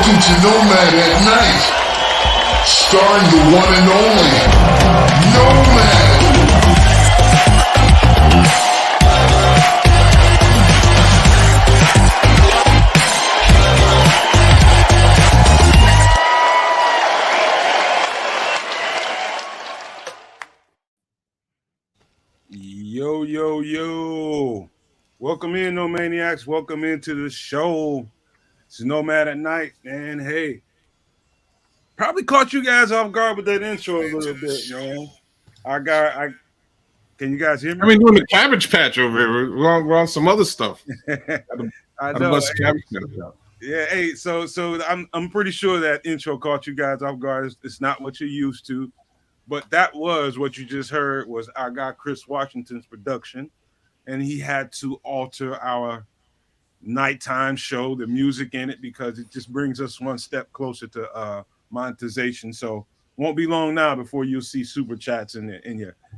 Welcome to Nomad at Night, starring the one and only Nomad. Yo. Welcome in, No Maniacs. Welcome into the show. It's Nomad at Night. And hey, probably caught you guys off guard with that intro a little bit, man. Can you guys hear me? I mean, doing the Cabbage Patch over here. We're on some other stuff. I know. Cabbage Patch out. Yeah, hey, so I'm pretty sure that intro caught you guys off guard. It's not what you're used to. But that was what you just heard was our guy Chris Washington's production, and he had to alter our nighttime show, the music in it, because it just brings us one step closer to monetization. So won't be long now before you'll see super chats in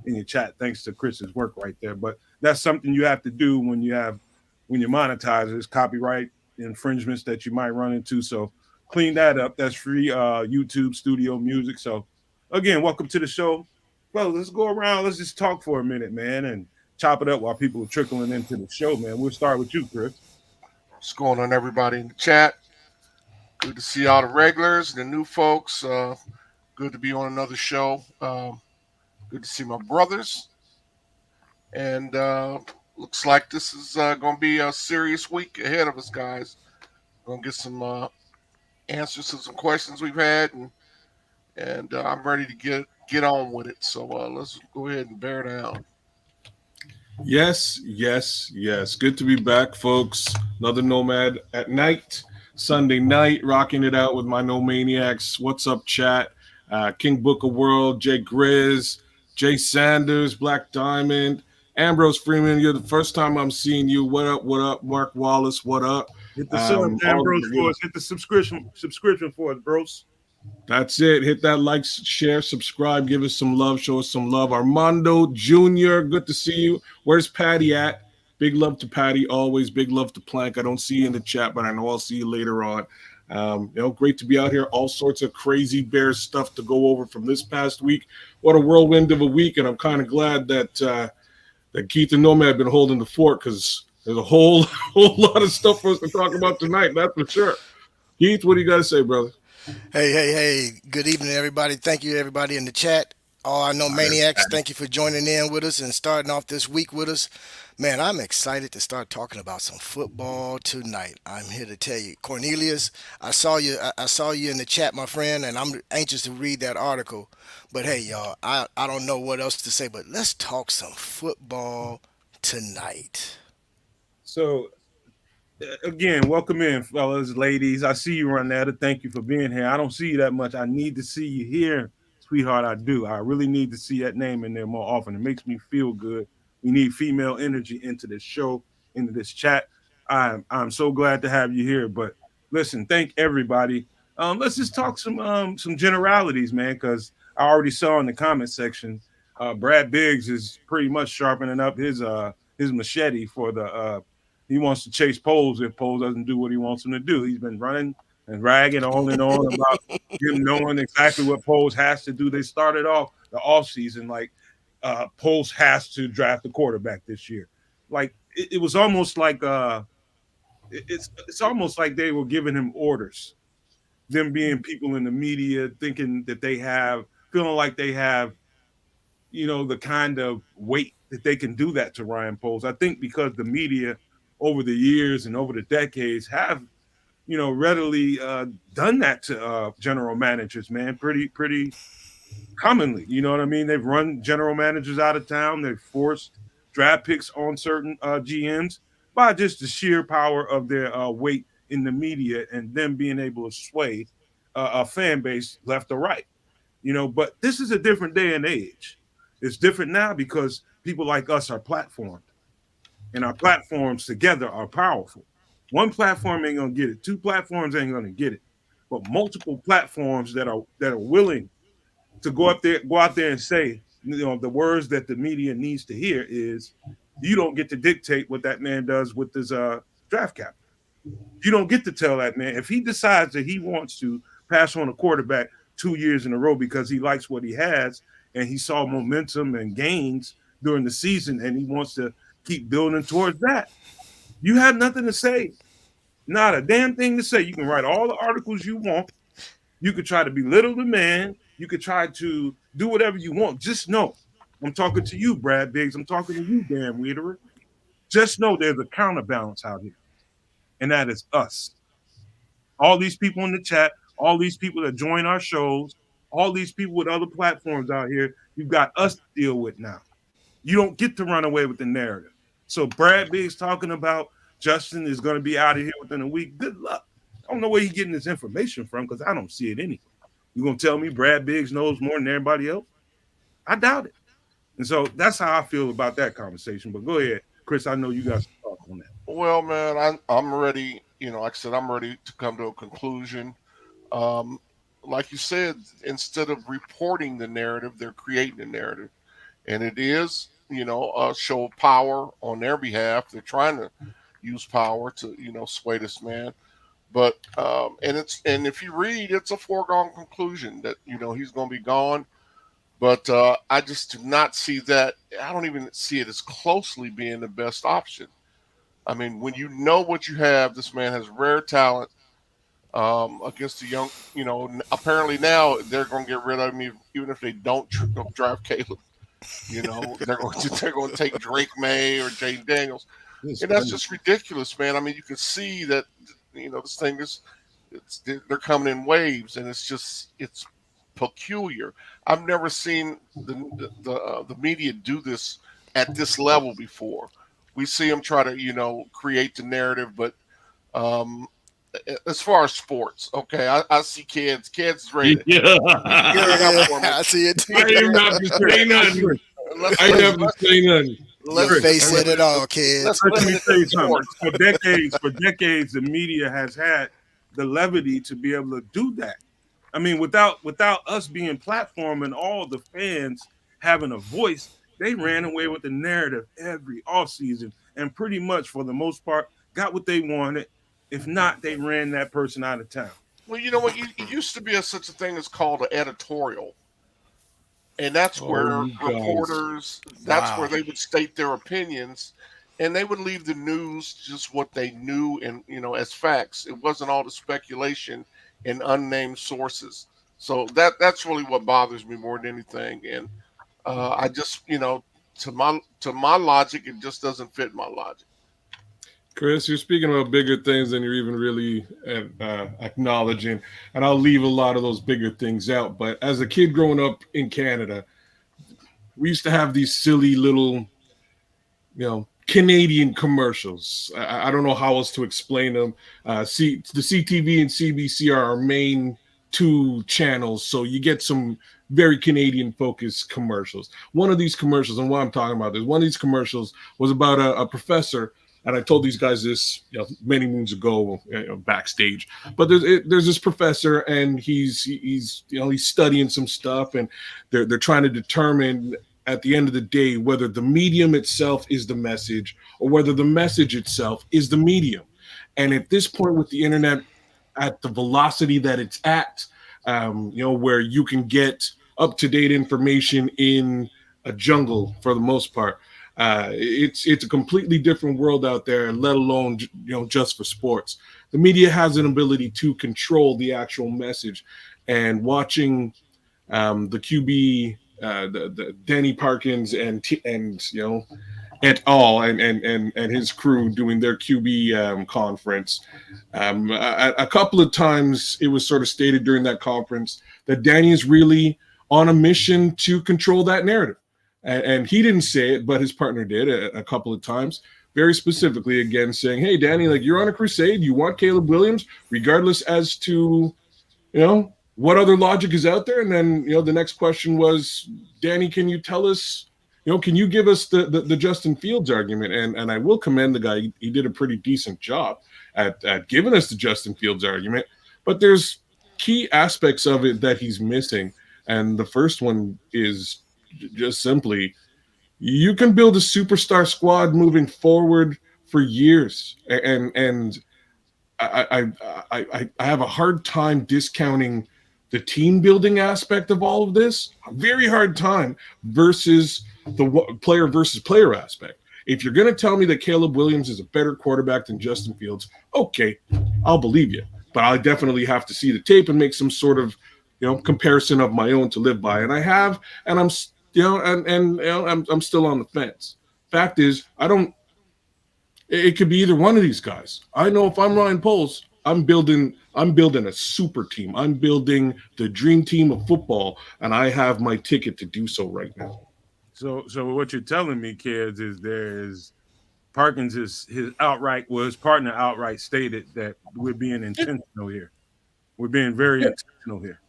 your chat, thanks to Chris's work right there. But that's something you have to do when you monetize. There's copyright infringements that you might run into. So clean that up. That's free YouTube studio music. So again, welcome to the show. Well, let's go around. Let's just talk for a minute, man, and chop it up while people are trickling into the show, man. We'll start with you, Chris. What's going on, everybody in the chat? Good to see all the regulars and the new folks. Good to be on another show. Good to see my brothers. And looks like this is going to be a serious week ahead of us, guys. Going to get some answers to some questions we've had, and I'm ready to get on with it. So let's go ahead and bear down. Yes. Good to be back, folks. Another Nomad at Night, Sunday night, rocking it out with my No Maniacs. What's up, chat? King Booker World, Jay Grizz, Jay Sanders, Black Diamond, Ambrose Freeman. You're the first time I'm seeing you. What up? Mark Wallace, what up? Hit the sub, Ambrose, for us. Hit the subscription for us, bros. That's it. Hit that like, share, subscribe, give us some love, show us some love. Armando Jr., good to see you. Where's Patty at? Big love to Patty, always. Big love to Plank. I don't see you in the chat, but I know I'll see you later on. Great to be out here. All sorts of crazy Bears stuff to go over from this past week. What a whirlwind of a week, and I'm kind of glad that Keith and Nomad have been holding the fort, because there's a whole lot of stuff for us to talk about tonight, that's for sure. Keith, what do you got to say, brother? Hey. Good evening, everybody. Thank you, everybody in the chat. All our No Maniacs, thank you for joining in with us and starting off this week with us. Man, I'm excited to start talking about some football tonight. I'm here to tell you. Cornelius, I saw you in the chat, my friend, and I'm anxious to read that article. But hey, y'all, I don't know what else to say, but let's talk some football tonight. So again, welcome in, fellas, ladies. I see you, Ronetta. Thank you for being here. I don't see you that much. I need to see you here, sweetheart. I do. I really need to see that name in there more often. It makes me feel good. We need female energy into this show, into this chat. I'm so glad to have you here. But listen, thank everybody. Let's just talk some generalities, man, because I already saw in the comment section, Brad Biggs is pretty much sharpening up his machete for the he wants to chase Poles if Poles doesn't do what he wants him to do. He's been running and ragging on and on about him knowing exactly what Poles has to do. They started off the offseason like Poles has to draft a quarterback this year. Like it was almost like it's almost like they were giving him orders. Them being people in the media thinking that feeling like they have, the kind of weight that they can do that to Ryan Poles. I think because the media over the years and over the decades have, readily done that to general managers, man, pretty commonly. You know what I mean? They've run general managers out of town. They've forced draft picks on certain GMs by just the sheer power of their weight in the media and them being able to sway a fan base left or right. But this is a different day and age. It's different now because people like us are platformed. And our platforms together are powerful. One platform ain't gonna get it. Two platforms ain't gonna get it. But multiple platforms that are willing to go out there and say, the words that the media needs to hear is, you don't get to dictate what that man does with his draft cap. You don't get to tell that man. If he decides that he wants to pass on a quarterback 2 years in a row because he likes what he has and he saw momentum and gains during the season and he wants to keep building towards that, you have nothing to say. Not a damn thing to say. You can write all the articles you want. You could try to belittle the man. You could try to do whatever you want. Just know, I'm talking to you, Brad Biggs. I'm talking to you, Dan Wiederer. Just know there's a counterbalance out here, and that is us. All these people in the chat, all these people that join our shows, all these people with other platforms out here, you've got us to deal with now. You don't get to run away with the narrative. So Brad Biggs talking about Justin is going to be out of here within a week. Good luck. I don't know where he's getting this information from because I don't see it anywhere. You going to tell me Brad Biggs knows more than everybody else? I doubt it. And so that's how I feel about that conversation. But go ahead, Chris. I know you got some thoughts on that. Well, man, I'm ready. Like I said, I'm ready to come to a conclusion. Like you said, instead of reporting the narrative, they're creating the narrative. And it is, a show of power on their behalf. They're trying to use power to, sway this man. But and if you read, it's a foregone conclusion that he's going to be gone. But I just do not see that. I don't even see it as closely being the best option. I mean, when you know what you have, this man has rare talent against the young. Apparently now they're going to get rid of him even if they don't draft Caleb. They're going to take Drake May or Jaden Daniels, and that's just ridiculous, man. I mean, you can see that. This thing they're coming in waves, and it's peculiar. I've never seen the media do this at this level before. We see them try to, create the narrative, but as far as sports, okay, I see kids ready. I see it. I didn't have to say nothing. Let's face it all, kids. Let me tell you something. For decades, the media has had the levity to be able to do that. I mean, without us being platform and all the fans having a voice, they ran away with the narrative every offseason and pretty much, for the most part, got what they wanted. If not, they ran that person out of town. Well, you know what? It used to be such a thing as called an editorial. And that's where reporters, where they would state their opinions, and they would leave the news just what they knew and, as facts. It wasn't all the speculation and unnamed sources. So that's really what bothers me more than anything. And I just, to my logic, it just doesn't fit my logic. Chris, you're speaking about bigger things than you're even really acknowledging, and I'll leave a lot of those bigger things out. But as a kid growing up in Canada, we used to have these silly little, Canadian commercials. I don't know how else to explain them. The CTV and CBC are our main two channels, so you get some very Canadian-focused commercials. One of these commercials, and what I'm talking about is one of these commercials was about a professor. And I told these guys this many moons ago backstage. But there's this professor, and he's studying some stuff, and they're trying to determine at the end of the day whether the medium itself is the message or whether the message itself is the medium. And at this point with the internet at the velocity that it's at, where you can get up-to-date information in a jungle for the most part. It's a completely different world out there, let alone just for sports. The media has an ability to control the actual message, and watching the QB, the Danny Parkins and et al. and his crew doing their QB conference. A couple of times it was sort of stated during that conference that Danny is really on a mission to control that narrative. And he didn't say it, but his partner did a couple of times, very specifically, again, saying, hey, Danny, you're on a crusade. You want Caleb Williams, regardless as to, what other logic is out there. And then, the next question was, Danny, can you tell us, can you give us the Justin Fields argument? And I will commend the guy. He did a pretty decent job at giving us the Justin Fields argument. But there's key aspects of it that he's missing. And the first one is just simply, you can build a superstar squad moving forward for years, and I have a hard time discounting the team building aspect of all of this. A very hard time versus the player versus player aspect. If you're going to tell me that Caleb Williams is a better quarterback than Justin Fields, okay, I'll believe you. But I definitely have to see the tape and make some sort of, comparison of my own to live by. And I have, and I'm, I'm still on the fence. Fact is, I don't. It could be either one of these guys. I know if I'm Ryan Poles, I'm building a super team. I'm building the dream team of football, and I have my ticket to do so right now. So what you're telling me, kids, is Parkins his partner outright stated that we're being intentional here. We're being very intentional here.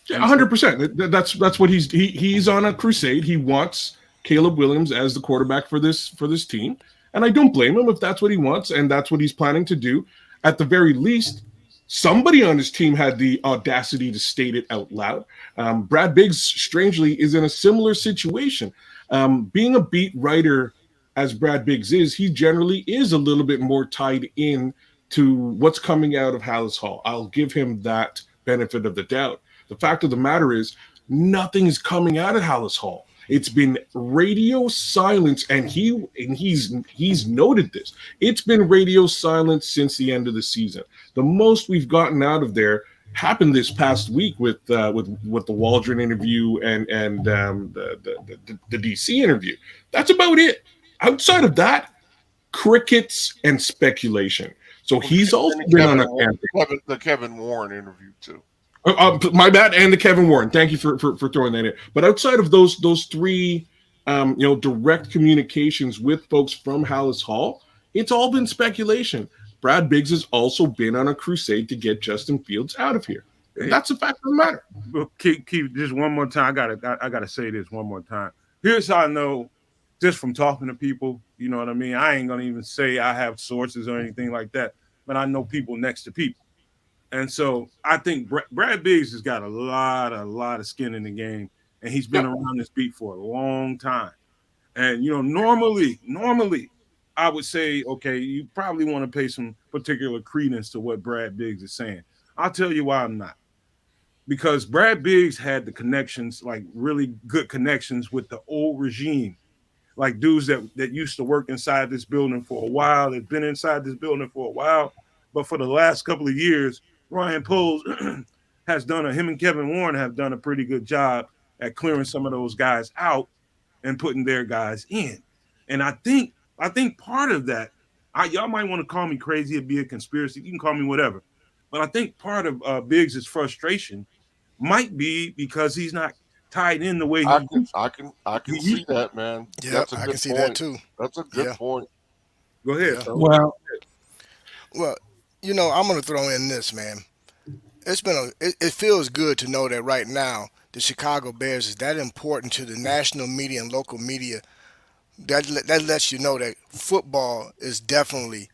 100%. That's what he's on a crusade. He wants Caleb Williams as the quarterback for this team, and I don't blame him if that's what he wants and that's what he's planning to do. At the very least, somebody on his team had the audacity to state it out loud. Brad Biggs, strangely, is in a similar situation. Being a beat writer, as Brad Biggs is, he generally is a little bit more tied in to what's coming out of Hallis Hall. I'll give him that benefit of the doubt. The fact of the matter is, nothing is coming out of Hallis Hall. It's been radio silence, and he's noted this. It's been radio silence since the end of the season. The most we've gotten out of there happened this past week with the Waldron interview and the DC interview. That's about it. Outside of that, crickets and speculation. So he's also been on the Kevin Warren interview too. My bad, and the Kevin Warren. Thank you for throwing that in. But outside of those three, direct communications with folks from Hallis Hall, it's all been speculation. Brad Biggs has also been on a crusade to get Justin Fields out of here. And that's a fact of the matter. Keep just one more time. I gotta say this one more time. Here's how I know, just from talking to people. You know what I mean? I ain't gonna even say I have sources or anything like that, but I know people next to people. And so I think Brad Biggs has got a lot of skin in the game, and he's been around this beat for a long time. And normally, I would say, okay, you probably want to pay some particular credence to what Brad Biggs is saying. I'll tell you why I'm not. Because Brad Biggs had the connections, like really good connections with the old regime, like dudes that used to work inside this building for a while, that's been inside this building for a while, but for the last couple of years, Ryan Poles him and Kevin Warren have done a pretty good job at clearing some of those guys out and putting their guys in. And I think part of that, y'all might want to call me crazy, it'd be a conspiracy. You can call me whatever. But I think part of Biggs' frustration might be because he's not tied in the way I can see that, man. Yeah, I can see that too. That's a good point. Go ahead. Yeah. Well, I'm going to throw in this, man. It feels good to know that right now the Chicago Bears is that important to the national media and local media. That lets you know that football is definitely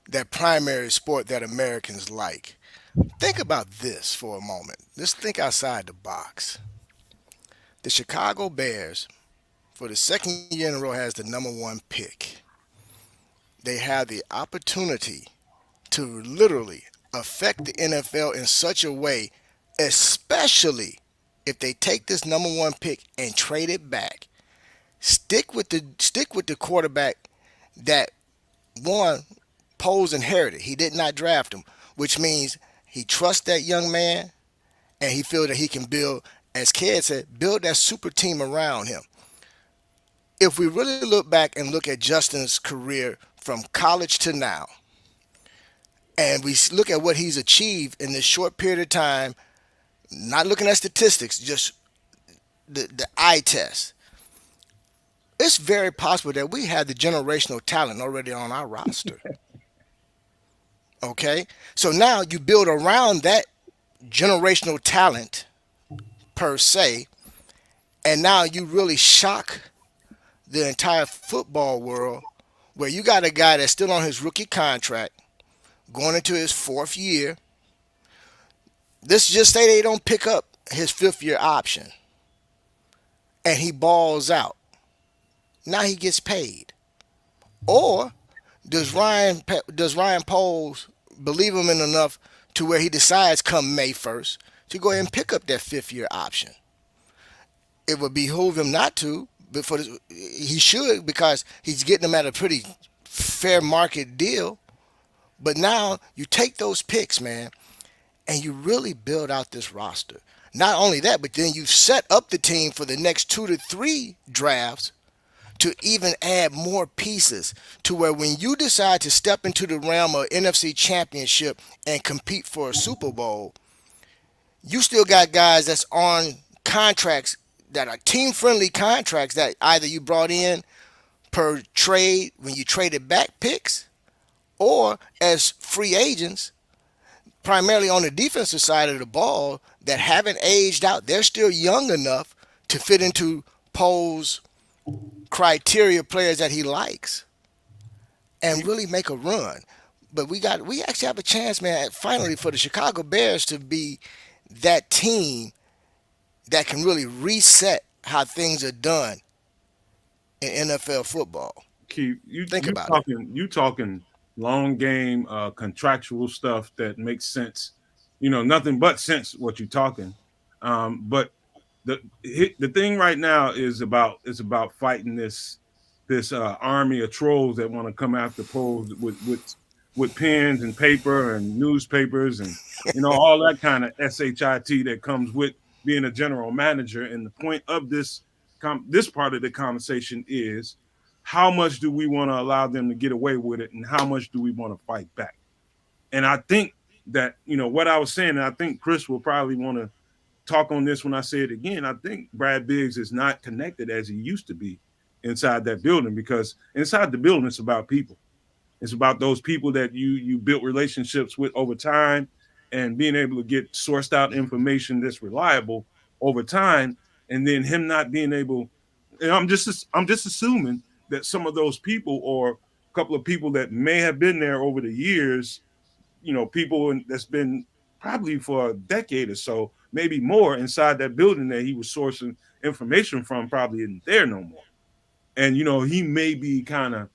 that primary sport that Americans like. Think about this for a moment. Let's think outside the box. The Chicago Bears, for the second year in a row, has the number one pick. They have the opportunity to literally affect the NFL in such a way, especially if they take this number one pick and trade it back. Stick with the quarterback that Poles inherited. He did not draft him, which means he trusts that young man and he feels that he can build, as Ked said, build that super team around him. If we really look back and look at Justin's career from college to now, and we look at what he's achieved in this short period of time, not looking at statistics, just the eye test, it's very possible that we have the generational talent already on our roster. Okay? So now you build around that generational talent, per se, and now you really shock the entire football world where you got a guy that's still on his rookie contract, going into his fourth year. Let's just say they don't pick up his fifth year option and he balls out. Now he gets paid. Or does Ryan Poles believe him in enough to where he decides come May 1st to go ahead and pick up that 5th-year option. It would behoove him not to, but he should, because he's getting them at a pretty fair market deal. But now you take those picks, man, and you really build out this roster. Not only that, but then you set up the team for the next 2 to 3 drafts to even add more pieces to where when you decide to step into the realm of NFC Championship and compete for a Super Bowl, you still got guys that's on contracts that are team-friendly contracts that either you brought in per trade when you traded back picks or as free agents, primarily on the defensive side of the ball, that haven't aged out. They're still young enough to fit into Poe's criteria players that he likes and really make a run. But we actually have a chance, man, finally for the Chicago Bears to be that team that can really reset how things are done in NFL football. Keith, you about talking, you talking long game contractual stuff that makes sense. Nothing but sense what you're talking. But the thing right now is about fighting this army of trolls that want to come after polls with pens and paper and newspapers and all that kind of shit that comes with being a general manager. And the point of this part of the conversation is, how much do we want to allow them to get away with it, and how much do we want to fight back? And I think that what I was saying, and I think Chris will probably want to talk on this when I say it again. I think Brad Biggs is not connected as he used to be inside that building, because inside the building it's about people. It's about those people that you built relationships with over time, and being able to get sourced out information that's reliable over time, and then him not being able. And I'm just assuming that some of those people, or a couple of people that may have been there over the years, people that's been probably for a decade or so, maybe more, inside that building that he was sourcing information from, probably isn't there no more. And he may be kind of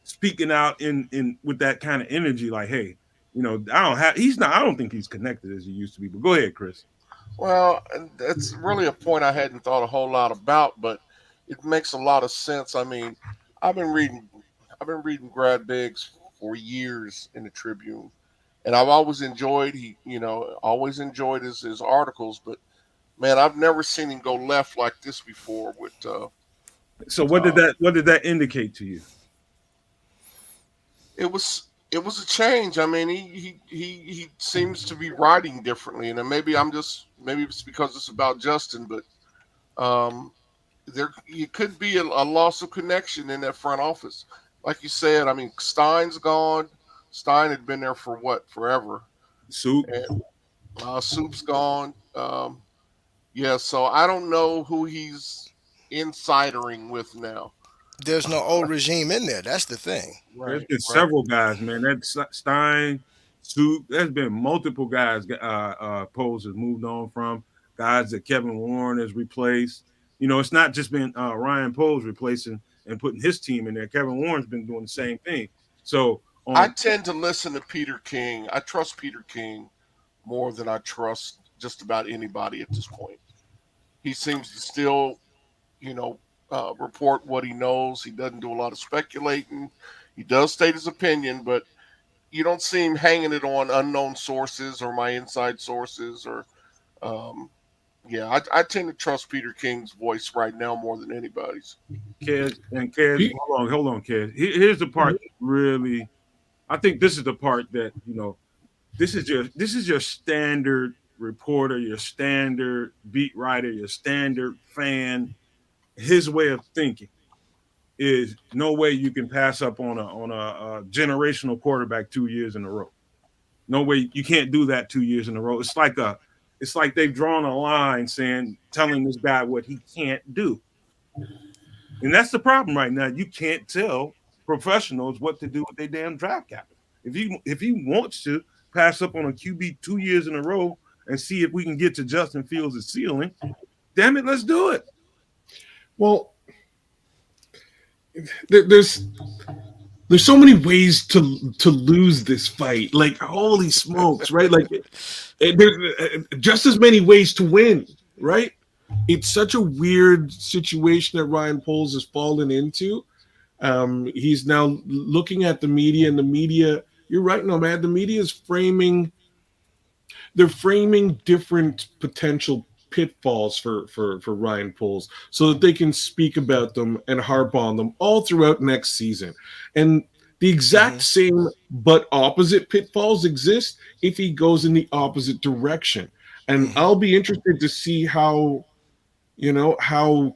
speaking out in with that kind of energy, like, hey, I don't think he's connected as he used to be. But go ahead, Chris. Well, that's really a point I hadn't thought a whole lot about, but it makes a lot of sense. I mean, I've been reading Brad Biggs for years in the Tribune, and I've always enjoyed his articles. But man, I've never seen him go left like this before. So what did that indicate to you? It was a change. I mean, he seems to be writing differently, and maybe it's because it's about Justin, but it could be a loss of connection in that front office. Like you said, I mean, Stein's gone. Stein had been there for forever. Soup. And, Soup's gone. So I don't know who he's insidering with now. There's no old regime in there. That's the thing. There's been several guys, man. That's Stein, Soup. There's been multiple guys Poles has moved on from, guys that Kevin Warren has replaced. It's not just been Ryan Poles replacing and putting his team in there. Kevin Warren's been doing the same thing. So I tend to listen to Peter King. I trust Peter King more than I trust just about anybody at this point. He seems to still, report what he knows. He doesn't do a lot of speculating. He does state his opinion, but you don't see him hanging it on unknown sources or my inside sources or, I tend to trust Peter King's voice right now more than anybody's. Kez, hold on, Kez. Here's the part really. I think this is the part that this is your standard reporter, your standard beat writer, your standard fan. His way of thinking is no way you can pass up on a generational quarterback 2 years in a row. No way, you can't do that 2 years in a row. It's like they've drawn a line telling this guy what he can't do. And that's the problem right now. You can't tell professionals what to do with their damn draft capital. If he wants to pass up on a QB 2 years in a row and see if we can get to Justin Fields' ceiling, damn it, let's do it. Well, there's there's so many ways to lose this fight. Like, holy smokes, right? Like, there's just as many ways to win, right? It's such a weird situation that Ryan Poles has fallen into. He's now looking at the media, and the media, you're right, Nomad, the media is they're framing different potential pitfalls for Ryan Poles so that they can speak about them and harp on them all throughout next season. And the exact same but opposite pitfalls exist if he goes in the opposite direction. And I'll be interested to see how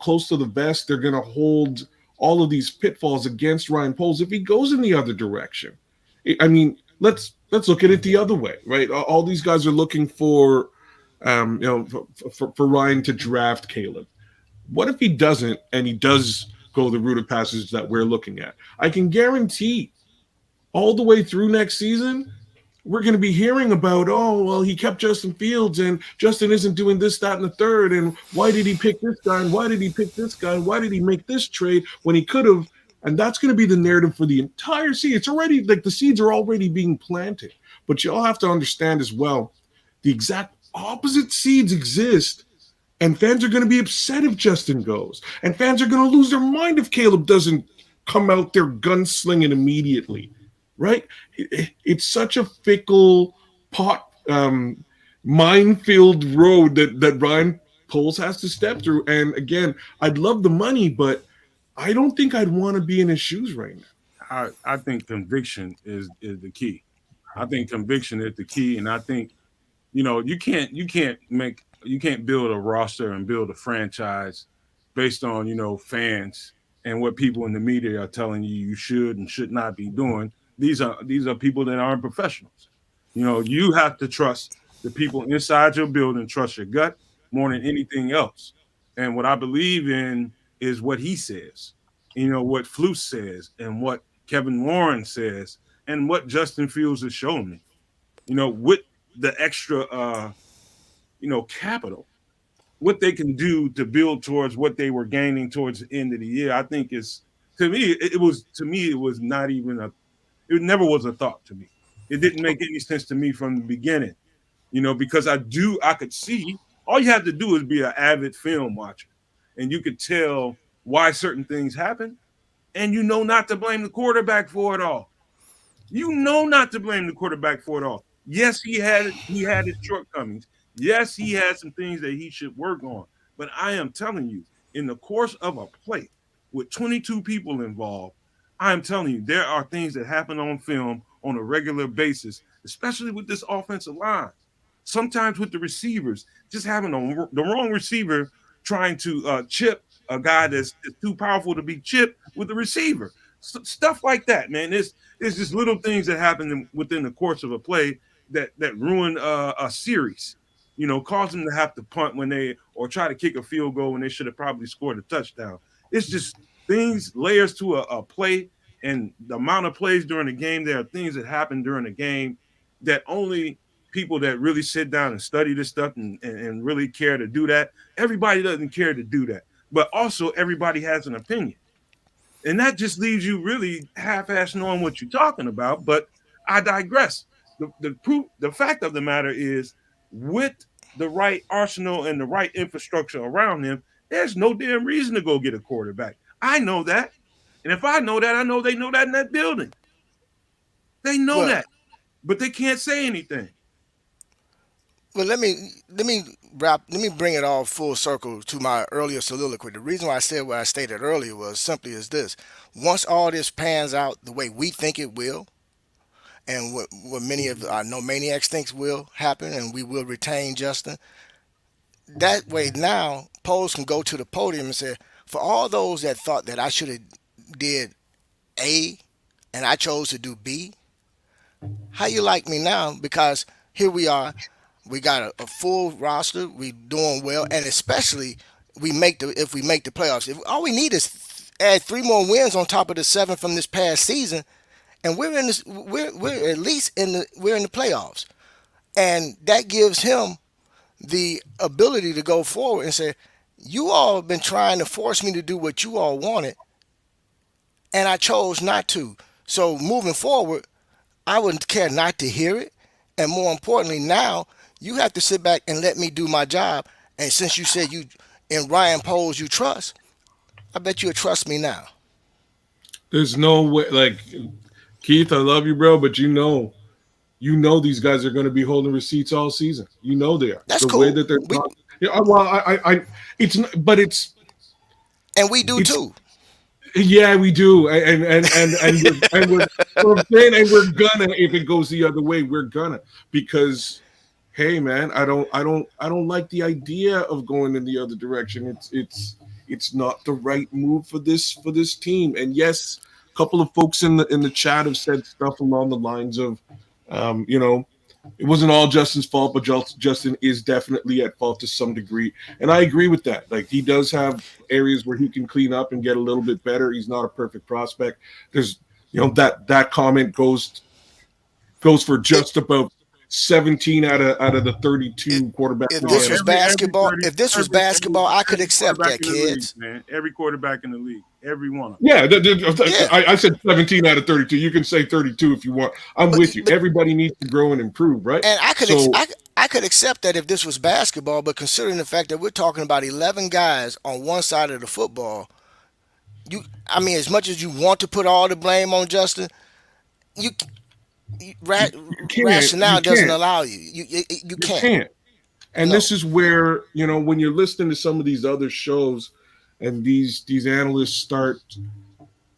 close to the vest they're going to hold all of these pitfalls against Ryan Poles if he goes in the other direction. I mean, let's look at it the other way, right? All these guys are looking for for Ryan to draft Caleb. What if he doesn't, and he does go the route of passage that we're looking at? I can guarantee all the way through next season, we're going to be hearing about, oh, well, he kept Justin Fields, and Justin isn't doing this, that, and the third, and why did he pick this guy, and why did he pick this guy, and why did he make this trade when he could have? And that's going to be the narrative for the entire season. It's already, like, the seeds are already being planted. But you all have to understand as well, the exact opposite seeds exist, and fans are going to be upset if Justin goes, and fans are going to lose their mind if Caleb doesn't come out there gunslinging immediately, right? It's such a fickle minefield road that Ryan Poles has to step through. And again, I'd love the money, but I don't think I'd want to be in his shoes right now. I think conviction is the key. I think conviction is the key, and I think you can't build a roster and build a franchise based on fans and what people in the media are telling you should and should not be doing. These are people that aren't professionals. You have to trust the people inside your building, trust your gut more than anything else. And what I believe in is what he says, what Flus says, and what Kevinwarren says, and what Justin Fields has shown me. With the extra, capital, what they can do to build towards what they were gaining towards the end of the year, I think it was not even it never was a thought to me. It didn't make any sense to me from the beginning, because I could see, all you have to do is be an avid film watcher, and you could tell why certain things happen, and not to blame the quarterback for it all. Not to blame the quarterback for it all. Yes, he had his shortcomings. Yes, he had some things that he should work on. But I am telling you, in the course of a play with 22 people involved, I am telling you, there are things that happen on film on a regular basis, especially with this offensive line. Sometimes with the receivers, just having the wrong receiver trying to chip a guy that's too powerful to be chipped with the receiver. Stuff like that, man. It's just little things that happen within the course of a play that ruin a series. Cause them to have to punt or try to kick a field goal when they should have probably scored a touchdown. It's just layers to a play, and the amount of plays during the game. There are things that happen during the game that only people that really sit down and study this stuff and really care to do that. Everybody doesn't care to do that, but also everybody has an opinion. And that just leaves you really half-assed knowing what you're talking about. But I digress. The fact of the matter is, with the right arsenal and the right infrastructure around him, there's no damn reason to go get a quarterback. I know that. And if I know that, I know they know that in that building. They know that. But they can't say anything. Well, let me bring it all full circle to my earlier soliloquy. The reason why I said what I stated earlier was simply as this: once all this pans out the way we think it will, and what many of our Nomaniacs thinks will happen, and we will retain Justin, that way now Poles can go to the podium and say, for all those that thought that I should have did A and I chose to do B, how you like me now? Because here we are. We got a full roster. We doing well, and especially if we make the playoffs. If all we need is add 3 more wins on top of the 7 from this past season, and we're in this. We're at least in the playoffs, and that gives him the ability to go forward and say, "You all have been trying to force me to do what you all wanted, and I chose not to. So moving forward, I wouldn't care not to hear it. And more importantly, now you have to sit back and let me do my job. And since you said you in Ryan Poles you trust, I bet you'll trust me now. There's no way. Like Keith, I love you, bro, but you know these guys are going to be holding receipts all season. You know they are. That's The way cool. that they're We talking. Yeah, well, it's not, but and we do it's too. yeah, we do, and we're what I'm saying, and we're gonna if it goes the other way, we're gonna because hey, man, I don't like the idea of going in the other direction. It's not the right move for this team. And yes, a couple of folks in the chat have said stuff along the lines of, you know, it wasn't all Justin's fault, but Justin is definitely at fault to some degree. And I agree with that. Like he does have areas where he can clean up and get a little bit better. He's not a perfect prospect. There's, you know, that comment goes for It, just about 17 out of the it, 32 quarterbacks if in the this No, was NFL. basketball, 30, if this was every basketball, I could accept quarterback that, in the league, kids. man. Every quarterback in the league, every one of them. Yeah, Yeah, I said 17 out of 32. You can say 32 if you want. I'm but with you. but Everybody needs to grow and improve, right? and So I could accept that if this was basketball, but considering the fact that we're talking about 11 guys on one side of the football, you I mean, as much as you want to put all the blame on Justin, you ra- you can't, rationale doesn't allow you. You you can't. can't. And No. this is where, you know, when you're listening to some of these other shows and these analysts start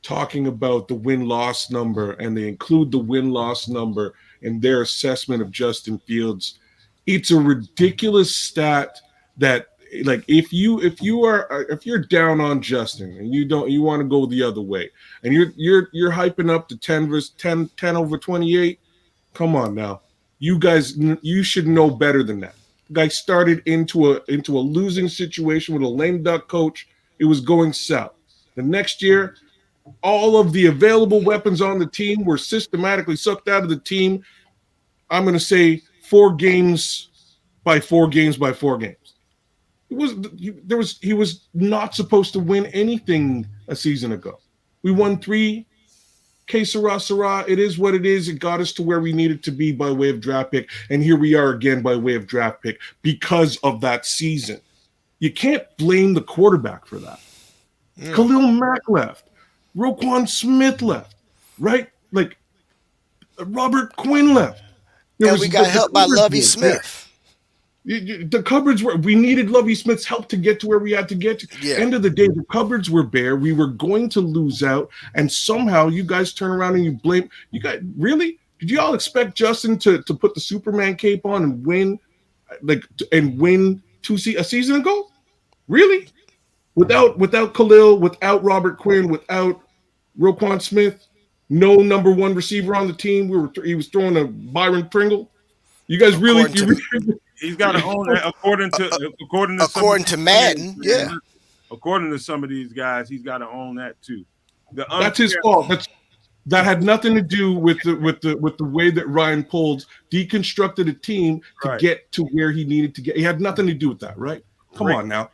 talking about the win-loss number and they include the win-loss number in their assessment of Justin Fields, it's a ridiculous stat that like if you're down on Justin and you want to go the other way and you're hyping up to 10 over 28. Come on now. You guys, you should know better than that. The guy started into a losing situation with a lame duck coach. It was going south. The next year, all of the available weapons on the team were systematically sucked out of the team. I'm going to say 4 games by 4 games by 4 games. It was there was he was not supposed to win anything a season ago. We won three. Que sera, sera. It is what it is. It got us to where we needed to be by way of draft pick. And here we are again by way of draft pick because of that season. You can't blame the quarterback for that. Mm. Khalil Mack left. Roquan Smith left. Right? Like Robert Quinn left. There And we was got the help by cupboards Lovey were there. Smith. The cupboards were. We needed Lovey Smith's help to get to where we had to get to. Yeah. End of the day, the cupboards were bare. We were going to lose out, and somehow you guys turn around and you blame. You guys really? Did you all expect Justin to put the Superman cape on and win, win a season ago? Really? Without Khalil, without Robert Quinn, without Roquan Smith, no number one receiver on the team. He was throwing a Byron Pringle. You guys really, According you to really He's got to own that according to some of according these to players, Madden, man. yeah. According to some of these guys, he's got to own that too. The that's his unfair, fault. That had nothing to do with the way that Ryan Poles deconstructed a team to right? get to where he needed to get. He had nothing to do with that, right? Come Right. on now.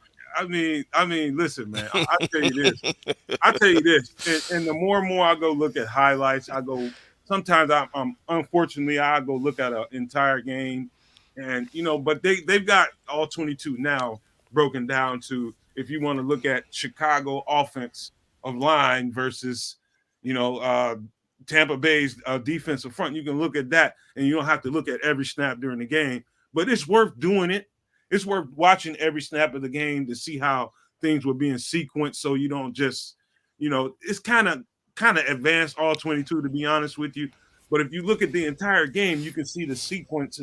Listen, man. I tell you this. And the more and more I go look at highlights, I go. Sometimes I'm unfortunately I go look at an entire game, and but they've got all 22 now broken down to if you want to look at Chicago offense of line versus Tampa Bay's defensive front. You can look at that, and you don't have to look at every snap during the game, but it's worth doing it. It's worth watching every snap of the game to see how things were being sequenced, so you don't just, it's kind of advanced all 22 to be honest with you. But if you look at the entire game, you can see the sequence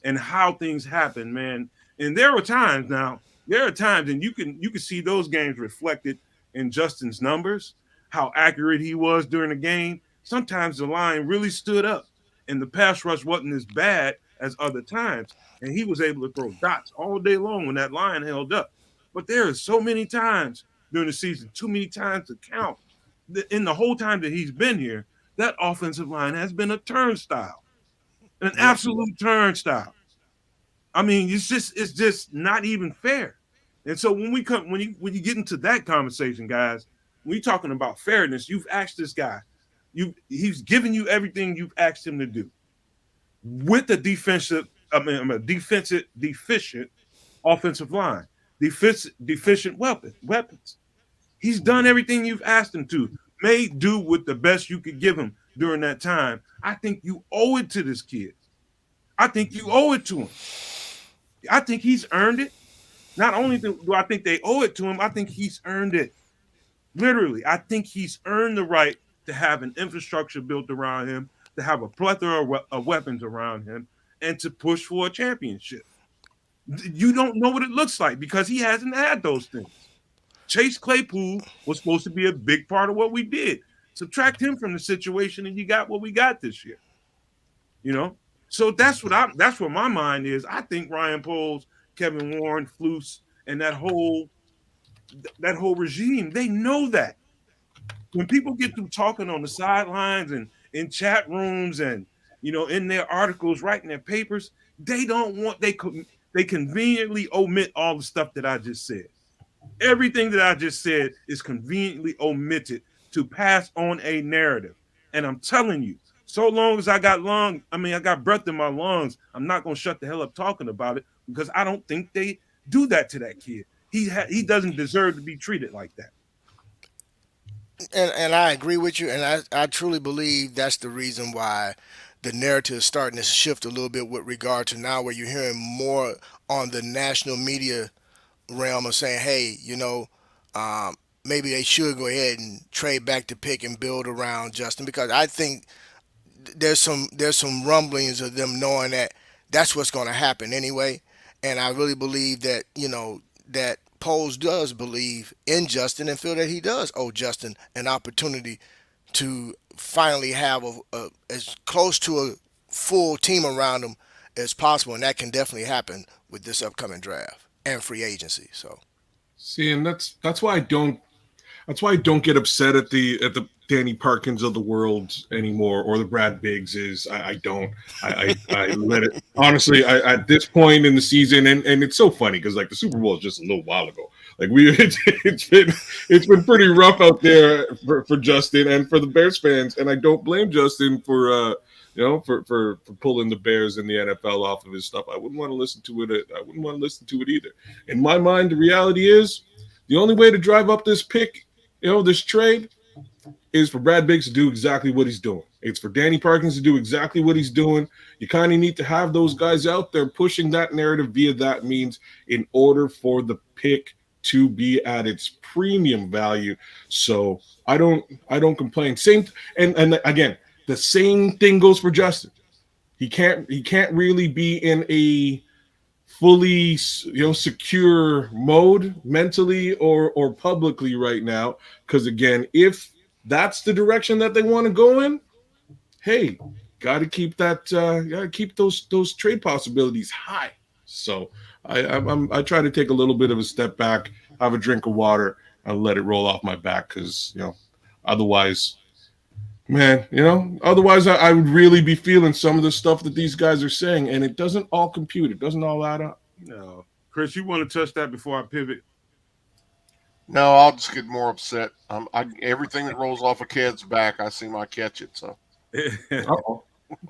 and how things happen, man. And there are times, and you can see those games reflected in Justin's numbers, how accurate he was during the game. Sometimes the line really stood up, and the pass rush wasn't as bad as other times. And he was able to throw dots all day long when that line held up. But there are so many times during the season, too many times to count. In the whole time that he's been here, that offensive line has been a turnstile, an absolute turnstile. I mean, it's just not even fair. And so when you get into that conversation, guys, when you're talking about fairness, you've asked this guy, He's giving you everything you've asked him to do with a deficient offensive line, deficient weapons. He's done everything you've asked him to. Made do with the best you could give him during that time. I think you owe it to this kid. I think you owe it to him. I think he's earned it. Not only do I think they owe it to him, I think he's earned it. Literally, I think he's earned the right to have an infrastructure built around him, to have a plethora of weapons around him, and to push for a championship. You don't know what it looks like because he hasn't had those things. Chase Claypool was supposed to be a big part of what we did. Subtract him from the situation, and you got what we got this year. You know, so that's what my mind is. I think Ryan Poles, Kevin Warren, Flus, and that whole regime, they know that. When people get through talking on the sidelines and in chat rooms and in their articles, writing their papers, they conveniently omit all the stuff that I just said. Everything that I just said is conveniently omitted to pass on a narrative. And I'm telling you, so long as I got breath in my lungs, I'm not going to shut the hell up talking about it because I don't think they do that to that kid. He doesn't deserve to be treated like that. And I agree with you, and I truly believe that's the reason why the narrative is starting to shift a little bit with regard to now where you're hearing more on the national media realm of saying, hey, maybe they should go ahead and trade back the pick and build around Justin, because I think there's some rumblings of them knowing that that's what's going to happen anyway, and I really believe that that Poles does believe in Justin and feel that he does owe Justin an opportunity to finally have as close to a full team around him as possible, and that can definitely happen with this upcoming draft and free agency. So, see, and that's why I don't get upset at the Danny Parkins of the world anymore, or the Brad Biggses. I let it, honestly. At this point in the season, and it's so funny because like the Super Bowl is just a little while ago. Like it's been pretty rough out there for Justin and for the Bears fans, and I don't blame Justin for for pulling the Bears in the NFL off of his stuff. I wouldn't want to listen to it. I wouldn't want to listen to it either. In my mind, the reality is the only way to drive up this pick, this trade, is for Brad Biggs to do exactly what he's doing. It's for Danny Parkins to do exactly what he's doing. You kind of need to have those guys out there pushing that narrative via that means in order for the pick to be at its premium value. So I don't complain. Same and again, the same thing goes for Justin. He can't really be in a fully secure mode mentally or publicly right now, because again, if that's the direction that they want to go in, hey, got to keep those trade possibilities high. So I try to take a little bit of a step back, have a drink of water, and let it roll off my back, because otherwise, man, otherwise I would really be feeling some of the stuff that these guys are saying, and it doesn't all compute. It doesn't all add up. No, Chris, you want to touch that before I pivot? No, I'll just get more upset. Everything that rolls off a kid's back, I seem I catch it. So, all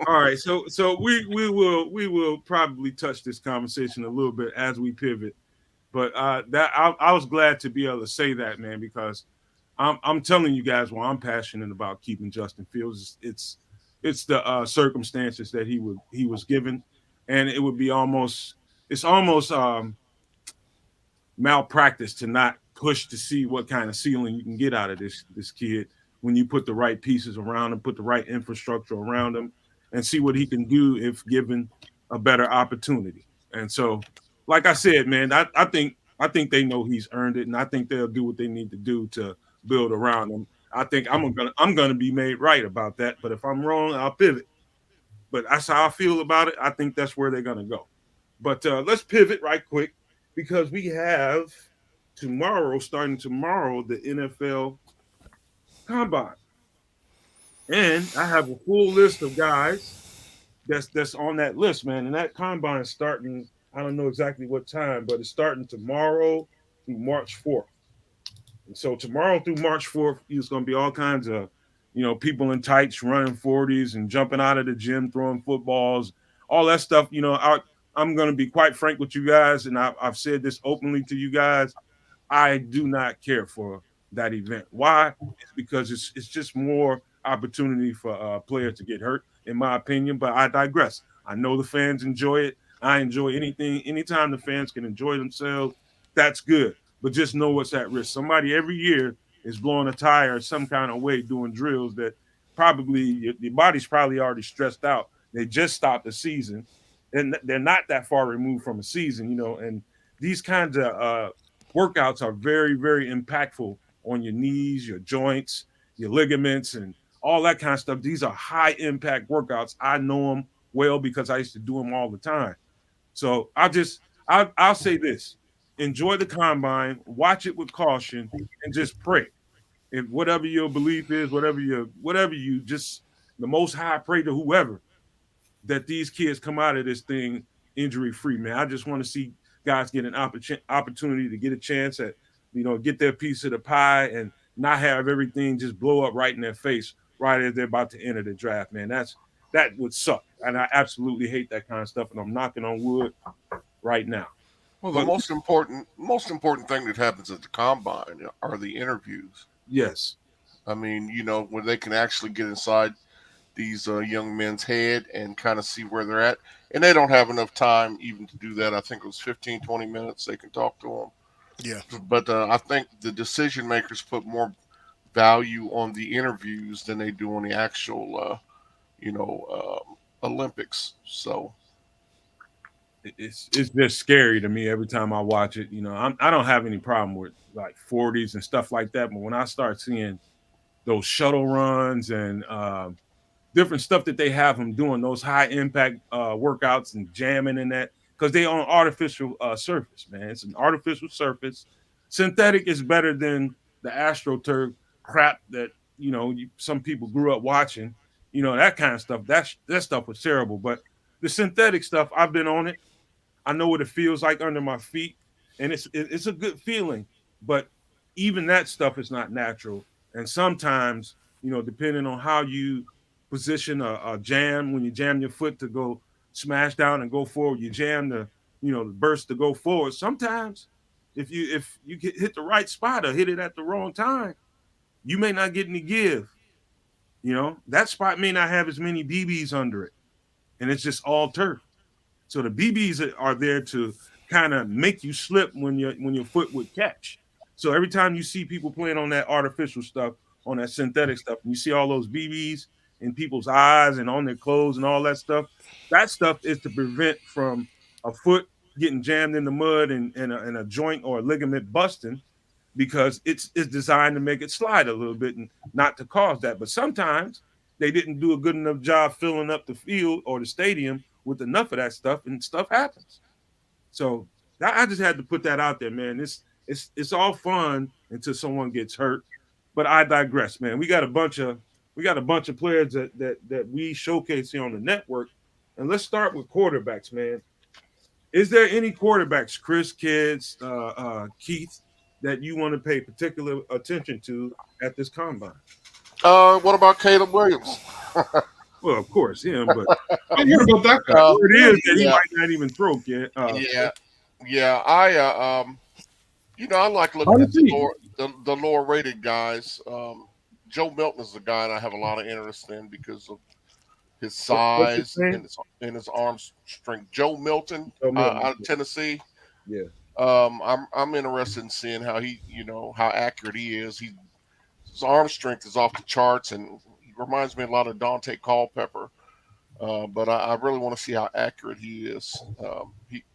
right. So we will probably touch this conversation a little bit as we pivot, but I was glad to be able to say that, man, because I'm telling you guys why I'm passionate about keeping Justin Fields. It's the circumstances that he was given, and it would be almost malpractice to not push to see what kind of ceiling you can get out of this kid when you put the right pieces around him, put the right infrastructure around him, and see what he can do if given a better opportunity. And so, like I said, man, I think they know he's earned it, and I think they'll do what they need to do to build around him. I think I'm gonna be made right about that. But if I'm wrong, I'll pivot. But that's how I feel about it. I think that's where they're gonna go. But let's pivot right quick, because we have starting tomorrow, the NFL Combine. And I have a full list of guys that's on that list, man. And that Combine is starting, I don't know exactly what time, but it's starting tomorrow through March 4th. And so tomorrow through March 4th, there's going to be all kinds of, people in tights running 40s and jumping out of the gym, throwing footballs, all that stuff. I'm going to be quite frank with you guys, and I've said this openly to you guys. I do not care for that event. Why? It's because it's just more opportunity for a player to get hurt, in my opinion. But I digress. I know the fans enjoy it. I enjoy anytime the fans can enjoy themselves, that's good. But just know what's at risk. Somebody every year is blowing a tire some kind of way doing drills that probably your body's probably already stressed out. They just stopped the season, and they're not that far removed from a season, and these kinds of workouts are very, very impactful on your knees, your joints, your ligaments, and all that kind of stuff. These are high impact workouts. I know them well because I used to do them all the time. So I'll say this: enjoy the combine, watch it with caution, and just pray. If whatever your belief is, whatever you just the Most High, pray to whoever that these kids come out of this thing injury free, man. I just want to see guys get an opportunity to get a chance at, get their piece of the pie and not have everything just blow up right in their face right as they're about to enter the draft, man. That would suck. And I absolutely hate that kind of stuff. And I'm knocking on wood right now. Well, the most important thing that happens at the combine are the interviews. Yes. I mean, when they can actually get inside these young men's head and kind of see where they're at. And they don't have enough time even to do that. I think it was 15, 20 minutes they can talk to them. Yeah. But I think the decision makers put more value on the interviews than they do on the actual, Olympics. So it's just scary to me every time I watch it. I don't have any problem with like 40s and stuff like that. But when I start seeing those shuttle runs and different stuff that they have them doing, those high impact workouts and jamming in that, because they on artificial surface, man. It's an artificial surface. Synthetic is better than the AstroTurf crap that some people grew up watching. That kind of stuff. That stuff was terrible. But the synthetic stuff, I've been on it. I know what it feels like under my feet, and it's a good feeling. But even that stuff is not natural. And sometimes, depending on how you position a jam, when you jam your foot to go smash down and go forward, you jam the burst to go forward. Sometimes if you hit the right spot or hit it at the wrong time, you may not get any give. That spot may not have as many BBs under it, and it's just all turf. So the BBs are there to kind of make you slip when your foot would catch. So every time you see people playing on that artificial stuff, on that synthetic stuff, and you see all those BBs in people's eyes and on their clothes and all that stuff is to prevent from a foot getting jammed in the mud and a joint or a ligament busting, because it's designed to make it slide a little bit and not to cause that. But sometimes they didn't do a good enough job filling up the field or the stadium with enough of that stuff, and stuff happens. So I just had to put that out there, man. It's all fun until someone gets hurt. But I digress, man. We got a bunch of players that we showcase here on the network. And let's start with quarterbacks, man. Is there any quarterbacks, Chris, Kids, Keith, that you want to pay particular attention to at this combine? What about Caleb Williams? Well, of course, him, but I hear about that guy. it is that he might not even throw yet. I like looking at the lower rated guys. Joe Milton is the guy that I have a lot of interest in because of his size and his arm strength. Joe Milton, out of Tennessee. Yeah. I'm interested in seeing how how accurate he is. His arm strength is off the charts, and he reminds me a lot of Dante Culpepper. But I really want to see how accurate he is.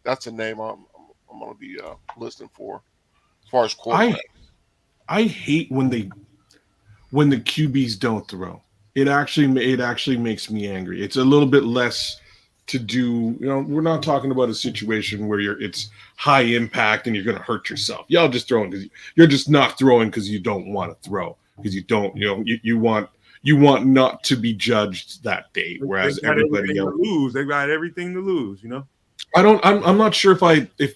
That's a name I'm going to be listening for as far as quarterback. I hate when the QBs don't throw. It actually makes me angry. It's a little bit less to do. We're not talking about a situation where it's high impact and you're going to hurt yourself. Y'all just throwing because you're just not throwing because you don't want to throw, because you don't. You want not to be judged that day. Whereas everybody else, they got everything to lose. I'm not sure if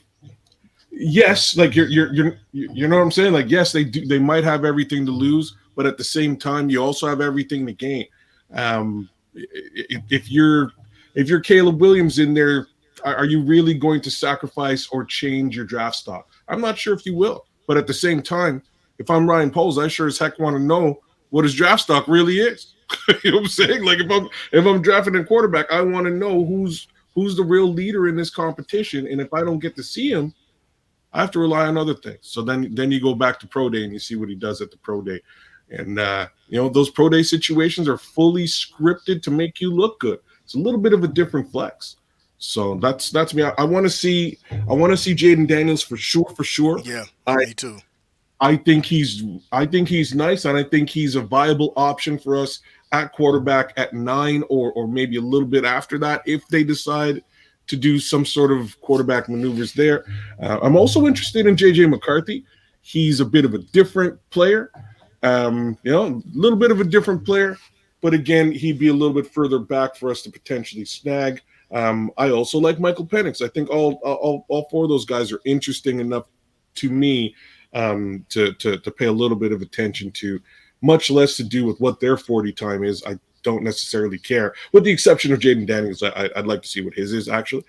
yes, like you know what I'm saying? Like, yes, they do. They might have everything to lose, but at the same time, you also have everything to gain. If you're Caleb Williams in there, are you really going to sacrifice or change your draft stock? I'm not sure if you will, but at the same time, if I'm Ryan Poles, I sure as heck want to know what his draft stock really is. You know what I'm saying? Like if I'm drafting a quarterback, I want to know who's the real leader in this competition. And if I don't get to see him, I have to rely on other things. So then you go back to pro day and you see what he does at the pro day. And those pro day situations are fully scripted to make you look good. It's a little bit of a different flex. So that's me. I want to see Jaden Daniels for sure. Yeah, me too. I think he's nice, and I think he's a viable option for us at quarterback at 9 or maybe a little bit after that if they decide to do some sort of quarterback maneuvers there. I'm also interested in JJ McCarthy. He's a bit of a different player, a little bit of a different player, but again, he'd be a little bit further back for us to potentially snag. I also like Michael Penix. I think all four of those guys are interesting enough to me to pay a little bit of attention to, much less to do with what their 40 time is. I don't necessarily care, with the exception of Jaden Daniels. I'd like to see what his is actually,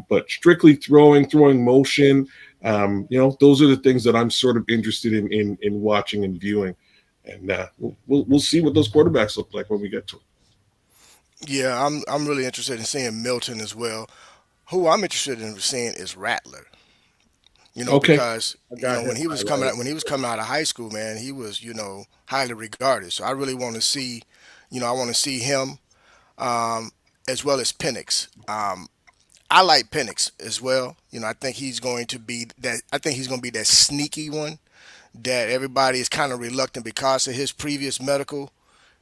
but strictly throwing motion, those are the things that I'm sort of interested in watching and viewing, and we'll see what those quarterbacks look like when we get to them. Yeah, I'm really interested in seeing Milton as well. Who I'm interested in seeing is Rattler. Okay. Because when he was coming out of high school, man, he was highly regarded. So I really want to see, I want to see him, as well as Penix. I like Penix as well. I think he's going to be that. I think he's going to be that sneaky one that everybody is kind of reluctant because of his previous medical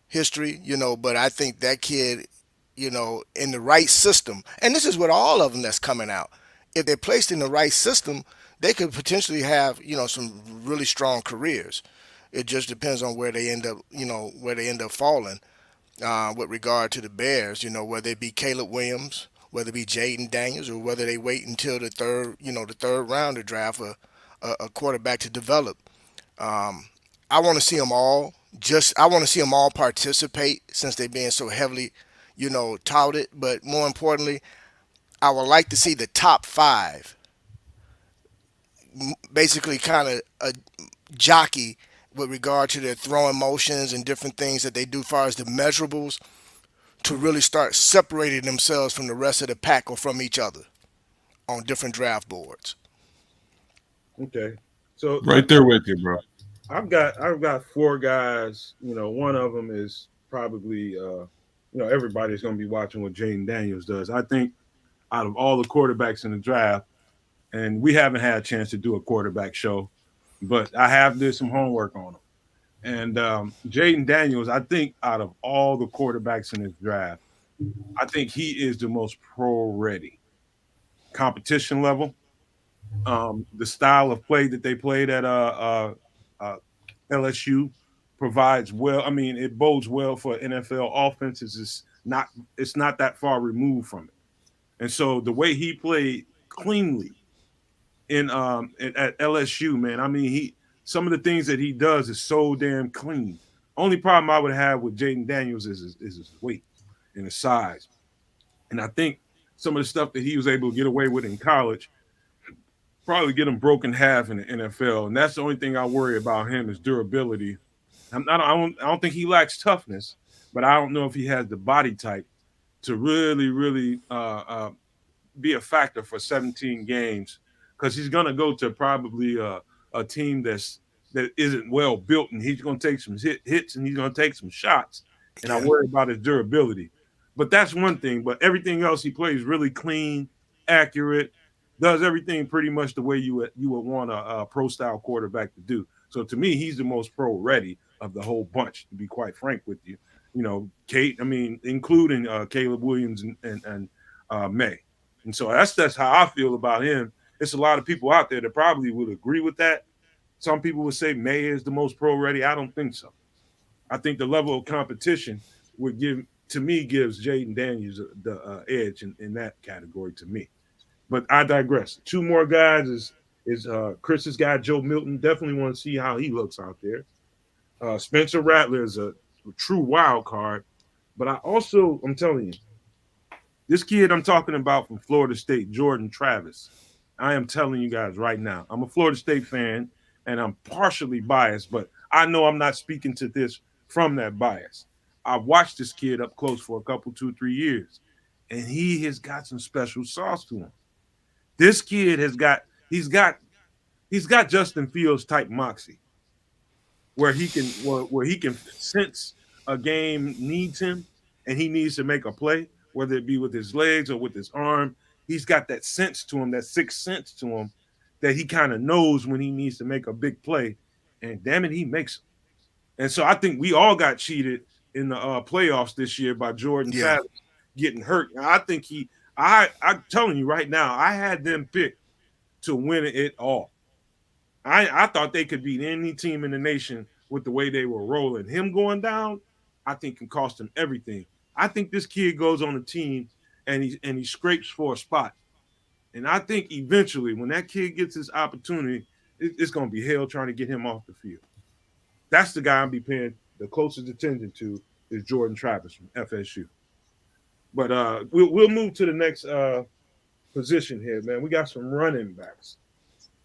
history. But I think that kid, in the right system, and this is with all of them that's coming out. If they're placed in the right system, they could potentially have, some really strong careers. It just depends on where they end up falling, with regard to the Bears, whether it be Caleb Williams, whether it be Jaden Daniels, or whether they wait until the third round to draft a quarterback to develop. I want to see them all. I want to see them all participate since they're being so heavily, touted. But more importantly, I would like to see the top 5 basically kind of a jockey with regard to their throwing motions and different things that they do as far as the measurables to really start separating themselves from the rest of the pack or from each other on different draft boards. Okay. So right there with you, bro. I've got 4 guys. One of them is probably everybody's going to be watching what Jaden Daniels does. I think out of all the quarterbacks in the draft, and we haven't had a chance to do a quarterback show, but I have did some homework on him. And Jaden Daniels, I think out of all the quarterbacks in this draft, I think he is the most pro-ready. Competition level, the style of play that they played at LSU provides well. I mean, it bodes well for NFL offenses. It's not that far removed from it. And so the way he played cleanly at LSU, man, I mean, some of the things that he does is so damn clean. Only problem I would have with Jaden Daniels is his weight and his size. And I think some of the stuff that he was able to get away with in college probably get him broken half in the NFL. And that's the only thing I worry about him is durability. I don't think he lacks toughness, but I don't know if he has the body type to really, really be a factor for 17 games, because he's going to go to probably a team that isn't well built, and he's going to take some hits and he's going to take some shots. And I worry about his durability. But that's one thing. But everything else, he plays really clean, accurate, does everything pretty much the way you would want a pro-style quarterback to do. So to me, he's the most pro-ready of the whole bunch, to be quite frank with you. Including Caleb Williams and May. And so that's how I feel about him. It's a lot of people out there that probably would agree with that. Some people would say May is the most pro-ready. I don't think so. I think the level of competition gives Jaden Daniels the edge in that category to me. But I digress. 2 more guys is Chris's guy, Joe Milton. Definitely want to see how he looks out there. Spencer Rattler is a true wild card. But I'm telling you, this kid I'm talking about from Florida State, Jordan Travis. I am telling you guys right now, I'm a Florida State fan and I'm partially biased, but I know I'm not speaking to this from that bias. I've watched this kid up close for a couple, 2, 3 years, and he has got some special sauce to him. This kid he's got Justin Fields type moxie where he can sense a game needs him and he needs to make a play, whether it be with his legs or with his arm. He's got that sense to him, that sixth sense to him, that he kind of knows when he needs to make a big play, and damn it, he makes them. And so I think we all got cheated in the playoffs this year by Jordan Yeah. Travis getting hurt. I think I'm telling you right now, I had them picked to win it all. I thought they could beat any team in the nation with the way they were rolling. Him going down, I think can cost him everything. I think this kid goes on the team and he scrapes for a spot. And I think eventually, when that kid gets his opportunity, it's going to be hell trying to get him off the field. That's the guy I'll be paying the closest attention to is Jordan Travis from FSU. But we'll move to the next position here, man. We got some running backs.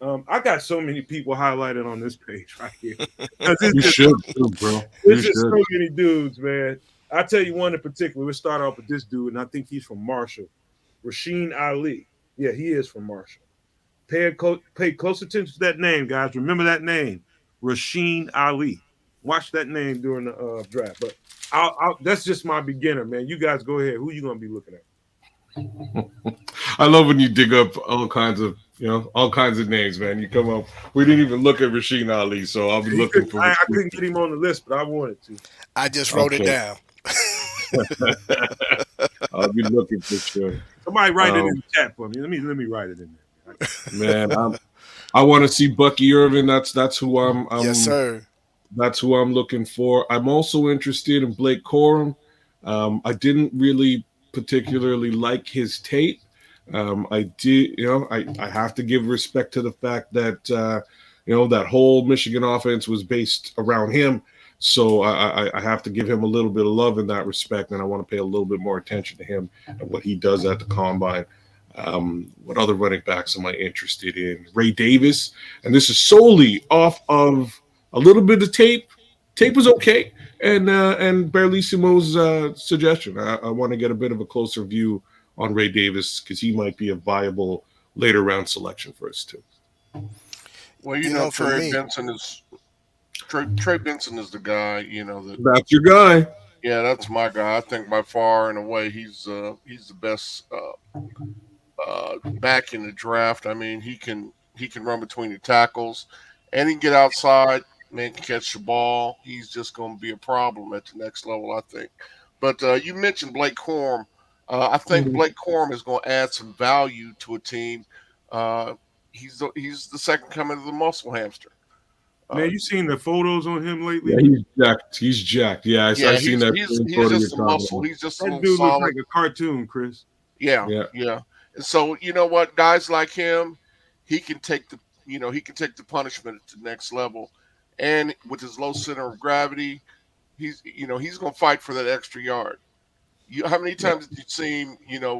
I got so many people highlighted on this page right here. You should too, bro. There's just so many dudes, man. I'll tell you one in particular. We'll start off with this dude, and I think he's from Marshall. Rasheen Ali. Yeah, he is from Marshall. Pay close attention to that name, guys. Remember that name, Rasheen Ali. Watch that name during the draft. But that's just my beginner, man. You guys go ahead. Who you going to be looking at? I love when you dig up all kinds of names, man. You come up. We didn't even look at Rasheen Ali, so I'll be looking for. I couldn't get him on the list, but I wanted to. I just wrote it down. I'll be looking for sure. Somebody write it in the chat for me. Let me write it in Man, there. I want to see Bucky Irvin. That's who I'm. Yes, sir. That's who I'm looking for. I'm also interested in Blake Corum. I didn't really particularly like his tape. I did, I have to give respect to the fact that that whole Michigan offense was based around him. So I have to give him a little bit of love in that respect, and I want to pay a little bit more attention to him and what he does at the combine. What other running backs am I interested in? Ray Davis, and this is solely off of a little bit of tape. Tape was okay, and Barlissimo's suggestion. I want to get a bit of a closer view on Ray Davis because he might be a viable later round selection for us too. Well, Trey Benson is the guy. That's your guy. Yeah, that's my guy. I think by far and away he's the best back in the draft. I mean, he can run between the tackles, and he can get outside. Man can catch the ball. He's just going to be a problem at the next level, I think. But you mentioned Blake Corum. I think Blake Corum is going to add some value to a team. He's the second coming of the muscle hamster. Man, you seen the photos on him lately? Yeah, he's jacked. He's jacked. Yeah, I've seen that. He's just a muscle. He's just a that little dude solid. looks like a cartoon, Chris. Yeah. And so you know what, guys like him, he can take the punishment to the next level, and with his low center of gravity, he's going to fight for that extra yard. How many times did you see him,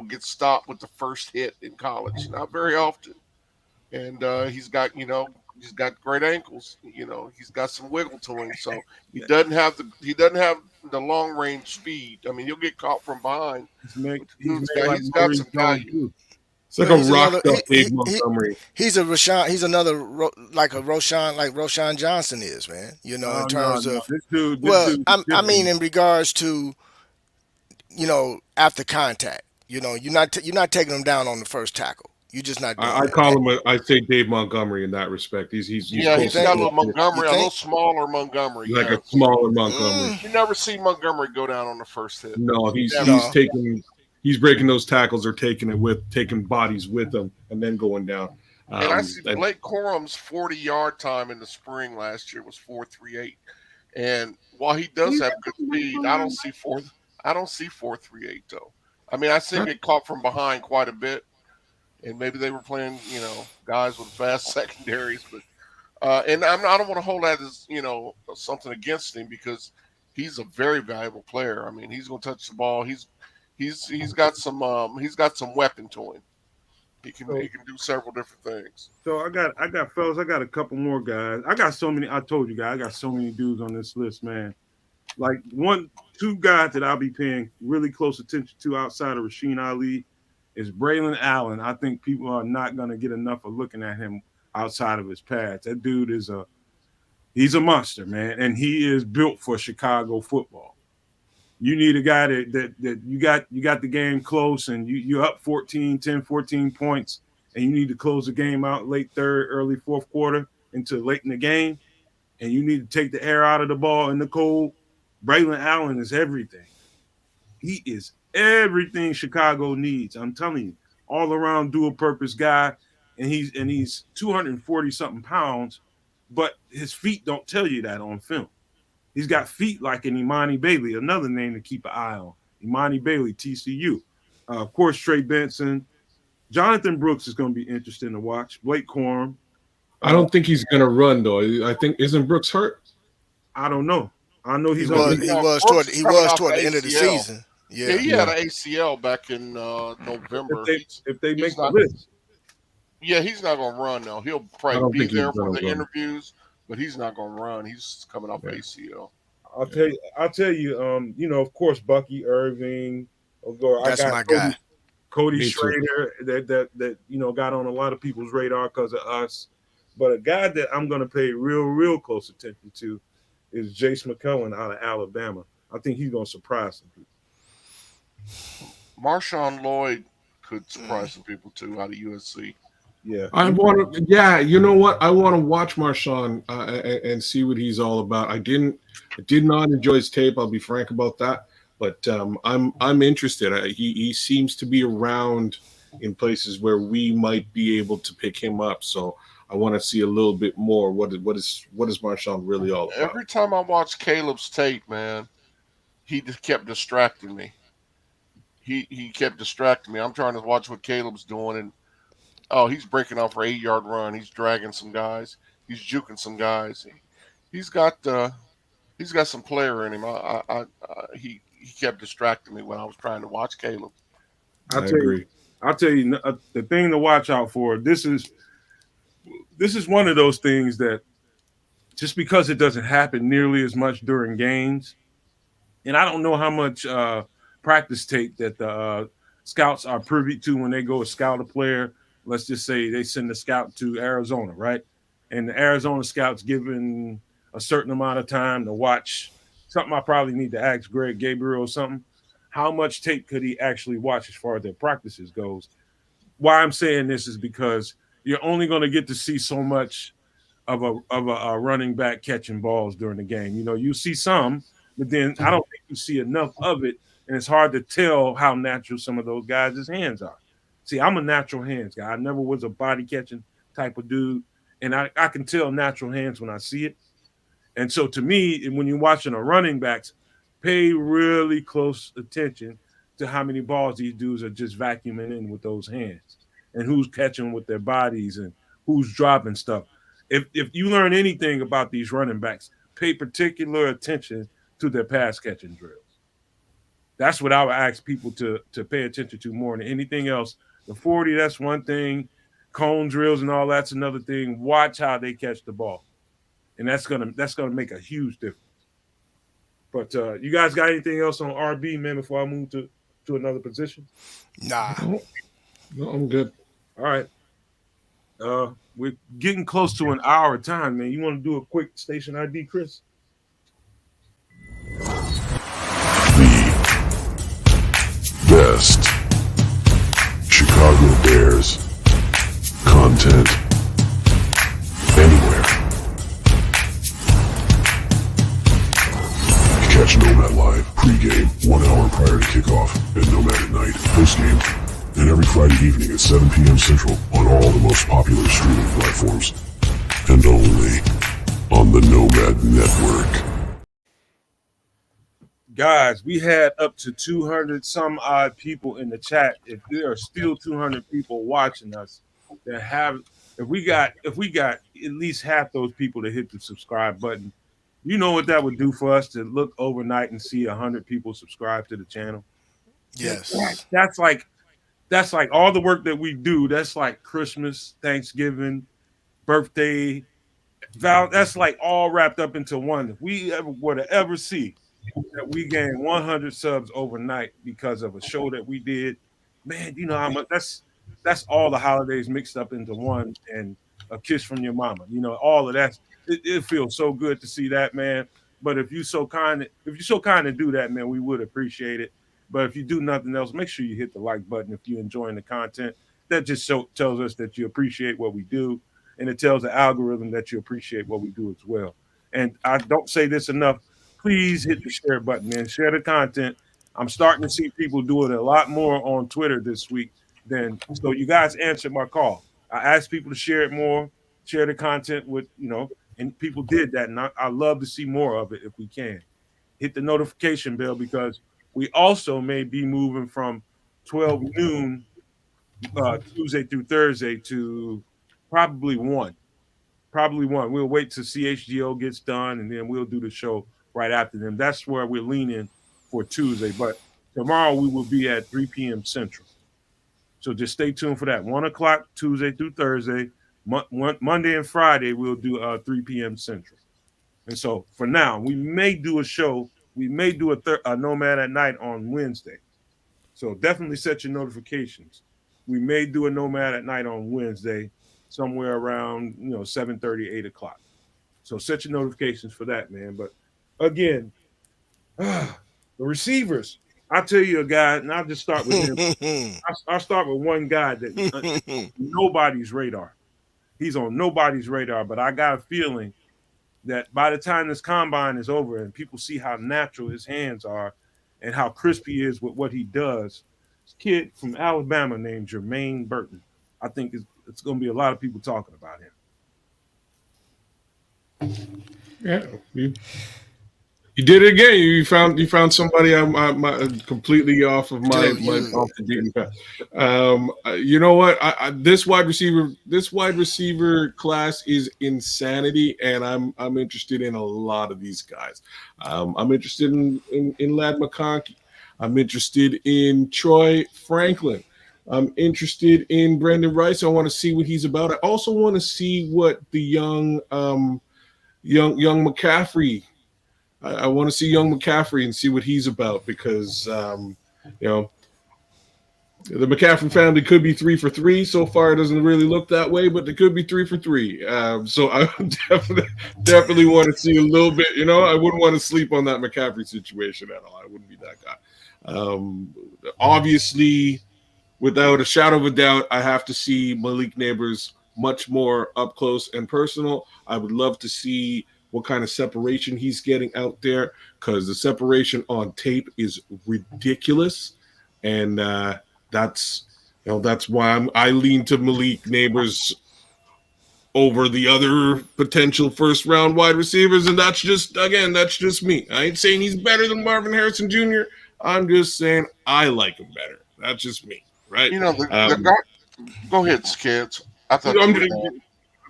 get stopped with the first hit in college? Not very often. And he's got great ankles. He's got some wiggle to him. So he doesn't have the long range speed. I mean, he'll get caught from behind. He's got some value. It's like a rocked up Dave Montgomery. He's another like Roshan Johnson is, man. In terms of this dude. I mean, in regards to after contact, you're not taking him down on the first tackle. You're just not doing I call him I say Dave Montgomery in that respect. He's got a little Montgomery, a little smaller Montgomery. Like a smaller Montgomery. You never see Montgomery go down on the first hit. No, he's breaking those tackles or taking bodies with him and then going down. And I see Blake Corum's 40-yard time in the spring last year was 4.38. And while he does have good speed, I don't see 4.38 though. I mean, I see him get caught from behind quite a bit. And maybe they were playing, guys with fast secondaries, but And I don't want to hold that as something against him because he's a very valuable player. I mean, he's going to touch the ball. He's got some weapon to him. He can do several different things. So I got fellas, I got a couple more guys. I got so many. I told you guys, I got so many dudes on this list, man. Like two guys that I'll be paying really close attention to outside of Rasheen Ali is Braylon Allen. I think people are not going to get enough of looking at him outside of his pads. That dude he's a monster, man, and he is built for Chicago football. You need a guy that you got the game close and you're up 14 points, and you need to close the game out late third, early fourth quarter into late in the game, and you need to take the air out of the ball in the cold. Braylon Allen is everything. He is everything Chicago needs. I'm telling you, all around dual purpose guy, and he's 240 something pounds, but his feet don't tell you that on film. He's got feet like an Imani Bailey, another name to keep an eye on. Imani Bailey, TCU. Of course, Trey Benson. Jonathan Brooks is going to be interesting to watch. Blake Corum. I don't think he's going to run, though. I think, isn't Brooks hurt? I don't know. I know he was toward the end of the season. Yeah, he had an ACL back in November. If they make the list. Yeah, he's not going to run, though. He'll probably be there for the interviews, but he's not going to run. He's coming off ACL. I'll tell you, of course, Bucky Irving. That's my guy. Cody Schrader that got on a lot of people's radar because of us. But a guy that I'm going to pay real close attention to is Jace McCullough out of Alabama. I think he's going to surprise some people. Marshawn Lloyd could surprise some people too out of USC. Yeah, you know what? I want to watch Marshawn and see what he's all about. I did not enjoy his tape. I'll be frank about that. But I'm interested. He seems to be around in places where we might be able to pick him up. So I want to see a little bit more. What is Marshawn really all about? Every time I watch Caleb's tape, man, he just kept distracting me. He kept distracting me. I'm trying to watch what Caleb's doing, and he's breaking off for 8-yard run. He's dragging some guys. He's juking some guys. He's got some player in him. He kept distracting me when I was trying to watch Caleb. I'll tell you the thing to watch out for. This is one of those things that just because it doesn't happen nearly as much during games, and I don't know how much practice tape that the scouts are privy to when they go scout a player. Let's just say they send a scout to Arizona, right? And the Arizona scouts given a certain amount of time to watch something. I probably need to ask Greg Gabriel or something. How much tape could he actually watch as far as their practices goes? Why I'm saying this is because you're only going to get to see so much of a running back catching balls during the game. You see some, but then I don't think you see enough of it, and it's hard to tell how natural some of those guys' hands are. See, I'm a natural hands guy. I never was a body catching type of dude, and I can tell natural hands when I see it. And so to me, when you're watching a running backs, pay really close attention to how many balls these dudes are just vacuuming in with those hands and who's catching with their bodies and who's dropping stuff. If you learn anything about these running backs, pay particular attention to their pass catching drills. That's what I would ask people to pay attention to more than anything else. The 40, that's one thing. Cone drills and all that's another thing. Watch how they catch the ball. And that's gonna make a huge difference. But you guys got anything else on RB, man, before I move to another position? Nah. No, I'm good. All right. We're getting close to an hour time, man. You want to do a quick station ID, Chris? The best Chicago Bears content anywhere. Catch Nomad Live pregame 1 hour prior to kickoff and Nomad at Night postgame, and every Friday evening at 7 p.m. Central on all the most popular streaming platforms, and only on the Nomad Network. Guys, we had up to 200 some odd people in the chat. If there are still 200 people watching us that have, if we got at least half those people to hit the subscribe button. You know what that would do for us to look overnight and see 100 people subscribe to the channel. Yes. That's like all the work that we do. That's like Christmas, Thanksgiving, birthday, that's like all wrapped up into one. If we ever were to ever see that we gained 100 subs overnight because of a show that we did, man, you know how much that's all the holidays mixed up into one, and a kiss from your mama. You know, all of that. It feels so good to see that, man. But if you're so kind to do that, man, we would appreciate it. But if you do nothing else, make sure you hit the like button if you're enjoying the content. That just tells us that you appreciate what we do, and it tells the algorithm that you appreciate what we do as well. And I don't say this enough. Please hit the share button, man. Share the content. I'm starting to see people do it a lot more on Twitter this week. So you guys answered my call. I asked people to share it more, share the content with, and people did that. And I love to see more of it if we can. Hit the notification bell, because we also may be moving from 12 noon Tuesday through Thursday to probably 1. We'll wait till CHGO gets done, and then we'll do the show right after them. That's where we're leaning for Tuesday. But tomorrow we will be at 3 p.m. Central. So just stay tuned for that. 1 o'clock Tuesday through Thursday. Monday and Friday we'll do 3 p.m. Central. And so for now, we may do a show. We may do a Nomad at Night on Wednesday. So definitely set your notifications. We may do a Nomad at Night on Wednesday, somewhere around 7:30, 8 o'clock. So set your notifications for that, man. But again, the receivers. I'll tell you a guy, and I'll just start with him. I'll start with one guy that nobody's radar. He's on nobody's radar, but I got a feeling that by the time this combine is over and people see how natural his hands are and how crisp he is with what he does, this kid from Alabama named Jermaine Burton, I think it's going to be a lot of people talking about him. Yeah, you did it again. You found somebody I'm completely off of my off the beaten path. You know what? This wide receiver class is insanity, and I'm interested in a lot of these guys. I'm interested in Ladd McConkey. I'm interested in Troy Franklin. I'm interested in Brandon Rice. I want to see what he's about. I also want to see what the young McCaffrey. I want to see young McCaffrey and see what he's about, because the McCaffrey family could be 3 for 3. So far, it doesn't really look that way, but they could be 3 for 3. So I definitely want to see a little bit. I wouldn't want to sleep on that McCaffrey situation at all. I wouldn't be that guy. Obviously, without a shadow of a doubt, I have to see Maliknabors much more up close and personal. I would love to see what kind of separation he's getting out there, because the separation on tape is ridiculous, and that's why I lean to Maliknabors over the other potential first round wide receivers, and that's just me. I ain't saying he's better than Marvin Harrison Jr. I'm just saying I like him better. That's just me, right? Go ahead, Skids.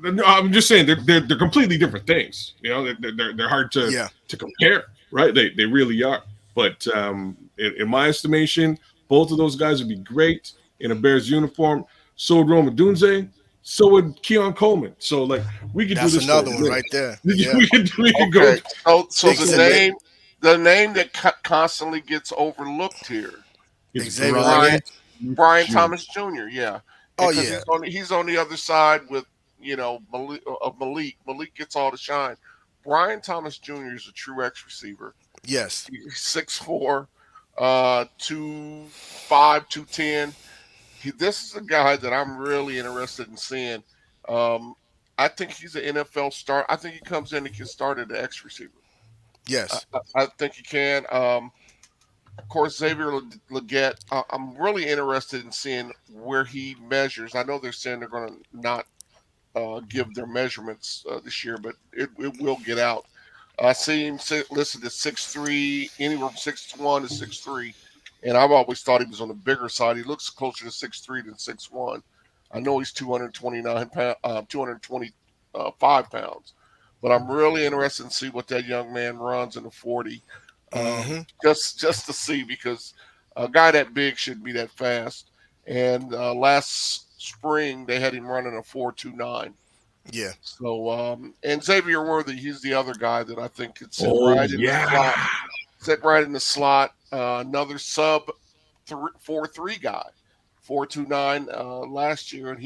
I'm just saying they're completely different things. They're hard to compare, right? They really are. But in my estimation, both of those guys would be great in a Bears uniform. So would Rome Odunze. So would Keon Coleman. So we could do this. That's another one right there. Yeah. we could go. So the name that constantly gets overlooked here is Brian Thomas Jr. Yeah. Oh yeah. He's on the other side with Malik. Malik gets all the shine. Brian Thomas Jr. is a true X receiver. Yes. He's 6'4", 205, 210. This is a guy that I'm really interested in seeing. I think he's an NFL star. I think he comes in and can start at the X receiver. Yes. I think he can. Of course, Xavier Legette, I'm really interested in seeing where he measures. I know they're saying they're going to not give their measurements this year, but it will get out. I see him listed at 6'3", anywhere from 6'1" to 6'3", and I've always thought he was on the bigger side. He looks closer to 6'3" than 6'1". I know he's 220 5 pounds. But I'm really interested to see what that young man runs in the 40, just to see, because a guy that big shouldn't be that fast. And last spring they had him running a 4.29. Yeah. So and Xavier Worthy, he's the other guy that I think could sit Oh right in the yeah. slot. Sit right in the slot. Another sub 4.3 guy, 4.29 last year, and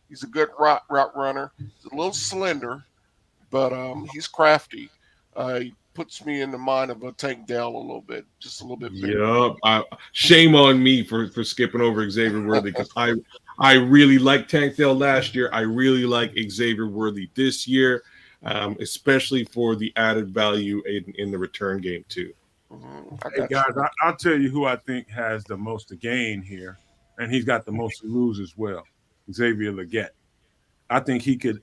he's a good route runner. He's a little slender, but he's crafty. He puts me in the mind of a Tank Dell a little bit, just a little bit bigger. Yep. Shame on me for skipping over Xavier Worthy, because I really liked Tank Dell last year. I really like Xavier Worthy this year, especially for the added value in the return game too. Hey guys, I'll tell you who I think has the most to gain here, and he's got the most to lose as well. Xavier Legette. I think he can.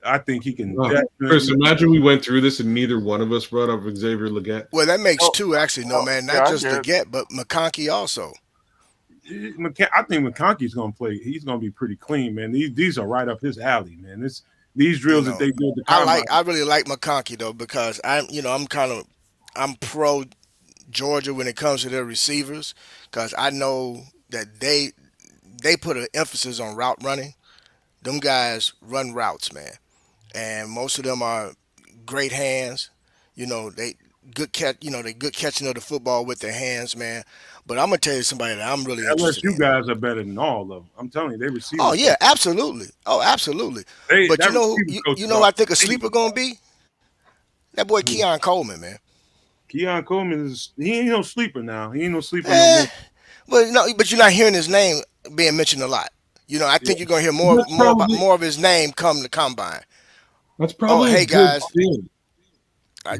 Chris, imagine we went through this and neither one of us brought up Xavier Legette. Well, that makes two actually, man. Not yeah, just Legette, but McConkey also. I think McConkey's going to play. He's going to be pretty clean, man. These are right up his alley, man. These drills that they do at the combine. I really like McConkey though, because I'm pro Georgia when it comes to their receivers, because I know that they put an emphasis on route running. Them guys run routes, man, and most of them are great hands. They good catch. They good catching of the football with their hands, man. But I'm gonna tell you somebody that I'm really interested in. LSU guys are better than all of them. I'm telling you, they receive. Oh yeah, absolutely. Oh, absolutely. But I think a sleeper gonna be that boy Keon Coleman, man. Keon Coleman he ain't no sleeper now. He ain't no sleeper no more. But you're not hearing his name being mentioned a lot. I think you're gonna hear more of his name come to combine. That's probably hey guys, thing. I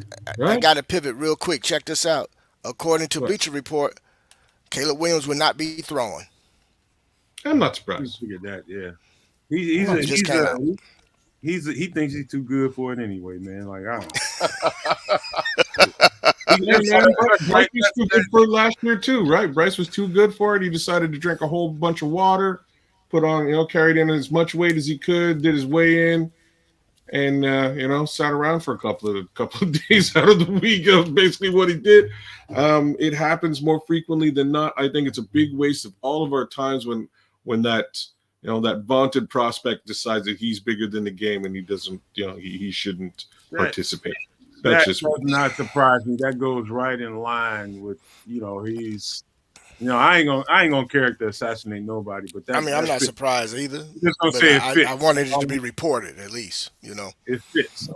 got to pivot real quick. Check this out. According to Bleacher Report, Caleb Williams will not be throwing. I'm not surprised. Figured that, yeah. He thinks he's too good for it anyway, man. Like I don't. Bryce was too good for it last year too, right? Bryce was too good for it. He decided to drink a whole bunch of water, put on, carried in as much weight as he could, did his weigh in, and sat around for a couple of days out of the week of basically what he did. It happens more frequently than not. I think it's a big waste of all of our times when that that vaunted prospect decides that he's bigger than the game and he doesn't, he shouldn't participate. That does not surprise me. That goes right in line with, he's, I ain't gonna character assassinate nobody, but I'm not surprised either. Just gonna say I wanted it to be reported at least, It fits.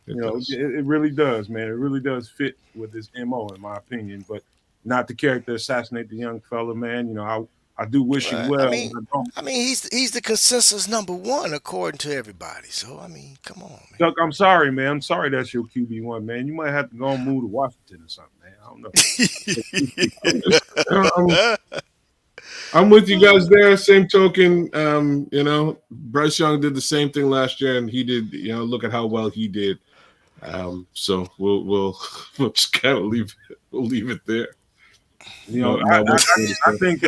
It really does, man. It really does fit with his MO, in my opinion. But not to character assassinate the young fella, man. I do wish you well. He's the consensus number one according to everybody. So come on, man. Chuck, I'm sorry, man. I'm sorry that's your QB1, man. You might have to go and move to Washington or something, man. I don't know. I'm with you guys there. Same token, Bryce Young did the same thing last year, and he did. Look at how well he did. So we'll just kind of leave it there. I think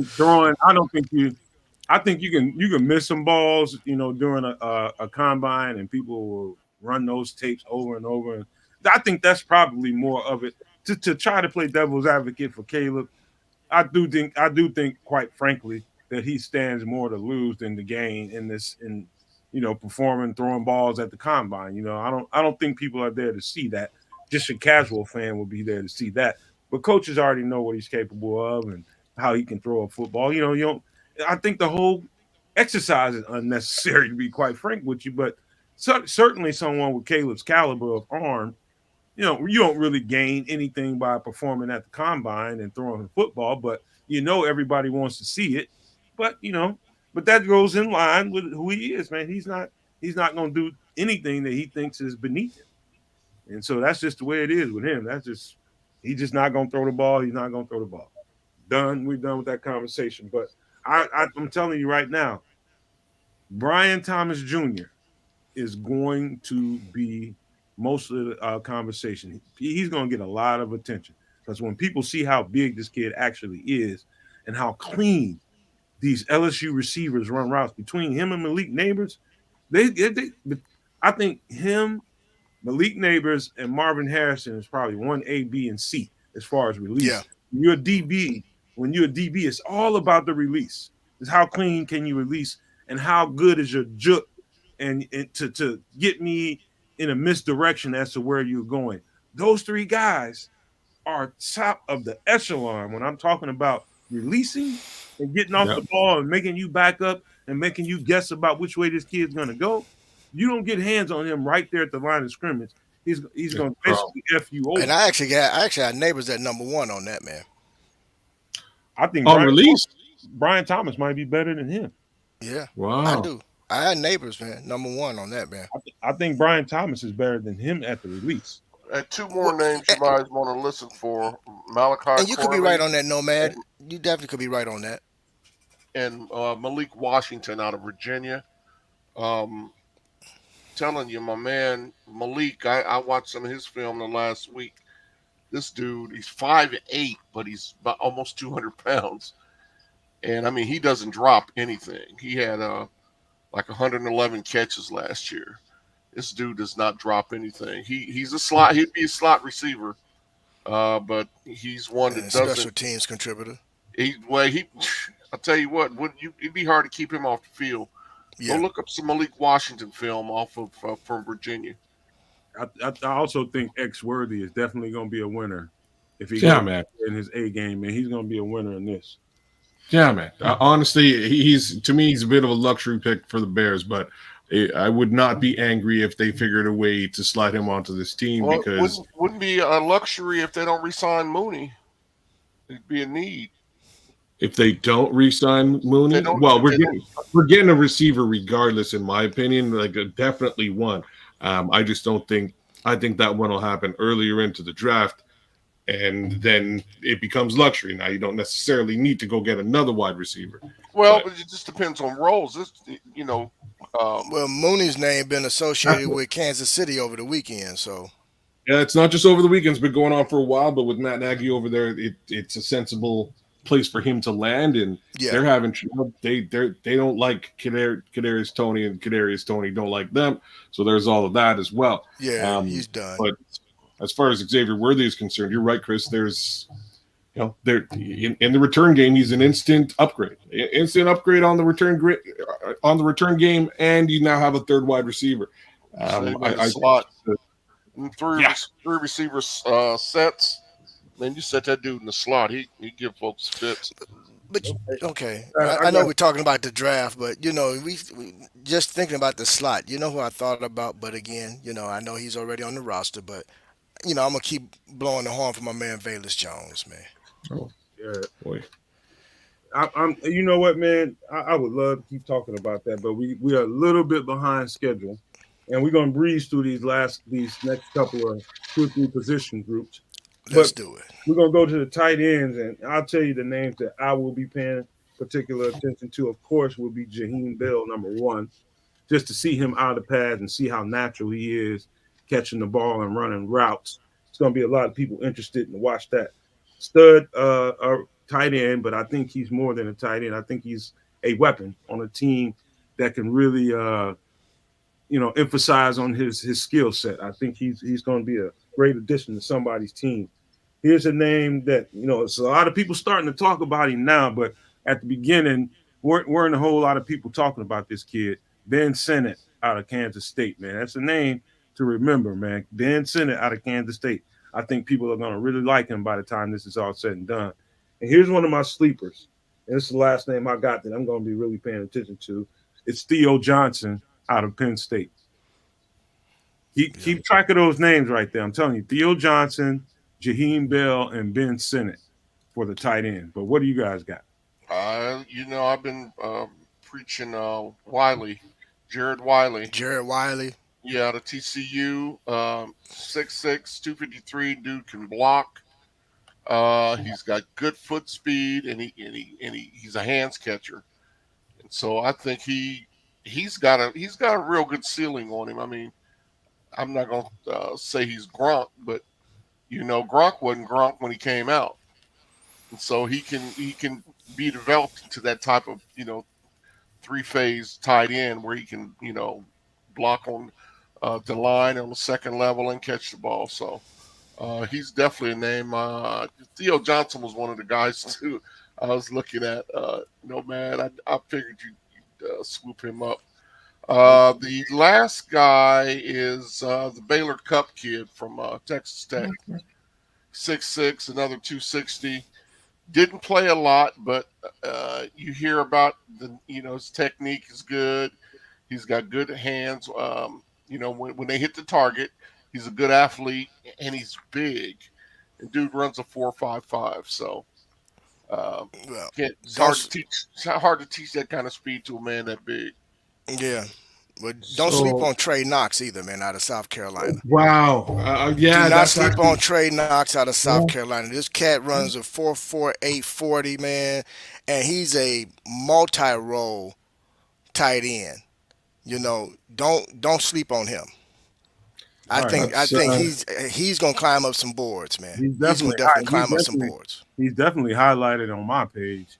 throwing. I think you can miss some balls, during a combine, and people will run those tapes over and over. And I think that's probably more of it. To try to play devil's advocate for Caleb, I do think, quite frankly, that he stands more to lose than to gain in performing, throwing balls at the combine. I don't think people are there to see that. Just a casual fan will be there to see that. But coaches already know what he's capable of and how he can throw a football. I think the whole exercise is unnecessary, to be quite frank with you. But certainly someone with Caleb's caliber of arm, you don't really gain anything by performing at the combine and throwing the football. But everybody wants to see it. But but that goes in line with who he is, man. He's not going to do anything that he thinks is beneath him. And so that's just the way it is with him. He's just not going to throw the ball. He's not going to throw the ball. Done. We're done with that conversation. But I'm telling you right now, Brian Thomas Jr. is going to be most of the conversation. He's going to get a lot of attention because when people see how big this kid actually is and how clean these LSU receivers run routes between him and Maliknabors, I think him, Maliknabors, and Marvin Harrison is probably 1A, B, and C as far as Yeah. release. When you're a DB, it's all about the release. It's how clean can you release and how good is your juk and to get me in a misdirection as to where you're going. Those three guys are top of the echelon when I'm talking about releasing and getting off Yep. the ball and making you back up and making you guess about which way this kid's going to go. You don't get hands on him right there at the line of scrimmage. He's going to basically F you over. And I actually had neighbors at number one on that, man. I think On release. Brian Thomas might be better than him. Yeah, I Wow. do. I had neighbors, man. Number one on that, man. I think Brian Thomas is better than him at the release. And two more names you might want to listen for: Malachi. And you could be right on that, Nomad. You definitely could be right on that. And Malik Washington out of Virginia. Telling you, my man Malik, I watched some of his film the last week. This dude, he's 5'8", but he's about almost 200 pounds. And I mean, he doesn't drop anything. He had like 111 catches last year. This dude does not drop anything. He's a slot. He'd be a slot receiver, but he's one that doesn't. Special teams contributor. I'll tell you what. It'd be hard to keep him off the field. Yeah. Go look up some Malik Washington film off of from Virginia. I also think X Worthy is definitely going to be a winner if he Yeah, goes man. in his A game, man. He's going to be a winner in this. Yeah, man. Honestly, he's to me, he's a bit of a luxury pick for the Bears, but I would not be angry if they figured a way to slide him onto this team Well, because wouldn't be a luxury if they don't re-sign Mooney. It'd be a need. if they don't re-sign Mooney, well, we're getting a receiver regardless, in my opinion. Like definitely one. I just don't think. I think that one will happen earlier into the draft, and then it becomes luxury. Now you don't necessarily need to go get another wide receiver. Well, but it just depends on roles. Well, Mooney's name been associated with Kansas City over the weekend, so Yeah, it's not just over the weekend. It's been going on for a while, but with Matt Nagy over there, it's a sensible place for him to land. And they're having trouble. They don't like Kadarius Toney, and Kadarius Toney don't like them. So there's all of that as well. yeah, he's done. But as far as Xavier Worthy is concerned, you're right, Chris. There's, there in the return game, he's an instant upgrade on the return game, and you now have a third wide receiver. Slot. Three receiver sets. Man, you set that dude in the slot. He give folks fits. But okay, I know we're talking about the draft, but we just thinking about the slot. You know who I thought about, but again, I know he's already on the roster, but I'm gonna keep blowing the horn for my man Velus Jones, man. Oh, Yeah. boy. I'm. You know what, man? I would love to keep talking about that, but we are a little bit behind schedule, and we're gonna breeze through these next couple of 2 or 3 position groups. Let's do it. We're gonna go to the tight ends, and I'll tell you the names that I will be paying particular attention to. Of course, will be Jaheim Bell, number 1, just to see him out of the pads and see how natural he is catching the ball and running routes. It's gonna be a lot of people interested in watch that stud tight end, but I think he's more than a tight end. I think he's a weapon on a team that can really emphasize on his skill set. I think he's going to be a great addition to somebody's team. Here's a name that it's a lot of people starting to talk about him now, but at the beginning weren't a whole lot of people talking about this kid, Ben Sinnott out of Kansas State. Man, that's a name to remember, man. Ben Sinnott out of Kansas State. I think people are going to really like him by the time this is all said and done. And here's one of my sleepers, and this is the last name I got that I'm going to be really paying attention to. It's Theo Johnson out of Penn State. Keep track of those names right there. I'm telling you, Theo Johnson, Jaheim Bell, and Ben Sinnott for the tight end. But what do you guys got? I've been preaching Jared Wiley. Jared Wiley. Yeah, the TCU, 6'6", 253. Dude can block. He's got good foot speed, and he's a hands catcher. And so I think he's got a real good ceiling on him. I mean, I'm not gonna say he's Gronk, but Gronk wasn't Gronk when he came out, and so he can be developed into that type of 3-phase tight end where he can block on the line on the second level and catch the ball. So he's definitely a name. Theo Johnson was one of the guys too. I was looking at. Nomad. I figured you'd swoop him up. The last guy is the Baylor Cup kid from Texas Tech, 6'6", another 260. Didn't play a lot, but you hear about his technique is good. He's got good hands. When they hit the target, he's a good athlete and he's big. And dude runs a 4.55. So Well, it's hard to don't teach. It's hard to teach that kind of speed to a man that big. yeah, but don't sleep So on Trey Knox either, man, out of South Carolina. wow, Do yeah, not that's sleep on actually Trey Knox out of South yeah. Carolina. This cat runs a 4.48 40, man, and he's a multi-role tight end. Don't sleep on him. I All right. think I That's think he's gonna climb up some boards, man. He's He's gonna definitely definitely he's climb up some definitely boards. he's definitely highlighted on my page.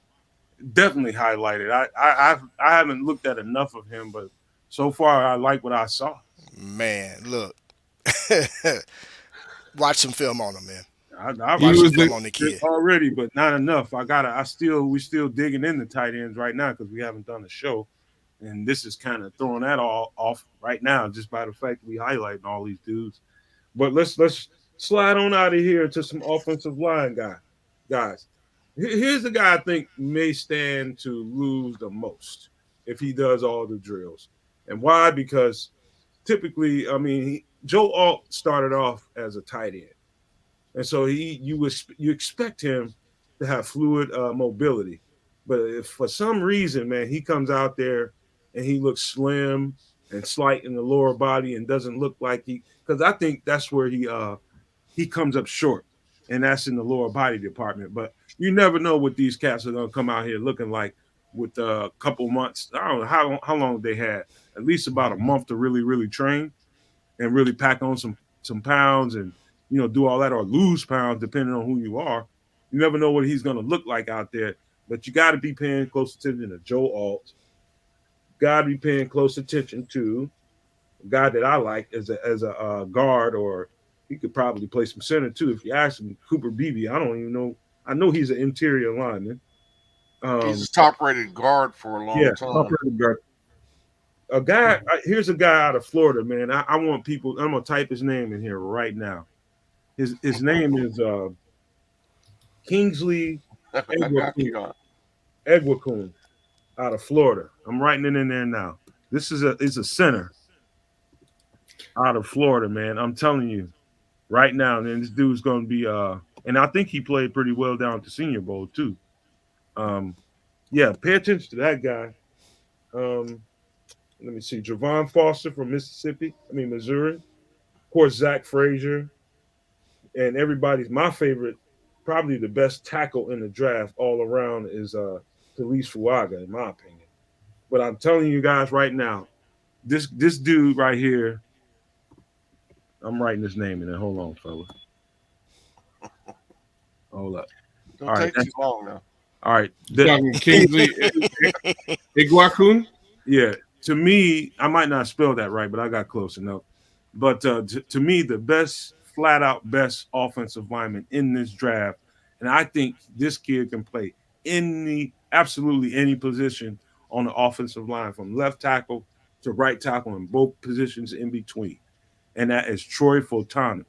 Definitely highlighted. I haven't looked at enough of him, but so far I like what I saw. Man, look, watch some film on him, man. I He Watch looked some was at film the on the it kid. already, but not enough. We still digging in the tight ends right now because we haven't done a show, and this is kind of throwing that all off right now just by the fact that we highlighting all these dudes. But let's slide on out of here to some offensive line guys. Here's the guy I think may stand to lose the most if he does all the drills. And why? Because typically, I mean, Joe Alt started off as a tight end, and so you expect him to have fluid mobility. But if for some reason, man, he comes out there and he looks slim and slight in the lower body and doesn't look like because I think that's where he comes up short, and that's in the lower body department. But you never know what these cats are gonna come out here looking like with a couple months. I don't know how long they had. At least about a month to really train and really pack on some pounds and do all that or lose pounds depending on who you are. You never know what he's gonna look like out there. But you got to be paying close attention to Joe Alt. Got to be paying close attention to a guy that I like as a guard, or he could probably play some center too. If you ask him, Cooper Beebe, I don't even know. I know he's an interior lineman. He's Um, a top-rated guard for a yeah, long time. a guy. Here's a guy out of Florida, man. I want people. I'm gonna type his name in here right now. His name is Kingsley I got Egwakun, you on. Egwakun out of Florida. I'm writing it in there now. This is a center out of Florida, man. I'm telling you right now, man, this dude's gonna be and I think he played pretty well down at the Senior Bowl too. Um, yeah, pay attention to that guy. Um, let me see, Javon Foster from Missouri. Of course, Zach Frazier, and everybody's my favorite, probably the best tackle in the draft all around is Talise Fuaga, in my opinion. But I'm telling you guys right now, this dude right here, I'm writing his name in there. Hold on, fella. Hold up. Don't All right. take too long now. All right. talking Kingsley Iguakun. Yeah. To me, I might not spell that right, but I got close enough. But to me, the best, flat out best offensive lineman in this draft, and I think this kid can play absolutely any position on the offensive line, from left tackle to right tackle, and both positions in between. And that is Troy Fulton.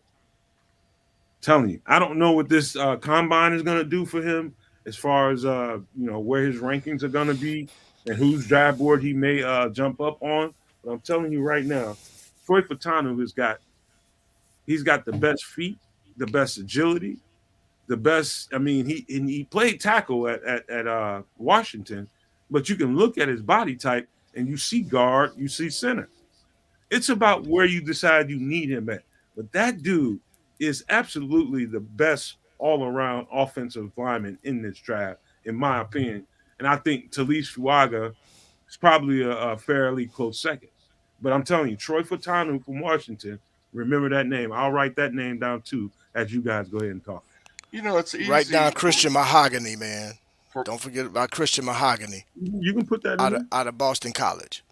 Telling you, I don't know what this combine is going to do for him as far as where his rankings are going to be and whose draft board he may jump up on. But I'm telling you right now, Troy Fatanu he's got the best feet, the best agility, the best. I mean, he played tackle at Washington, but you can look at his body type and you see guard, you see center. It's about where you decide you need him at. But that dude is absolutely the best all around offensive lineman in this draft, in my opinion. And I think Talise Fuaga is probably a fairly close second. But I'm telling you, Troy Fatanu from Washington, remember that name. I'll write that name down too as you guys go ahead and talk. It's Write easy down Christian Mahogany, man. for Don't forget about Christian Mahogany You can put that in out of there. out of Boston College.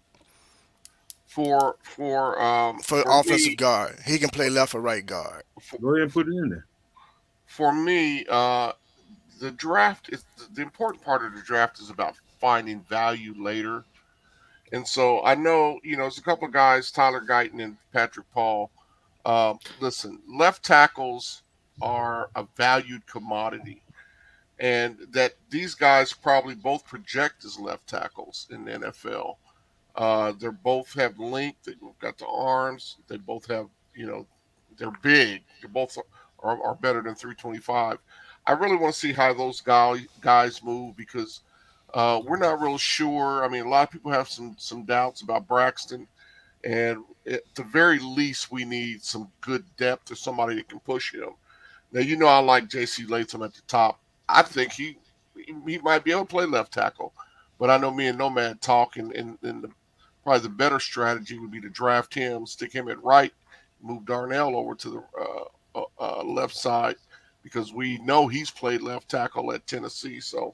For for offensive me guard. He can play left or right guard. for, Go ahead and put it in there. for me the draft is the important part of the draft is about finding value later. And so I know, there's a couple of guys, Tyler Guyton and Patrick Paul. Listen, left tackles are a valued commodity, and that these guys probably both project as left tackles in the NFL. They both have length. They've got the arms. They both have, they're big. They both are better than 325. I really want to see how those guys move because we're not real sure. I mean, a lot of people have some doubts about Braxton, and at the very least, we need some good depth or somebody that can push him. Now, I like J.C. Latham at the top. I think he might be able to play left tackle, but I know me and Nomad talk, and probably the better strategy would be to draft him, stick him at right, move Darnell over to the left side because we know he's played left tackle at Tennessee. So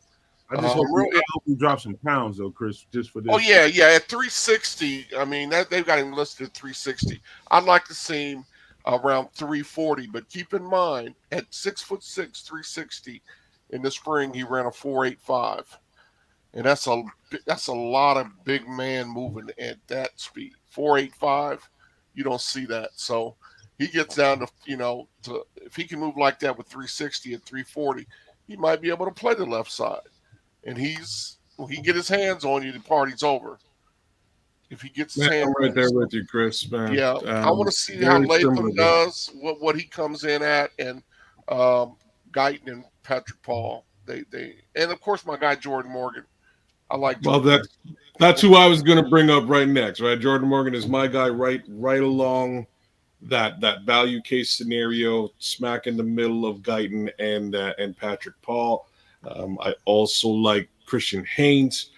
I just hope, real, I hope you drop some pounds though, Chris, just for this. oh yeah, at 360. I mean, they've got him listed at 360. I'd like to see him around 340, but keep in mind at 6'6", 360. In the spring, he ran a 4.85, and that's a lot of big man moving at that speed. 4.85, you don't see that. So he gets down to to if he can move like that with 360 at 340, he might be able to play the left side. And when he get his hands on you, the party's over. If he gets his Man, hands I'm right on there you. with you, Chris. Man, Yeah, I want to see how very similar Latham there. does, what he comes in at, and Guyton and Patrick Paul. They and of course my guy Jordan Morgan. I like Well, Jordan. that's who I was going to bring up right next. Right, Jordan Morgan is my guy. Right along that value case scenario, smack in the middle of Guyton and Patrick Paul. I also like Christian Haynes.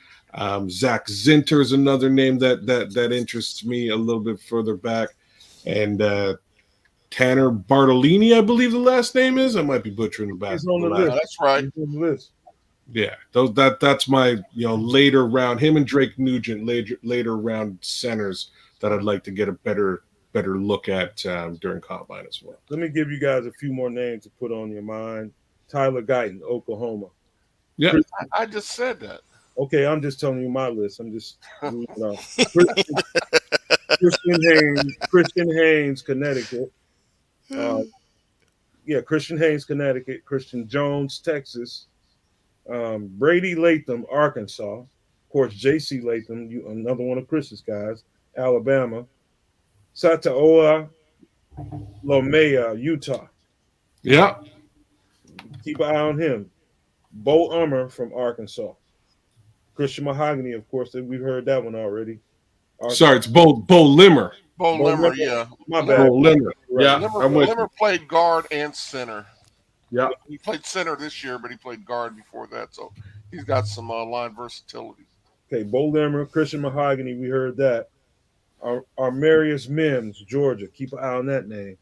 Zach Zinter is another name that interests me a little bit further back, and Tanner Bartolini, I believe the last name is. I might be butchering He's the on the last. list. That's right. He's on the list. Yeah, that's my later round. Him and Drake Nugent later round centers that I'd like to get a better look at during combine as well. Let me give you guys a few more names to put on your mind. Tyler Guyton, Oklahoma. Yeah, I just said that. Okay, I'm just telling you my list. I'm just Christian Haynes, Connecticut. Uh, Christian Haynes, Connecticut. Christian Jones, Texas. Brady Latham, Arkansas. Of course, J.C. Latham, another one of Chris's guys, Alabama. Sataoa Lomea, Utah. yeah. Keep an eye on him. Bo Ummer from Arkansas. Christian Mahogany, of course, we've heard that one already. Sorry, it's Bo Limmer. Bo Bo Limmer, Limmer. yeah. My Bo bad. Limmer. Right. Yeah, Limmer, I'm with you. Limmer played guard and center. Yeah, He played center this year, but he played guard before that, so he's got some line versatility. Okay, Bo Limmer, Christian Mahogany, we heard that. Armarius Mims, Georgia. Keep an eye on that name.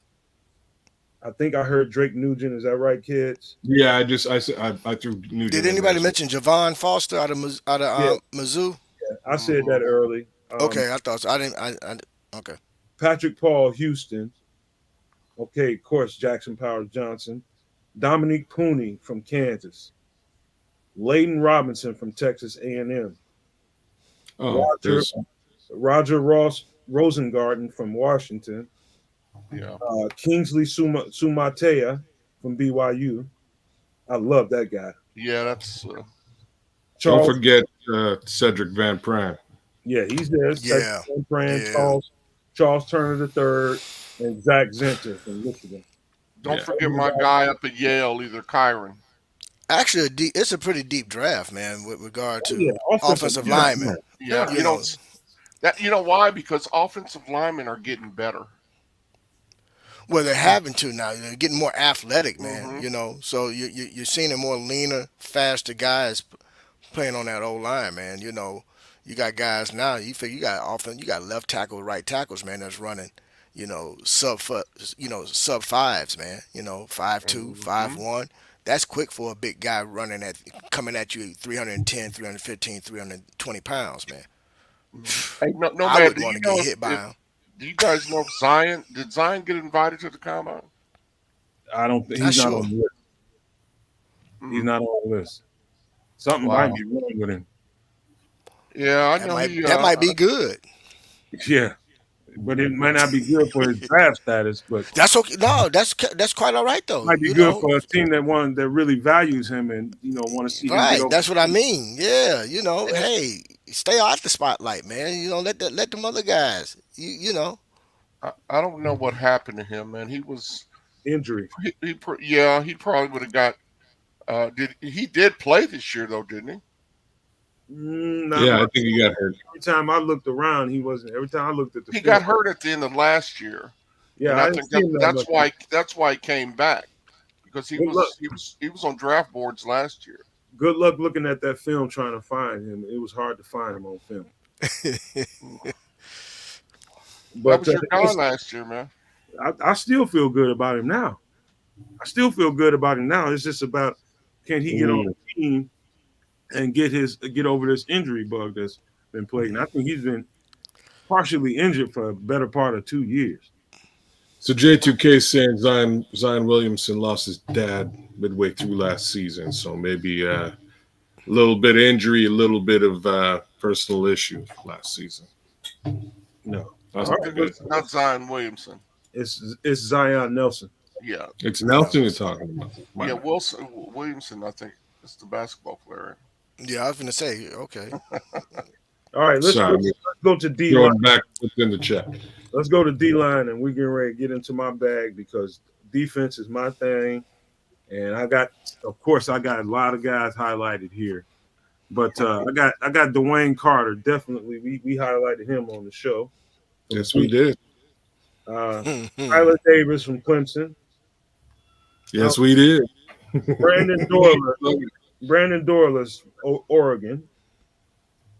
I think I heard Drake Nugent. Is that right, kids? yeah. I threw Nugent. Did in anybody there. mention Javon Foster out of Yeah. Mizzou? I said that early. Okay, I thought so. I didn't. Okay. Patrick Paul, Houston. Okay, of course, Jackson Powers Johnson. Dominique Cooney from Kansas. Layden Robinson from Texas A&M. Oh, Roger Ross Rosengarten from Washington. Yeah. Kingsley Sumatea from BYU. I love that guy. Yeah, that's don't Charles, forget Cedric Van Pran. yeah, he's there. Yeah. Yeah. Charles Turner III, and Zach Zinter from Michigan. don't Yeah. forget my guy up at Yale, either Kyron. Actually, it's a pretty deep draft, man, with regard to Yeah, offensive linemen. Yeah, You you know, don't that you know why? Because offensive linemen are getting better. well, they're having to now. They're getting more athletic, man. Mhm. You know, so you're seeing a more leaner, faster guys playing on that old line, man. You know, you got guys now. You figure you got left tackle, right tackles, man. That's running, sub fives, man. 5'2", Mhm. 5'1". That's quick for a big guy coming at you 310, 315, 320 pounds, man. Hey, no, I man. wouldn't want to get hit by him. Do you guys know if Zion get invited to the combine? I don't think Not he's not sure. on the list. He's not on the list. Something might be wrong with him. Yeah, I That know might be good. Yeah, but it might not be good for his draft status. But That's okay. No, that's quite all right though. might be You good know, for a team that really values him and want to see him get right? over. That's what I mean. Yeah, hey, stay out the spotlight, man. Let them other guys. You know. I don't know what happened to him, man. He was Injury. he probably would have got. He did play this year though, didn't he? Yeah, I think he got hurt. Every time I looked around, he wasn't. Every time I looked at the He field, got hurt at the end of last year. Yeah, and I I didn't think see him that's why he came back, because he was on draft boards last year. Good luck looking at that film trying to find him. It was hard to find him on film. That was your guy last year, man. I still feel good about him now. It's just about, can he get on the team and get over this injury bug that's been plaguing. I think he's been partially injured for a better part of 2 years. So J2K saying Zion Williamson lost his dad midway through last season, so maybe a little bit of injury, a little bit of personal issue last season. No, It's not Zion Williamson. It's Zion Nelson. Yeah, it's Nelson you're talking about. Yeah, Williamson, I think it's the basketball player. Yeah, I was gonna say, okay. All right, let's go to D line. Back within the chat. Let's go to D line, and we're getting ready to get into my bag because defense is my thing, and I got a lot of guys highlighted here, but I got Dwayne Carter. Definitely, we highlighted him on the show. Yes, we did. Tyler Davis from Clemson. Yes, we did. Brandon Dorlus, Oregon.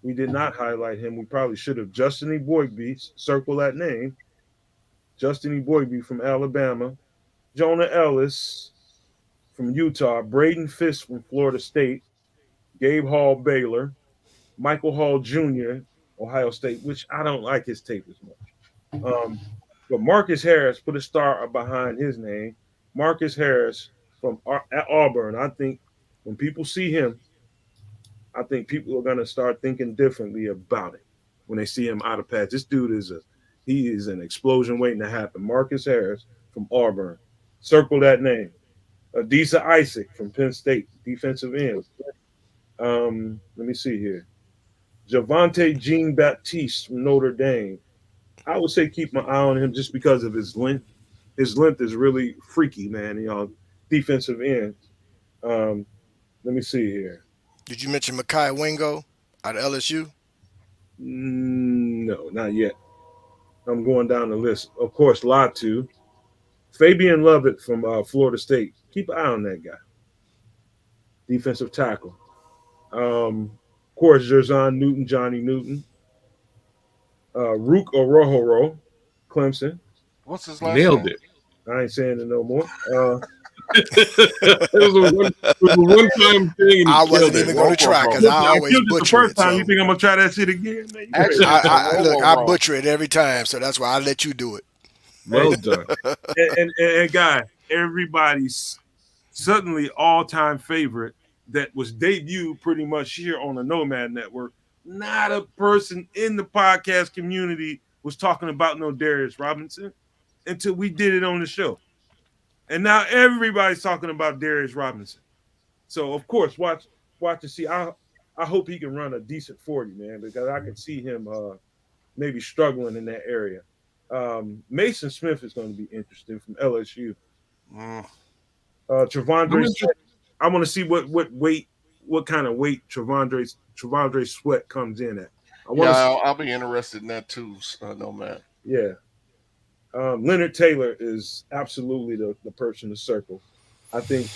We did not highlight him. We probably should have. Justin Boygby, circle that name. Justin Boygby from Alabama. Jonah Ellis from Utah. Braden Fisk from Florida State. Gabe Hall, Baylor. Michael Hall Jr., Ohio State, which I don't like his tape as much. But Marcus Harris, put a star behind his name. Marcus Harris from Auburn. I think when people see him, I think people are going to start thinking differently about it when they see him out of pads. This dude is an explosion waiting to happen. Marcus Harris from Auburn. Circle that name. Adisa Isaac from Penn State, defensive end. Let me see here. Javante Jean-Baptiste from Notre Dame. I would say keep my eye on him just because of his length. His length is really freaky, man. Defensive end. Let me see here. Did you mention Mekhi Wingo out of LSU? No, not yet. I'm going down the list. Of course, Latu. Fabian Lovett from Florida State. Keep an eye on that guy. Defensive tackle. Of course, Jerzon Newton, Johnny Newton. Rook Orohoro, Clemson. What's his last Nailed name? it. I ain't saying it no more. It was a one-time thing. I wasn't even going to try because I always butcher the first it. time. So. You think I'm going to try that shit again? Man, Actually, I butcher it every time, so that's why I let you do it. Well done. and guys, everybody's suddenly all-time favorite that was debuted pretty much here on the Nomad Network. Not a person in the podcast community was talking about no Darius Robinson until we did it on the show. And now everybody's talking about Darius Robinson. So, of course, watch to see. I hope he can run a decent 40, man, because I can see him maybe struggling in that area. Mason Smith is going to be interesting from LSU. Trevondre Sweat, I want to see what kind of weight Trevondre Sweat comes in at. I'll be interested in that too, Nomad. Yeah. Leonard Taylor is absolutely the person to circle. I think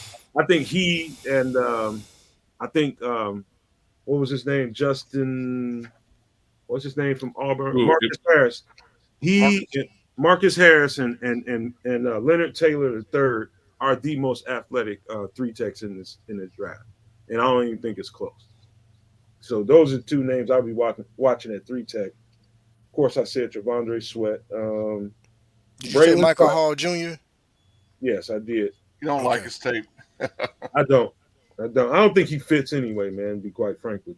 he and I think what was his name? What's his name from Auburn? Marcus Harris. Marcus Harris and Leonard Taylor III are the most athletic three techs in this draft, and I don't even think it's close. So those are two names I'll be watching at 3 Tech. Of course, I said Travandre Sweat. Did you say Braylon Michael Clark. Hall Jr.? Yes, I did. You don't like Okay. his tape. I don't. I don't think he fits anyway, man. To be quite frank with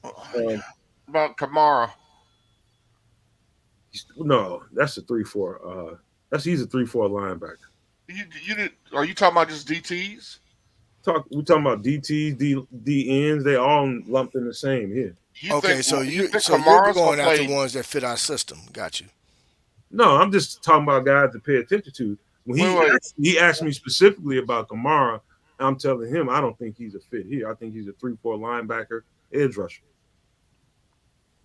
you. About Kamara. No, that's a 3-4. He's a 3-4 linebacker. Are you talking about just DTs? We're talking about DTs, DNs. They all lumped in the same here. Okay, so you're Kamara's going gonna after play? ones that fit our system. Got you. No, I'm just talking about guys to pay attention to. When Wait. he asked me specifically about Kamara, I'm telling him I don't think he's a fit here. I think he's a 3-4 linebacker, edge rusher.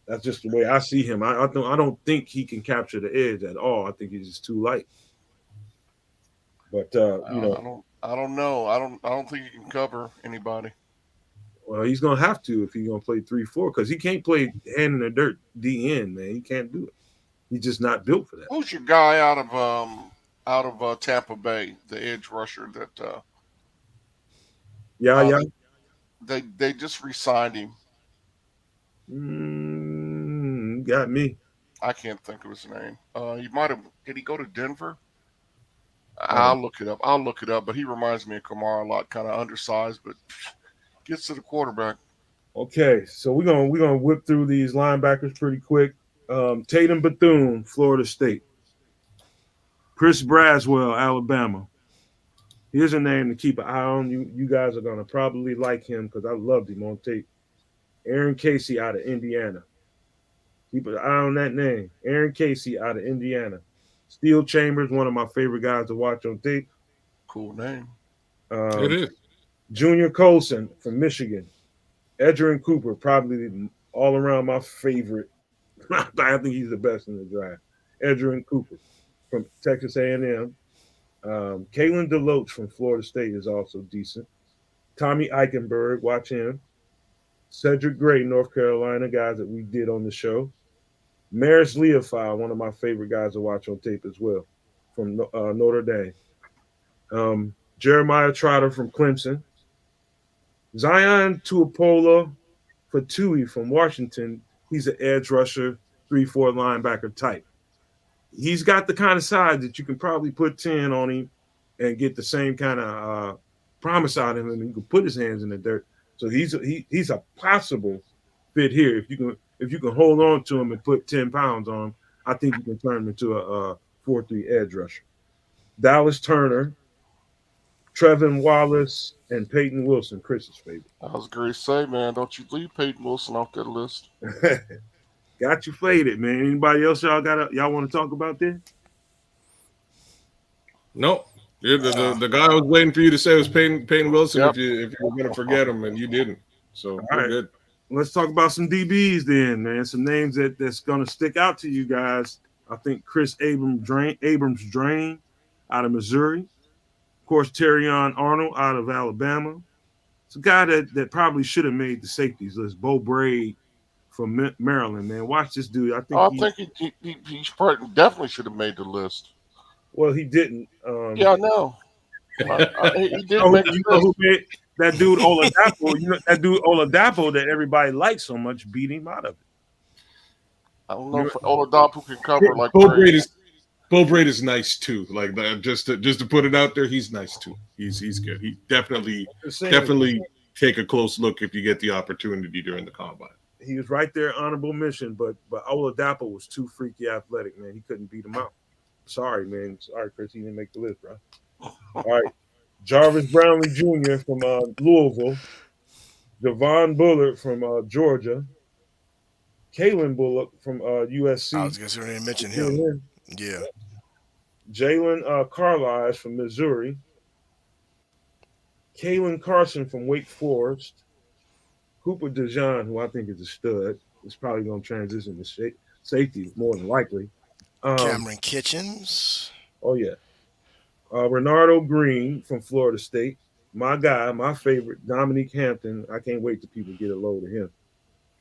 That's just the way I see him. I don't think he can capture the edge at all. I think he's just too light. But I don't know. I don't think he can cover anybody. Well, he's gonna have to if he's gonna play 3-4 because he can't play hand in the dirt DN, man. He can't do it. He's just not built for that. Who's your guy out of Tampa Bay, the edge rusher that? Yeah. They just re-signed him. Got me. I can't think of his name. He might have. Did he go to Denver? I'll look it up. But he reminds me of Kamara a lot, kind of undersized, but gets to the quarterback. Okay, so we're gonna whip through these linebackers pretty quick. Tatum Bethune, Florida State. Chris Braswell, Alabama. Here's a name to keep an eye on. You guys are gonna probably like him because I loved him on tape. Aaron Casey out of Indiana. Keep an eye on that name. Aaron Casey out of Indiana. Steel Chambers, one of my favorite guys to watch on tape. Cool name. It is. Junior Colson from Michigan. Edgerrin Cooper, probably all around my favorite. I think he's the best in the draft. Edgerrin Cooper from Texas A&M. Kalen DeLoach from Florida State is also decent. Tommy Eichenberg, watch him. Cedric Gray, North Carolina, guys that we did on the show. Maris Leofile, one of my favorite guys to watch on tape as well, from Notre Dame. Jeremiah Trotter from Clemson. Zion Tuipulola Fatui from Washington. He's an edge rusher, 3-4 linebacker type. He's got the kind of size that you can probably put 10 on him and get the same kind of promise out of him, and he can put his hands in the dirt. So he's a possible fit here. If you can hold on to him and put 10 pounds on him, I think you can turn him into a 4-3 edge rusher. Dallas Turner, Trevin Wallace, and Peyton Wilson, Chris's favorite. I was going to say, man, don't you leave Peyton Wilson off that list. Got you faded, man. Anybody else y'all want to talk about this? No. The guy I was waiting for you to say was Peyton Wilson. Yep. If you were going to forget him, and you didn't, so we're right. good. Let's talk about some DBs then, man. Some names that's going to stick out to you guys. I think Chris Abrams Drain out of Missouri. Of course, Terrion Arnold out of Alabama. It's a guy that probably should have made the safeties list. Bo Braid from Maryland, man. Watch this dude. I think he definitely should have made the list. Well, he didn't. Yeah, I know. He did make the know list. who made that dude Oladapo? That dude Oladapo that everybody likes so much beat him out of it. I don't know if Oladapo can cover like Bo Braid is nice too. Like just to put it out there, he's nice too. He's good. He definitely take a close look if you get the opportunity during the combine. He was right there, honorable mention, but Oladapo was too freaky athletic, man. He couldn't beat him out. Sorry, man. Sorry, Chris. He didn't make the list, bro. All right. Jarvis Brownlee Jr. from Louisville. Devon Bullard from Georgia. Kalen Bullock from USC. I was going to mention him. Yeah. Jalen Carlisle from Missouri. Kalen Carson from Wake Forest. Cooper DeJean, who I think is a stud, is probably going to transition to safety more than likely. Cameron Kitchens. Oh, yeah. Renardo Green from Florida State. My guy, my favorite, Dominique Hampton. I can't wait till people get a load of him.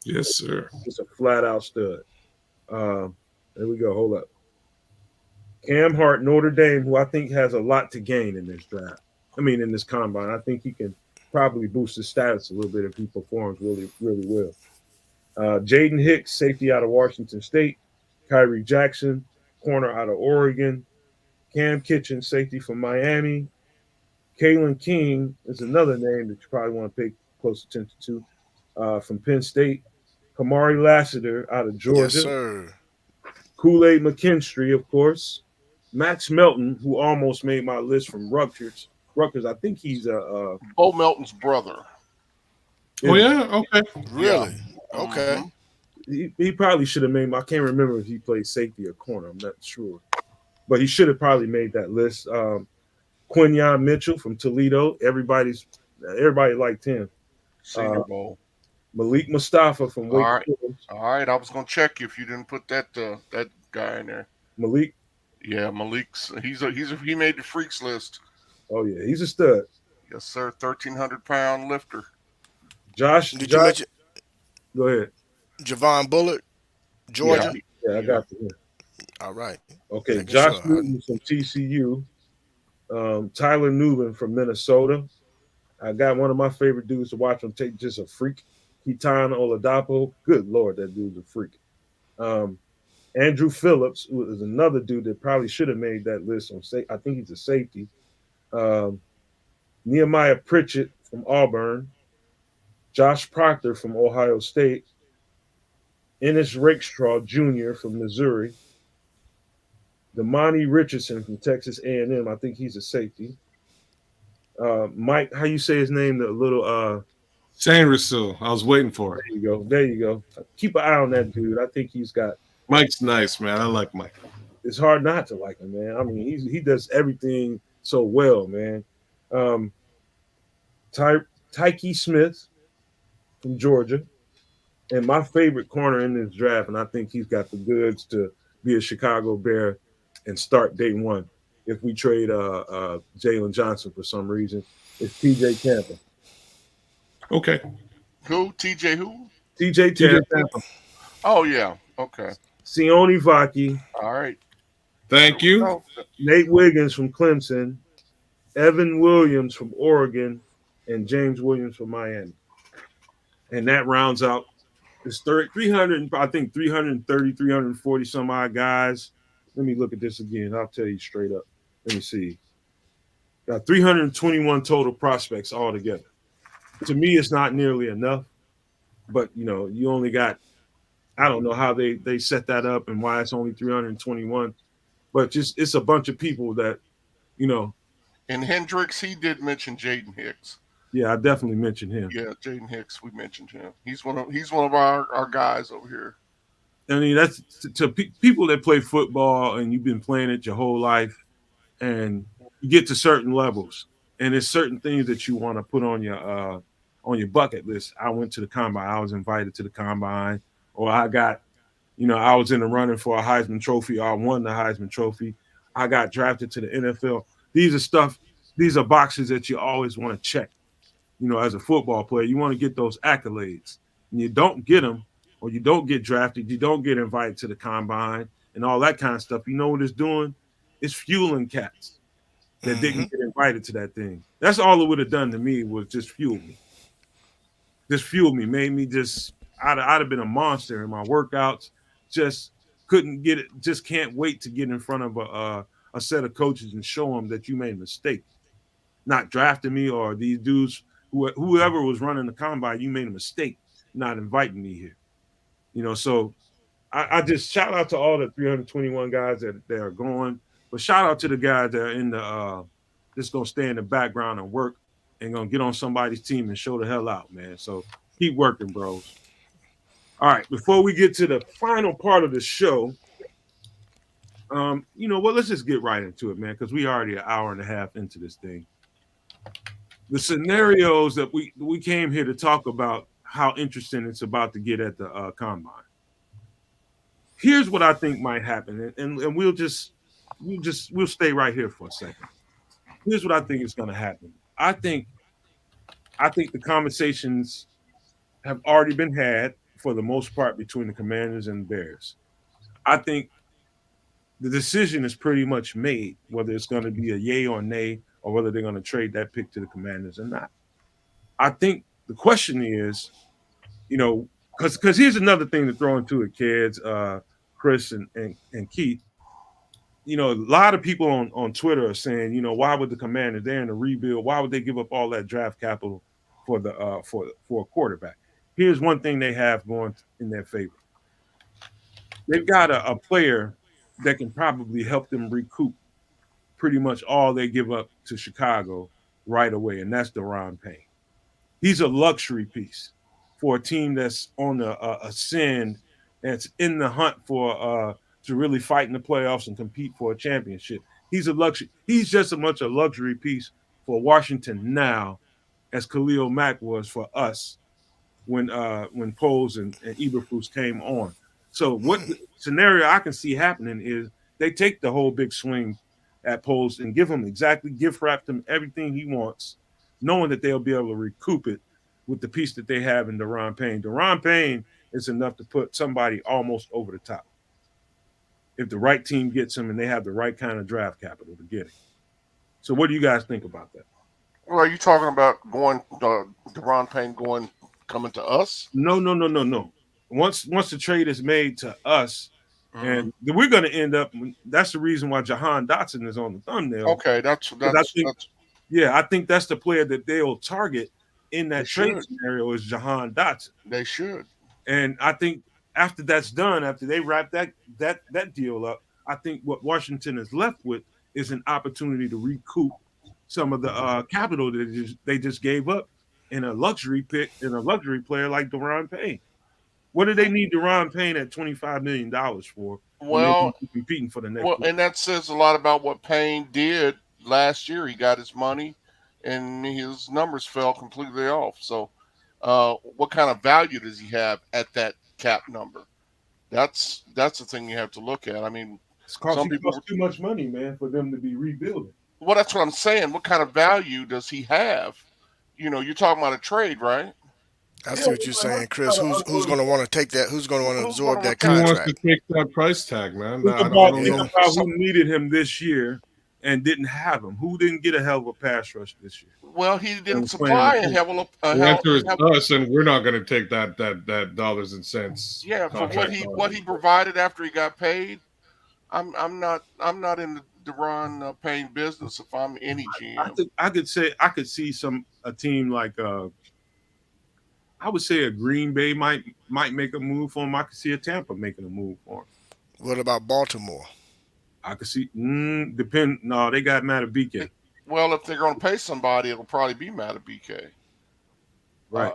Yes, sir. Just a flat-out stud. There we go. Hold up. Cam Hart, Notre Dame, who I think has a lot to gain in this draft. In this combine. I think he can probably boost his status a little bit if he performs really, really well. Jaden Hicks, safety out of Washington State. Kyrie Jackson, corner out of Oregon. Cam Kitchen, safety from Miami. Kalen King is another name that you probably want to pay close attention to from Penn State. Kamari Lassiter out of Yes, Georgia. sir. Kool-Aid McKinstry, of course. Max Melton, who almost made my list from Rutgers. I think he's a Bo Melton's brother. Oh yeah, okay. Really? Yeah. Okay. he probably should have made. I can't remember if he played safety or corner. I'm not sure, but he should have probably made that list. Quinyon Mitchell from Toledo. Everybody liked him. Senior Bowl. Malik Mustafa from Wake All right. Forest. All right, I was gonna check you if you didn't put that guy in there. Malik. Yeah, Malik's he made the freaks list. Oh yeah, he's a stud. Yes, sir. 1,300-pound lifter. Josh. Did you mention Go ahead. Javon Bullard, Georgia? Yeah, I got to him. All right. Okay, Making Josh sure. Newton from TCU. Tyler Newman from Minnesota. I got one of my favorite dudes to watch him take, just a freak. Keaton Oladapo. Good Lord, that dude's a freak. Andrew Phillips, who is another dude that probably should have made that list. I think he's a safety. Nehemiah Pritchett from Auburn. Josh Proctor from Ohio State. Ennis Rakestraw Jr. from Missouri. Damani Richardson from Texas A&M. I think he's a safety. Mike, how you say his name? The little Sanderson. I was waiting for it. There you go. Keep an eye on that dude. I think he's got. Mike's nice, man. I like Mike. It's hard not to like him, man. I mean, he does everything so well, man. Tyke Smith from Georgia, and my favorite corner in this draft, and I think he's got the goods to be a Chicago Bear and start day one. If we trade Jaylon Johnson for some reason, it's TJ Tampa. Okay. Who? TJ who? TJ Tampa. Oh yeah. Okay. Sione Vaki. All right. Thank you. Nate Wiggins from Clemson. Evan Williams from Oregon. And James Williams from Miami. And that rounds out this 300, I think 330, 340 some odd guys. Let me look at this again. I'll tell you straight up. Let me see. Got 321 total prospects altogether. To me, it's not nearly enough. But, you only got, I don't know how they set that up and why it's only 321. But just it's a bunch of people that, And Hendricks, he did mention Jaden Hicks. Yeah, I definitely mentioned him. Yeah, Jaden Hicks, we mentioned him. He's one of our guys over here. I mean, that's to people that play football and you've been playing it your whole life, and you get to certain levels, and there's certain things that you want to put on your bucket list. I went to the combine. I was invited to the combine, or I got, I was in the running for a Heisman Trophy. Or I won the Heisman Trophy. I got drafted to the NFL. These are boxes that you always want to check. As a football player, you want to get those accolades, and you don't get them, or you don't get drafted, you don't get invited to the combine and all that kind of stuff. You know what it's doing? It's fueling cats that didn't get invited to that thing. That's all it would have done to me, was just fuel me. Just fuel me, made me I'd have been a monster in my workouts. Just couldn't get it. Just can't wait to get in front of a set of coaches and show them that you made a mistake. Not drafting me, or these dudes, whoever was running the combine, you made a mistake not inviting me here. So I just shout out to all the 321 guys that are going, but shout out to the guys that are in the just gonna stay in the background and work and gonna get on somebody's team and show the hell out, man. So keep working, bros. All right, before we get to the final part of the show, let's just get right into it, man, because we already an hour and a half into this thing. The scenarios that we came here to talk about, how interesting it's about to get at the combine. Here's what I think might happen, and we'll stay right here for a second. Here's what I think is going to happen. I think the conversations have already been had for the most part between the Commanders and the Bears. I think the decision is pretty much made, whether it's going to be a yay or nay, or whether they're going to trade that pick to the Commanders or not. I think the question is, because here's another thing to throw into it, kids, Chris and Keith. You know, a lot of people on Twitter are saying, you know, why would the Commanders, they're in a rebuild, why would they give up all that draft capital for the for a quarterback? Here's one thing they have going in their favor. They've got a player that can probably help them recoup pretty much all they give up to Chicago right away, and that's Daron Payne. He's a luxury piece for a team that's on a ascend, that's in the hunt for to really fight in the playoffs and compete for a championship. He's a luxury. He's just as much a luxury piece for Washington now as Khalil Mack was for us when Poles and Eberflus came on. So what the scenario I can see happening is they take the whole big swing at Poles and gift wrap him everything he wants, knowing that they'll be able to recoup it with the piece that they have in Daron Payne. Daron Payne is enough to put somebody almost over the top if the right team gets him and they have the right kind of draft capital to get him. So what do you guys think about that? Well, are you talking about Daron Payne coming to us? No. Once the trade is made to us, and we're going to end up. That's the reason why Jahan Dotson is on the thumbnail. Okay, I think that's the player that they'll target in that trade scenario is Jahan Dotson. They should. And I think after that's done, after they wrap that deal up, I think what Washington is left with is an opportunity to recoup some of the capital that they just gave up in a luxury pick in a luxury player like Daron Payne. What do they need Daron Payne at $25 million for? Well, competing for the next. Well, and that says a lot about what Payne did last year. He got his money, and his numbers fell completely off. So, what kind of value does he have at that cap number? That's the thing you have to look at. I mean, some people cost too much money, man, for them to be rebuilding. Well, that's what I'm saying. What kind of value does he have? You know, you're talking about a trade, right? I see what you're saying, Chris. Who's going to want to take that? Who's going to want to absorb that contract? Who wants to take that price tag, man? Think about who needed him this year and didn't have him. Who didn't get a hell of a pass rush this year? Well, he didn't supply a hell of a. The answer is us, and we're not going to take that dollars and cents. Yeah, for what he provided after he got paid. I'm not in the Daron Payne business if I'm any GM. I could see a team like I would say a Green Bay might make a move for him. I could see a Tampa making a move for him. What about Baltimore? I could see depend. No, they got Matteberflus. Well, if they're going to pay somebody, it'll probably be Matteberflus. Right.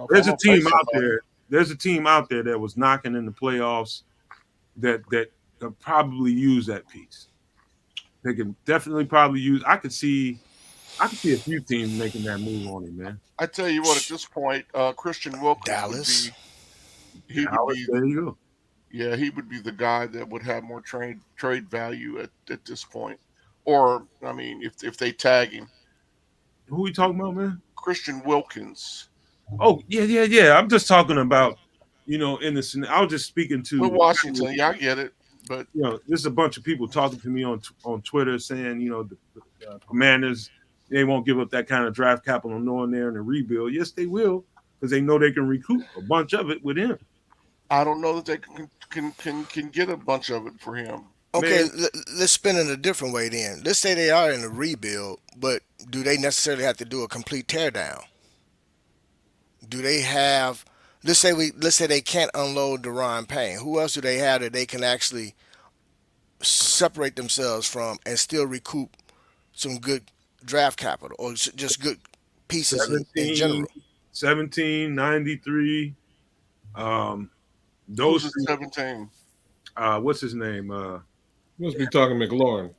There's a team out there. There's a team out there that was knocking in the playoffs that could probably use that piece. They can definitely probably use. I could see a few teams making that move on him, man. I tell you what, at this point, Christian Wilkins Dallas. There you go. Yeah, he would be the guy that would have more trade value at this point. Or, I mean, if they tag him. Who are we talking about, man? Christian Wilkins. Oh, yeah. I'm just talking about, in the. I was just speaking to Washington. Yeah, I get it. But there's a bunch of people talking to me on Twitter saying, the Commanders, they won't give up that kind of draft capital knowing they're in a rebuild. Yes, they will, because they know they can recoup a bunch of it with him. I don't know that they can get a bunch of it for him. Okay, let's spin it a different way then. Let's say they are in a rebuild, but do they necessarily have to do a complete teardown? Do they have? Let's say they can't unload Daron Payne. Who else do they have that they can actually separate themselves from and still recoup some good draft capital or just good pieces in general? 1793. Those are 17. What's his name? Must be talking McLaurin.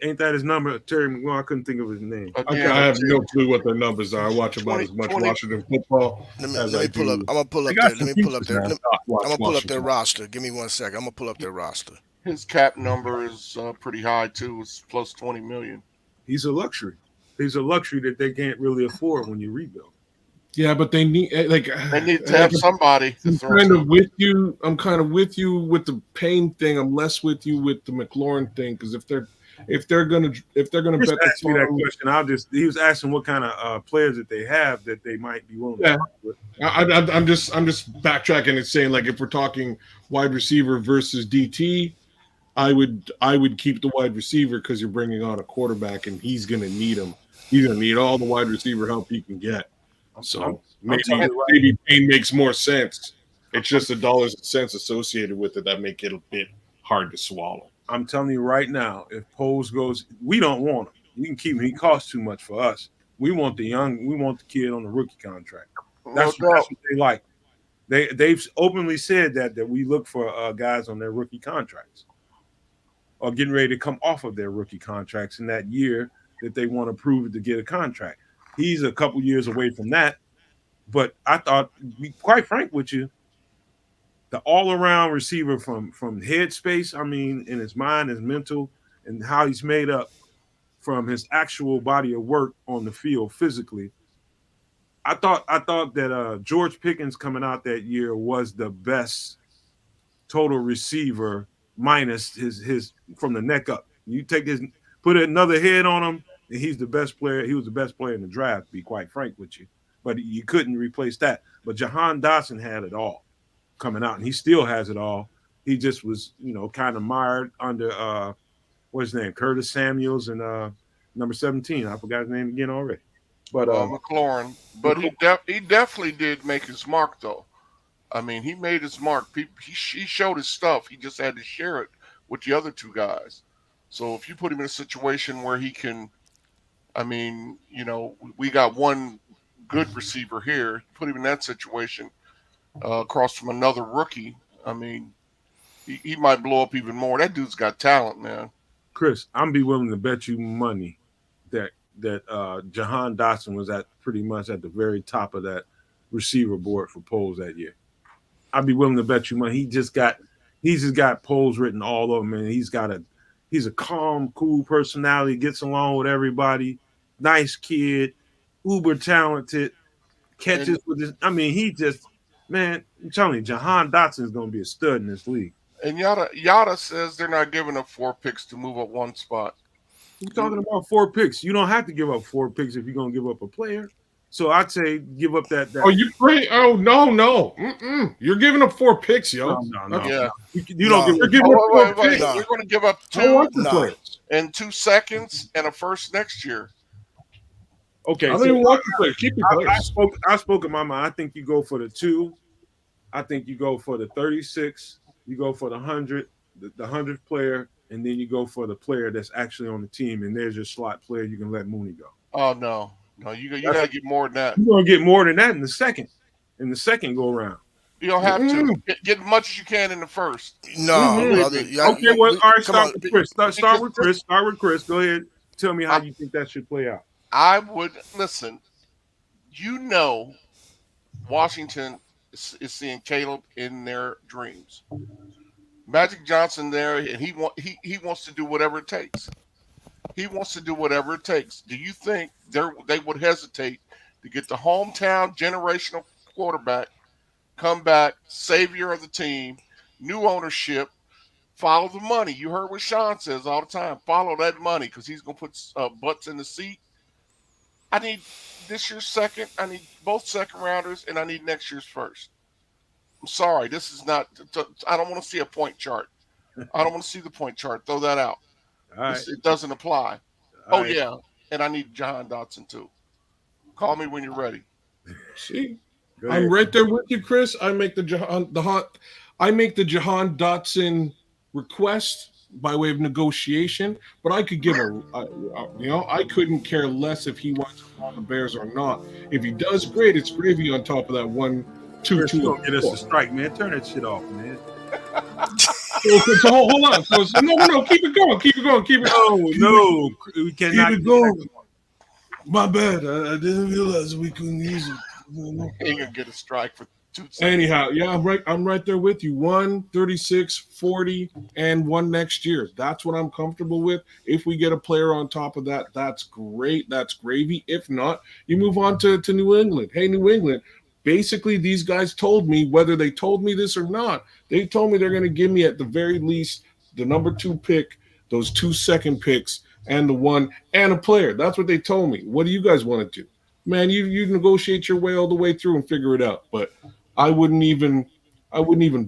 Ain't that his number? Terry McLaurin. I couldn't think of his name. I have no clue what their numbers are. I watch about as much Washington football as I do. I'm gonna pull up there. Let me pull up there. I'm gonna pull up their roster. Give me 1 second. I'm gonna pull up their roster. His cap number is pretty high too. It's plus 20 million. He's a luxury. He's a luxury that they can't really afford when you rebuild. Yeah, but they need they need to have somebody. I'm kind of with you with the Payne thing. I'm less with you with the McLaurin thing because if they're if they're gonna Chris bet the asked me that farm, question. He was asking what kind of players that they have that they might be willing to Yeah. talk with. I'm just backtracking and saying, like, if we're talking wide receiver versus DT, I would keep the wide receiver because you're bringing on a quarterback and he's going to need him. He's going to need all the wide receiver help he can get. So maybe Payne makes more sense. It's just the dollars and cents associated with it that make it a bit hard to swallow. I'm telling you right now, if Poles goes, we don't want him. You can keep him. He costs too much for us. We want the kid on the rookie contract. That's what they like. They've openly said that we look for guys on their rookie contracts or getting ready to come off of their rookie contracts in that year that they want to prove to get a contract. He's a couple years away from that. But I thought, to be quite frank with you, the all-around receiver from headspace, I mean, in his mind, his mental, and how he's made up from his actual body of work on the field physically. I thought that George Pickens coming out that year was the best total receiver minus his from the neck up. You put another head on him, and he's the best player. He was the best player in the draft, to be quite frank with you. But you couldn't replace that. But Jahan Dotson had it all coming out, and he still has it all. He just was, kind of mired under what's his name, Curtis Samuels and number 17. I forgot his name again already. But McLaurin. But he definitely did make his mark, though. I mean, he made his mark. He showed his stuff. He just had to share it with the other two guys. So if you put him in a situation where he can, I mean, we got one good receiver here. Put him in that situation across from another rookie. I mean, he might blow up even more. That dude's got talent, man. Chris, I'm be willing to bet you money that Jahan Dotson was pretty much at the very top of that receiver board for Poles that year. I'd be willing to bet you money. He's just got Poles written all over him, and he's a calm, cool personality, gets along with everybody, nice kid, uber talented, catches with his. I mean, man, I'm telling you, Jahan Dotson is going to be a stud in this league. And Yada says they're not giving up 4 picks to move up one spot. You're talking about 4 picks. You don't have to give up 4 picks if you're going to give up a player. So I'd say give up that. Oh, you pray? Oh, no. You're giving up 4 picks, yo. No. Yeah. You don't You're giving up 4 picks. No. You're going to give up 2 and 2 seconds and a first next year. Okay. I don't even want the players. Keep your players. I spoke in my mind. I think you go for the 2. I think you go for the 36. You go for the 100, the 100th player, and then you go for the player that's actually on the team, and there's your slot player. You can let Mooney go. Oh, no, you got to get more than that. You're going to get more than that in the second go around. You don't have to. Get as much as you can in the first. No, brother. Okay, well, all right, start with Chris. Start with Chris. Start with Chris. Go ahead. Tell me how you think that should play out. I would listen. Washington is seeing Caleb in their dreams. Magic Johnson there, and he wants to do whatever it takes. He wants to do whatever it takes. Do you think they would hesitate to get the hometown generational quarterback, come back, savior of the team, new ownership, follow the money? You heard what Sean says all the time. Follow that money because he's going to put butts in the seat. I need this year's second. I need both second rounders, and I need next year's first. I'm sorry. This is not – I don't want to see a point chart. I don't want to see the point chart. Throw that out. It doesn't apply. Yeah, and I need Jahan Dotson too. Call me when you're ready. See, I'm right there with you, Chris. I make the Jahan Dotson request by way of negotiation, but I could give I couldn't care less if he wants to call the Bears or not. If he does, great. It's gravy on top of that 1, 2, 2. Don't get us a strike, man. Turn that shit off, man. So hold on. So, no. Keep it going. No, we cannot keep it going. My bad. I didn't realize we couldn't use it. Ain't gonna get a strike for 2 seconds. Anyhow, yeah, I'm right there with you. 1, 36, 40, and 1 next year. That's what I'm comfortable with. If we get a player on top of that, that's great. That's gravy. If not, you move on to New England. Hey, New England. Basically, these guys told me, whether they told me this or not, they told me they're going to give me at the very least the number 2 pick, those 2 second picks and the 1 and a player. That's what they told me. What do you guys want to do? Man, you negotiate your way all the way through and figure it out. But I wouldn't even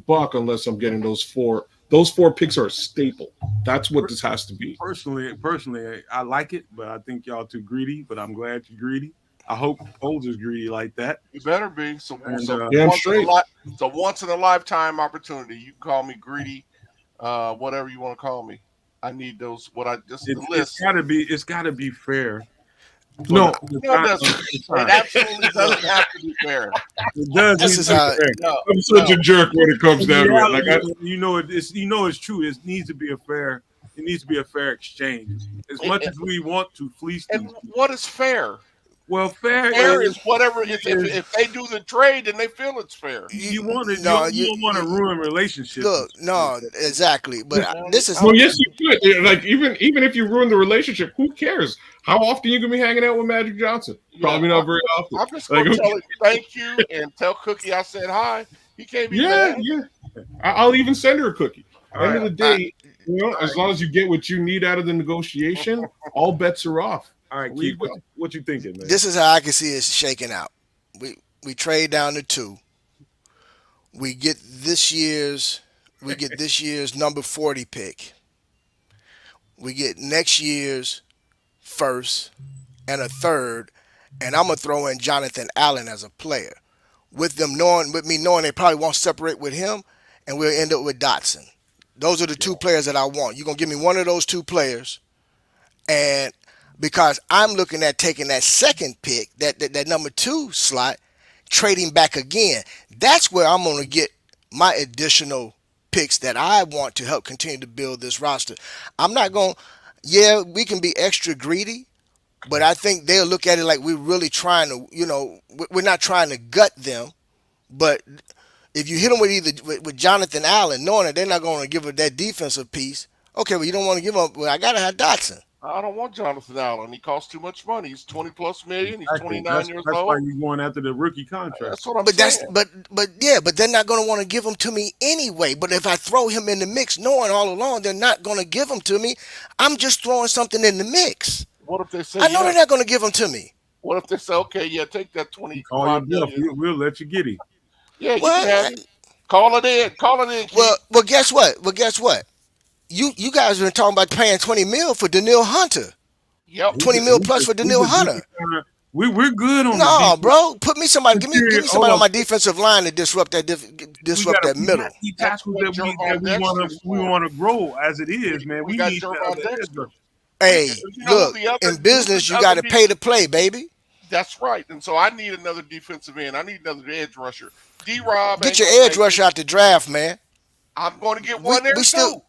buck unless I'm getting those 4. Those 4 picks are a staple. That's what this has to be. Personally, I like it, but I think y'all too greedy. But I'm glad you're greedy. I hope Poles is greedy like that. You better be. So damn straight. It's a once in a lifetime opportunity. You can call me greedy, whatever you want to call me. I need those. The list. It's gotta be fair. No, it doesn't. It absolutely doesn't have to be fair. It does. This is how. No, I'm such a jerk when it comes down to it. Like it's true. It needs to be a fair. It needs to be a fair exchange. As much as we want to fleece these and people. what is fair? Well, fair is whatever. If they do the trade, then they feel it's fair. You don't want to ruin relationships. Look, no, exactly. But this is. well, yes, you could. Like even if you ruin the relationship, who cares? How often you gonna be hanging out with Magic Johnson? Probably not very often. I'm just gonna tell him thank you and tell Cookie I said hi. He can't be mad. Yeah. I'll even send her a cookie. End of the day, as long as you get what you need out of the negotiation, all bets are off. All right, Keith, what you thinking, man? This is how I can see it shaking out. We trade down to 2. We get this year's number 40 pick. We get next year's first and a third, and I'm gonna throw in Jonathan Allen as a player. With me knowing they probably won't separate with him, and we'll end up with Dotson. Those are the 2 players that I want. You're gonna give me one of those 2 players, and because I'm looking at taking that second pick, that number 2 slot, trading back again. That's where I'm going to get my additional picks that I want to help continue to build this roster. I'm not going to, we can be extra greedy, but I think they'll look at it like we're really trying to, we're not trying to gut them, but if you hit them with Jonathan Allen, knowing that they're not going to give up that defensive piece, okay, well, you don't want to give up, well, I got to have Dotson. I don't want Jonathan Allen. He costs too much money. He's 20+ million. He's 29 years that's old. why you're going after the rookie contract. That's what I'm saying. But they're not going to want to give him to me anyway. But if I throw him in the mix, knowing all along they're not going to give him to me, I'm just throwing something in the mix. What if they say? I know they're not going to give him to me. What if they say, okay, take that 25 million. We'll let you get him. Yeah, you can have him. Call it in. Well, guess what? You guys have been talking about paying $20 million for Daniil Hunter. Yep. $20 million plus for Daniil Hunter. We're good on no, bro. Give me somebody on my defensive line to disrupt that middle. That's what we want to grow as it is, man. We need Dexter. Hey, look, in business you got to pay to play, baby. That's right. And so I need another defensive end. I need another edge rusher. D-Rob. Get your edge rusher out the draft, man. I'm going to get one there too.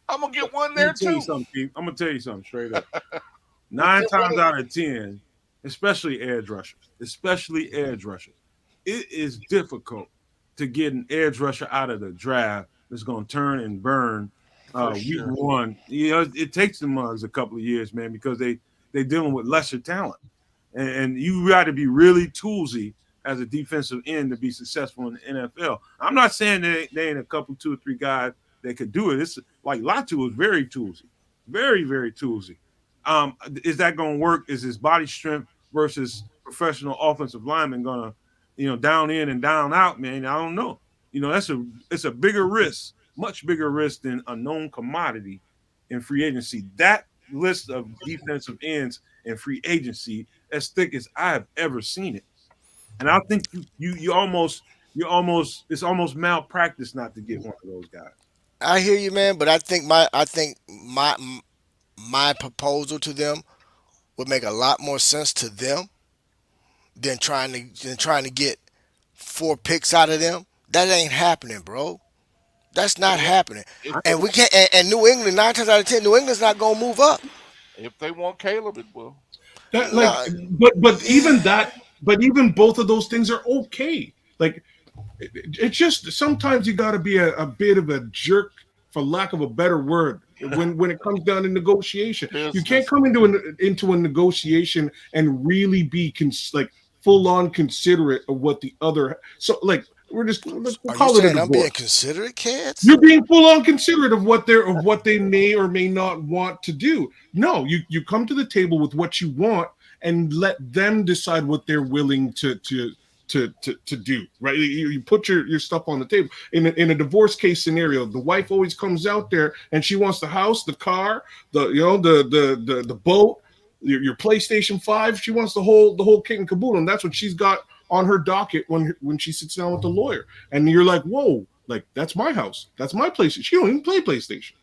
I'm going to get one there too. I'm going to tell you something straight up. 9 times out of 10, especially edge rushers, it is difficult to get an edge rusher out of the draft that's going to turn and burn week 1. It takes the Mugs a couple of years, man, because they're dealing with lesser talent. And you got to be really toolsy as a defensive end to be successful in the NFL. I'm not saying they ain't a couple, 2 or 3 guys that could do it. It's like Latu is very toolsy, very, very toolsy. Is that going to work? Is his body strength versus professional offensive lineman going to, down in and down out, man? I don't know. It's a bigger risk, much bigger risk than a known commodity in free agency. That list of defensive ends in free agency as thick as I've ever seen it. And I think you almost it's almost malpractice not to get one of those guys. I hear you, man, but I think my proposal to them would make a lot more sense to them than trying to get 4 picks out of them. That ain't happening, bro. That's not happening. And we can't. And New England, 9 times out of 10, New England's not gonna move up. If they want Caleb, it will. But even both of those things are okay. Like, it's just sometimes you got to be a bit of a jerk, for lack of a better word, when it comes down to negotiation. You can't come into a negotiation and really be full on considerate of what the other. So like we'll Are you call it a saying I'm being divorce. considerate, kids? You're being full on considerate of what they may or may not want to do. No, you come to the table with what you want and let them decide what they're willing to do. Right? You put your stuff on the table. In a divorce case scenario, the wife always comes out there and she wants the house, the car, the boat, your PlayStation 5. She wants the whole kit and caboodle, and that's what she's got on her docket when she sits down with the lawyer. And you're like, whoa. Like, that's my house. That's my PlayStation. She don't even play PlayStation.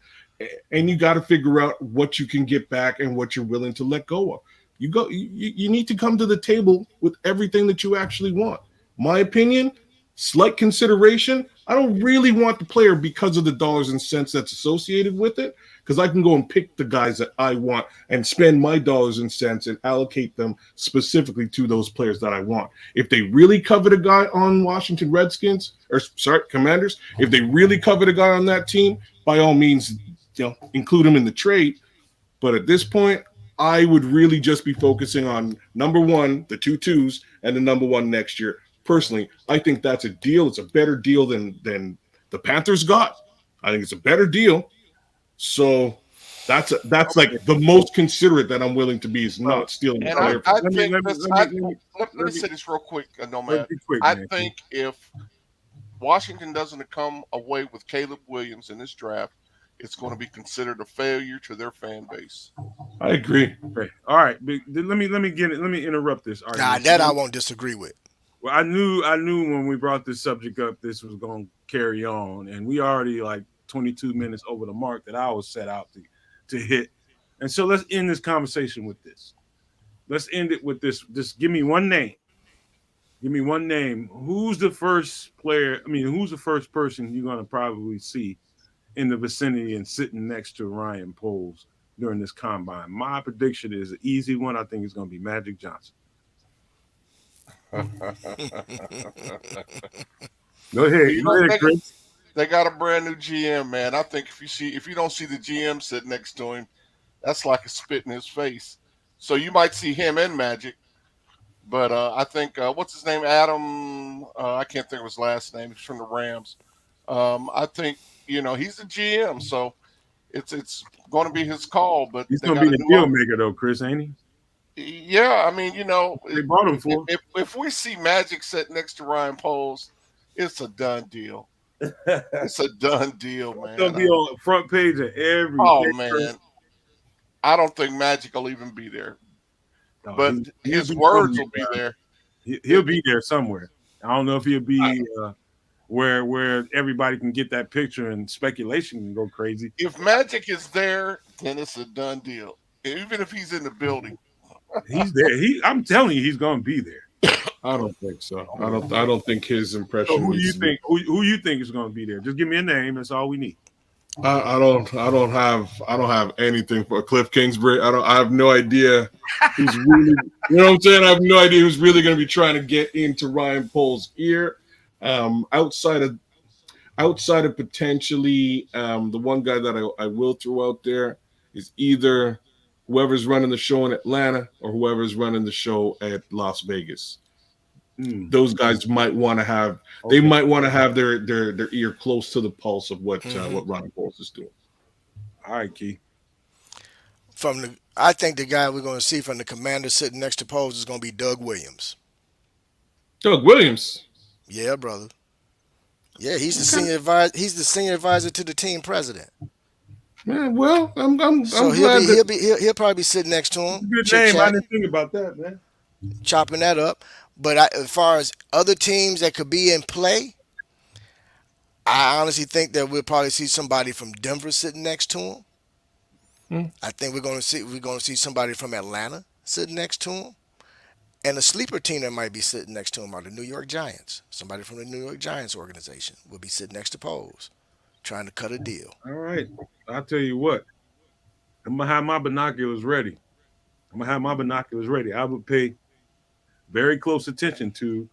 And you got to figure out what you can get back and what you're willing to let go of. You need to come to the table with everything that you actually want. My opinion, slight consideration. I don't really want the player because of the dollars and cents that's associated with it, because I can go and pick the guys that I want and spend my dollars and cents and allocate them specifically to those players that I want. If they really covet a guy on Washington Commanders, if they really covet a guy on that team, by all means, include him in the trade. But at this point, I would really just be focusing on number one, the 2-2s, and the number one next year. Personally, I think that's a deal. It's a better deal than the Panthers got. I think it's a better deal. So that's like the most considerate that I'm willing to be, is not stealing. And I think let me say this real quick, Nomad. I think if Washington doesn't come away with Caleb Williams in this draft, it's going to be considered a failure to their fan base. I agree. Okay. All right, let me interrupt this argument. That I won't disagree with. Well, I knew when we brought this subject up, this was going to carry on, and we already like 22 minutes over the mark that I was set out to hit. And so let's end this conversation with this. Let's end it with this. Just give me one name. Give me one name. Who's the first player? I mean, who's the first person you're going to probably see in the vicinity and sitting next to Ryan Poles during this combine? My prediction is an easy one. I think it's going to be Magic Johnson. Go ahead, Chris. They got a brand new GM, man. I think if you don't see the GM sitting next to him, that's like a spit in his face. So you might see him and Magic, but I think what's his name? Adam. I can't think of his last name. He's from the Rams. I think he's the GM, so it's going to be his call. But he's going to be the deal maker, though, Chris, ain't he? Yeah, I mean, they bought him for. If we see Magic sitting next to Ryan Poles, it's a done deal. It's a done deal, man. He'll be on the front page of every. Oh man, I don't think Magic will even be there, but his words will be there. He'll be there somewhere. I don't know if he'll be where everybody can get that picture and speculation can go crazy. If Magic is there, then it's a done deal. Even if he's in the building. He's there. I'm telling you, he's going to be there. I don't think so. I don't think his impression. So who do you think? Who you think is going to be there? Just give me a name. That's all we need. I don't have anything for Cliff Kingsbury. I have no idea who's really. You know what I'm saying? I have no idea who's really going to be trying to get into Ryan Poles' ear. Outside of potentially the one guy that I will throw out there is either whoever's running the show in Atlanta or whoever's running the show at Las Vegas. Those guys might want to have. Okay. They might want to have their ear close to the pulse of what Ryan Poles is doing. All right, Key. I think the guy we're going to see from the Commanders sitting next to Poles is going to be Doug Williams. Doug Williams. Yeah, brother. Yeah, he's the senior advisor. He's the senior advisor to the team president. Man, well, I'm he'll probably be sitting next to him. Good name. I didn't think about that, man. Chopping that up. But as far as other teams that could be in play, I honestly think that we'll probably see somebody from Denver sitting next to him. I think we're going to see somebody from Atlanta sitting next to him. And a sleeper team that might be sitting next to him are the New York Giants. Somebody from the New York Giants organization will be sitting next to Poles, trying to cut a deal. All right. I'll tell you what. I'm going to have my binoculars ready. I would pay very close attention to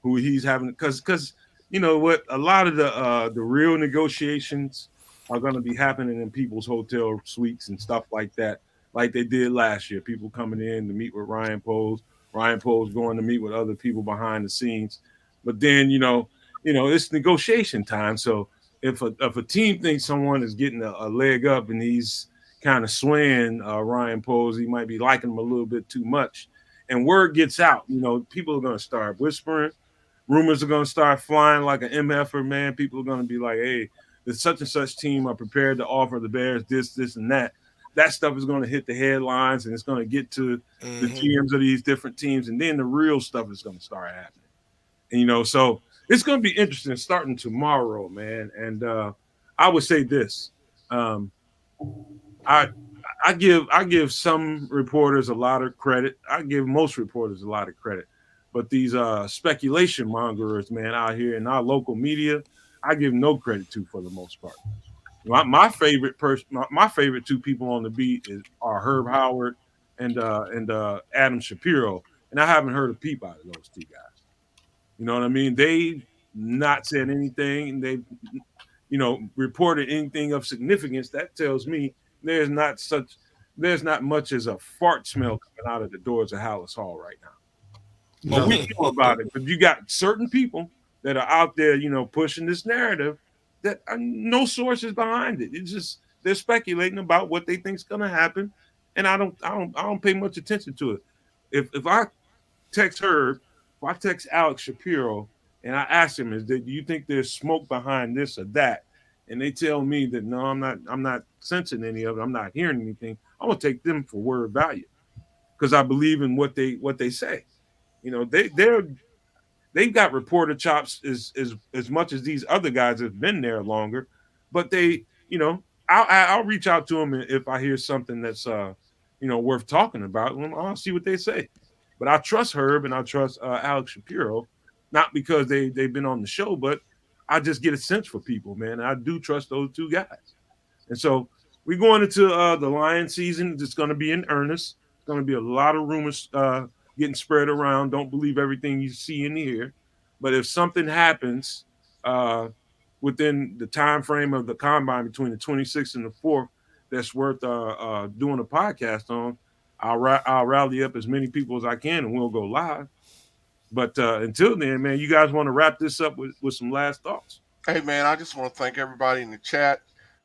who he's having. Because you know what? A lot of the real negotiations are going to be happening in people's hotel suites and stuff like that, like they did last year. People coming in to meet with Ryan Poles. Ryan Poles going to meet with other people behind the scenes. But then, it's negotiation time. So if a team thinks someone is getting a leg up and he's kind of swaying Ryan Poles, he might be liking him a little bit too much. And word gets out, people are going to start whispering. Rumors are going to start flying like an MFer, man. People are going to be like, hey, the such and such team are prepared to offer the Bears this, and that. That stuff is going to hit the headlines and it's going to get to the GMs of these different teams. And then the real stuff is going to start happening. And, so it's going to be interesting starting tomorrow, man. And I would say this. I give some reporters a lot of credit. I give most reporters a lot of credit. But these speculation mongers, man, out here in our local media, I give no credit to for the most part. My favorite person, my favorite two people on the beat are Herb Howard and Adam Shapiro, and I haven't heard a peep out of those two guys. You know what I mean? They not said anything. They, reported anything of significance. That tells me there's not much as a fart smell coming out of the doors of Hallis Hall right now. But we know about it. But you got certain people that are out there, pushing this narrative that no source is behind it. It's just they're speculating about what they think is going to happen, and I don't pay much attention to it. If I text Herb, if I text Alex Shapiro, and I ask him, do you think there's smoke behind this or that? And they tell me that no, I'm not sensing any of it. I'm not hearing anything. I'm gonna take them for word value because I believe in what they say. They've got reporter chops as much as these other guys have been there longer, but I'll reach out to them if I hear something that's worth talking about. I'll see what they say. But I trust Herb and I trust Alex Shapiro, not because they've been on the show, but I just get a sense for people, man. And I do trust those two guys. And so we're going into the Lion season. It's going to be in earnest. It's going to be a lot of rumors getting spread around. Don't believe everything you see and hear. But if something happens within the time frame of the combine between the 26th and the 4th that's worth doing a podcast on, I'll rally up as many people as I can and we'll go live. But until then, man, you guys want to wrap this up with some last thoughts? Hey, man, I just want to thank everybody in the chat.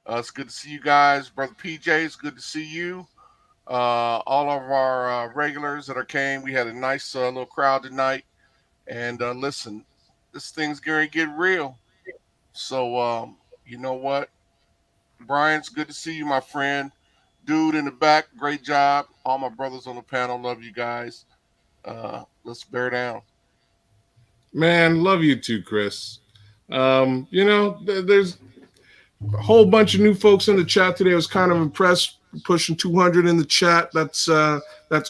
It's good to see you guys. Brother PJ, it's good to see you. All of our regulars that came. We had a nice little crowd tonight. And listen, this thing's going to get real. So, you know what? Brian, it's good to see you, my friend. Dude in the back, great job. All my brothers on the panel, love you guys. Let's bear down. Man, love you too, Chris. There's a whole bunch of new folks in the chat today. I was kind of impressed, pushing 200 in the chat. That's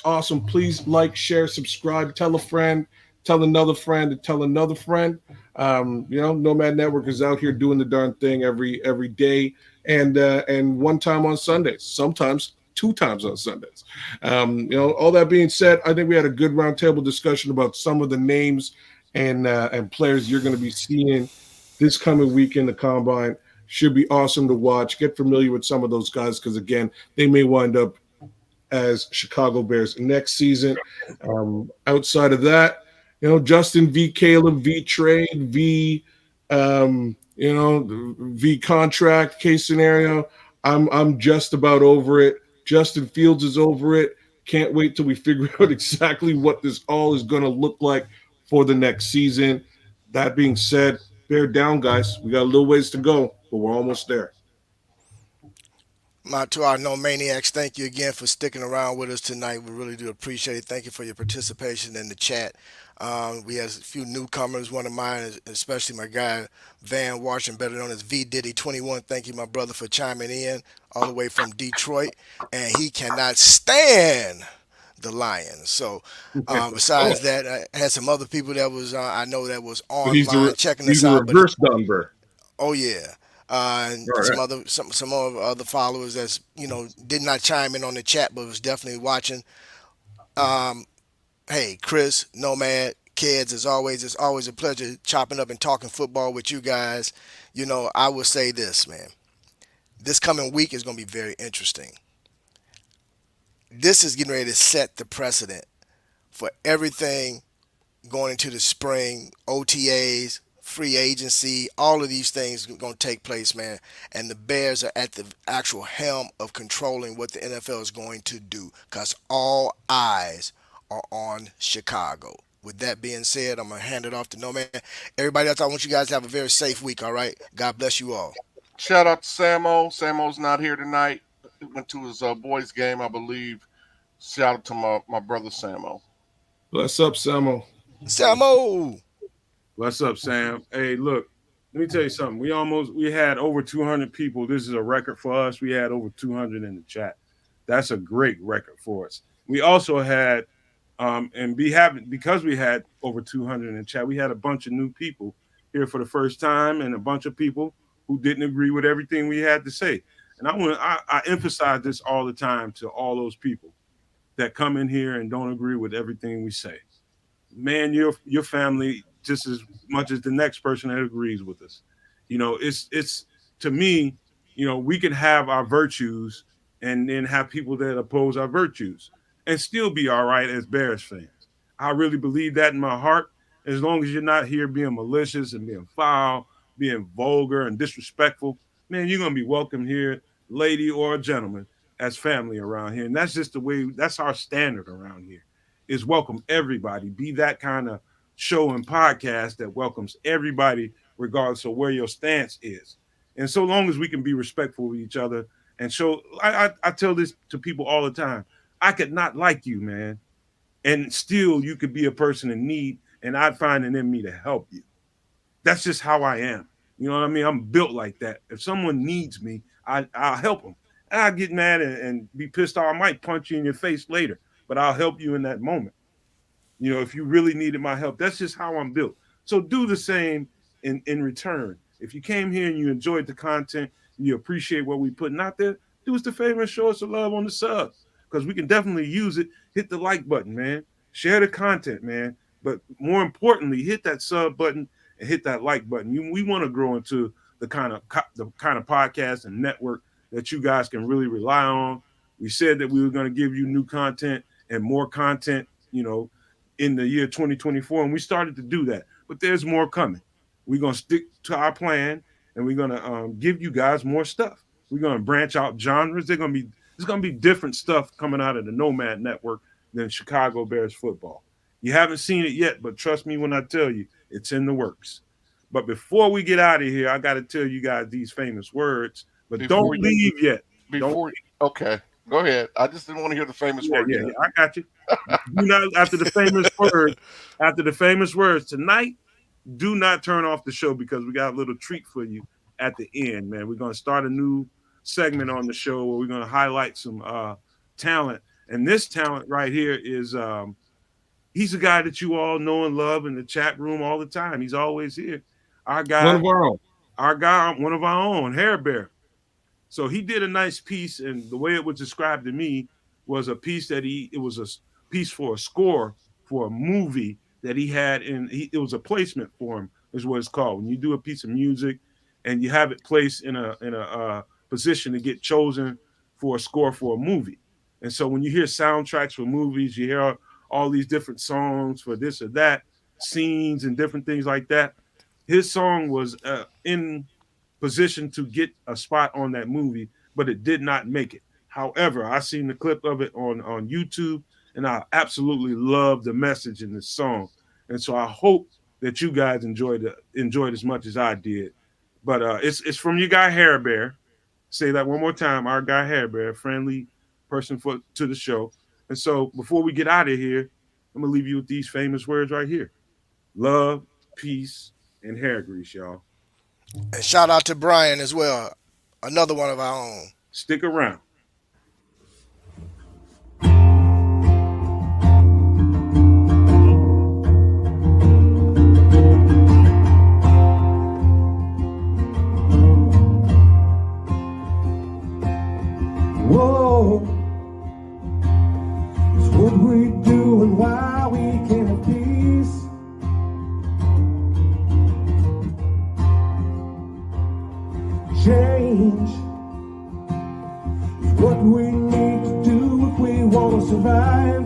awesome. Please like, share, subscribe, tell a friend, tell another friend, and tell another friend. Nomad Network is out here doing the darn thing every day, and one time on Sundays, sometimes 2 times on Sundays. All that being said, I think we had a good roundtable discussion about some of the names and players you're going to be seeing this coming week in the combine. Should be awesome to watch. Get familiar with some of those guys because, again, they may wind up as Chicago Bears next season. Outside of that, Justin v. Caleb v. Trade v. V. contract case scenario. I'm just about over it. Justin Fields is over it. Can't wait till we figure out exactly what this all is going to look like for the next season. That being said, bear down, guys. We got a little ways to go, but we're almost there. To our No Maniacs, thank you again for sticking around with us tonight. We really do appreciate it. Thank you for your participation in the chat. We have a few newcomers. One of mine is especially my guy, Van Washington, better known as V Diddy 21. Thank you, my brother, for chiming in all the way from Detroit. And he cannot stand the Lions. So besides that, I had some other people that was I know that was online checking us out. Reverse Dunbar. Oh yeah. And right. some other followers that's did not chime in on the chat but was definitely watching. Hey, Chris, Nomad, kids, as always, it's always a pleasure chopping up and talking football with you guys. I will say this, man. This coming week is going to be very interesting. This is getting ready to set the precedent for everything going into the spring, OTAs, free agency, all of these things are going to take place, man. And the Bears are at the actual helm of controlling what the NFL is going to do because all eyes are on Chicago. With that being said, I'm going to hand it off to Nomad. Everybody else, I want you guys to have a very safe week, all right? God bless you all. Shout out to Samo. Samo's not here tonight. He went to his boys' game, I believe. Shout out to my brother Samo. What's up, Samo? Samo! What's up, Sam? Hey, look, let me tell you something. We had over 200 people. This is a record for us. We had over 200 in the chat. That's a great record for us. We also had, because we had over 200 in the chat, we had a bunch of new people here for the first time and a bunch of people who didn't agree with everything we had to say. And I emphasize this all the time to all those people that come in here and don't agree with everything we say. Man, your family just as much as the next person that agrees with us. You know, it's to me, you know, we can have our virtues and then have people that oppose our virtues and still be all right as Bears fans. I really believe that in my heart. As long as you're not here being malicious and being foul, being vulgar and disrespectful, man, you're going to be welcome here, lady or gentleman, as family around here. And that's just the way, that's our standard around here, is welcome everybody. Be that kind of show and podcast that welcomes everybody regardless of where your stance is. And so long as we can be respectful of each other and show, I tell this to people all the time, I could not like you, man, and still you could be a person in need and I'd find it in me to help you. That's just how I am. You know what I mean? I'm built like that. If someone needs me, I'll help them. And I get mad and be pissed off. I might punch you in your face later, but I'll help you in that moment. You know, if you really needed my help, that's just how I'm built. So do the same in return. If you came here and you enjoyed the content, and you appreciate what we're putting out there, do us the favor and show us some love on the sub, because we can definitely use it. Hit the like button, man. Share the content, man. But more importantly, hit that sub button and hit that like button. We want to grow into the kind of podcast and network that you guys can really rely on. We said that we were going to give you new content and more content, you know, in the year 2024, and we started to do that. But there's more coming. We're going to stick to our plan, and we're going to give you guys more stuff. We're going to branch out genres. There's going to be different stuff coming out of the Nomad Network than Chicago Bears football. You haven't seen it yet, but trust me when I tell you, it's in the works. But before we get out of here, I got to tell you guys these famous words. But don't leave yet. Okay, go ahead. I just didn't want to hear the famous word. Yeah, I got you. Do not, after the famous words tonight, do not turn off the show, because we got a little treat for you at the end, man. We're going to start a new segment on the show where we're going to highlight some talent. And this talent right here is he's a guy that you all know and love in the chat room all the time. He's always here. Our guy, one of our own, Hair Bear. So he did a nice piece, and the way it was described to me was a piece that it was a piece for a score for a movie that he had it was a placement for him, is what it's called. When you do a piece of music and you have it placed in a position to get chosen for a score for a movie. And so when you hear soundtracks for movies, you hear all these different songs for this or that, scenes and different things like that. His song was in position to get a spot on that movie, but it did not make it. However, I seen the clip of it on YouTube, and I absolutely love the message in this song. And so I hope that you guys enjoyed as much as I did. But it's from your guy Hair Bear. Say that one more time. Our guy Hair Bear, friendly person to the show. And so before we get out of here, I'm gonna leave you with these famous words right here: love, peace, and hair grease, y'all. And shout out to Brian as well, another one of our own. Stick around. Whoa, it's what we do and why we can't have peace. Change is what we need to do if we want to survive.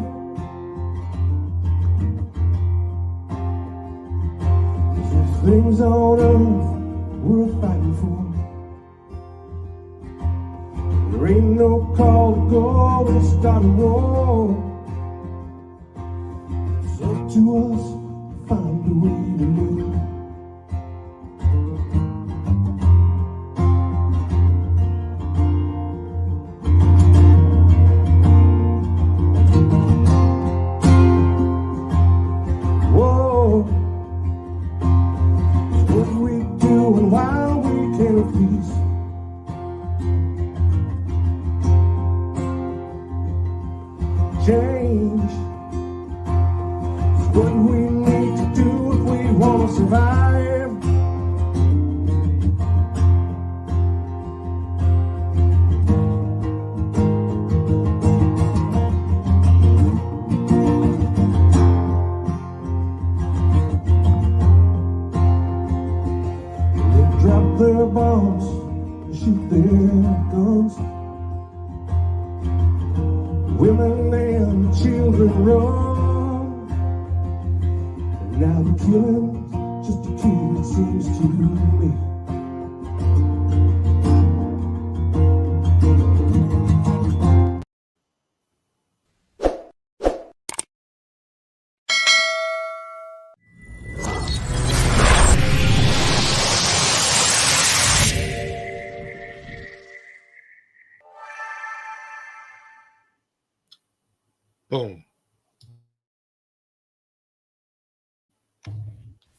things on earth worth fighting for. There ain't no call to go and start a war. It's up to us to find a way to live. Change is what we need to do if we want to survive. They drop their bombs and shoot their guns. Women and children run, and now the killing's just a kid, it seems to me. Boom.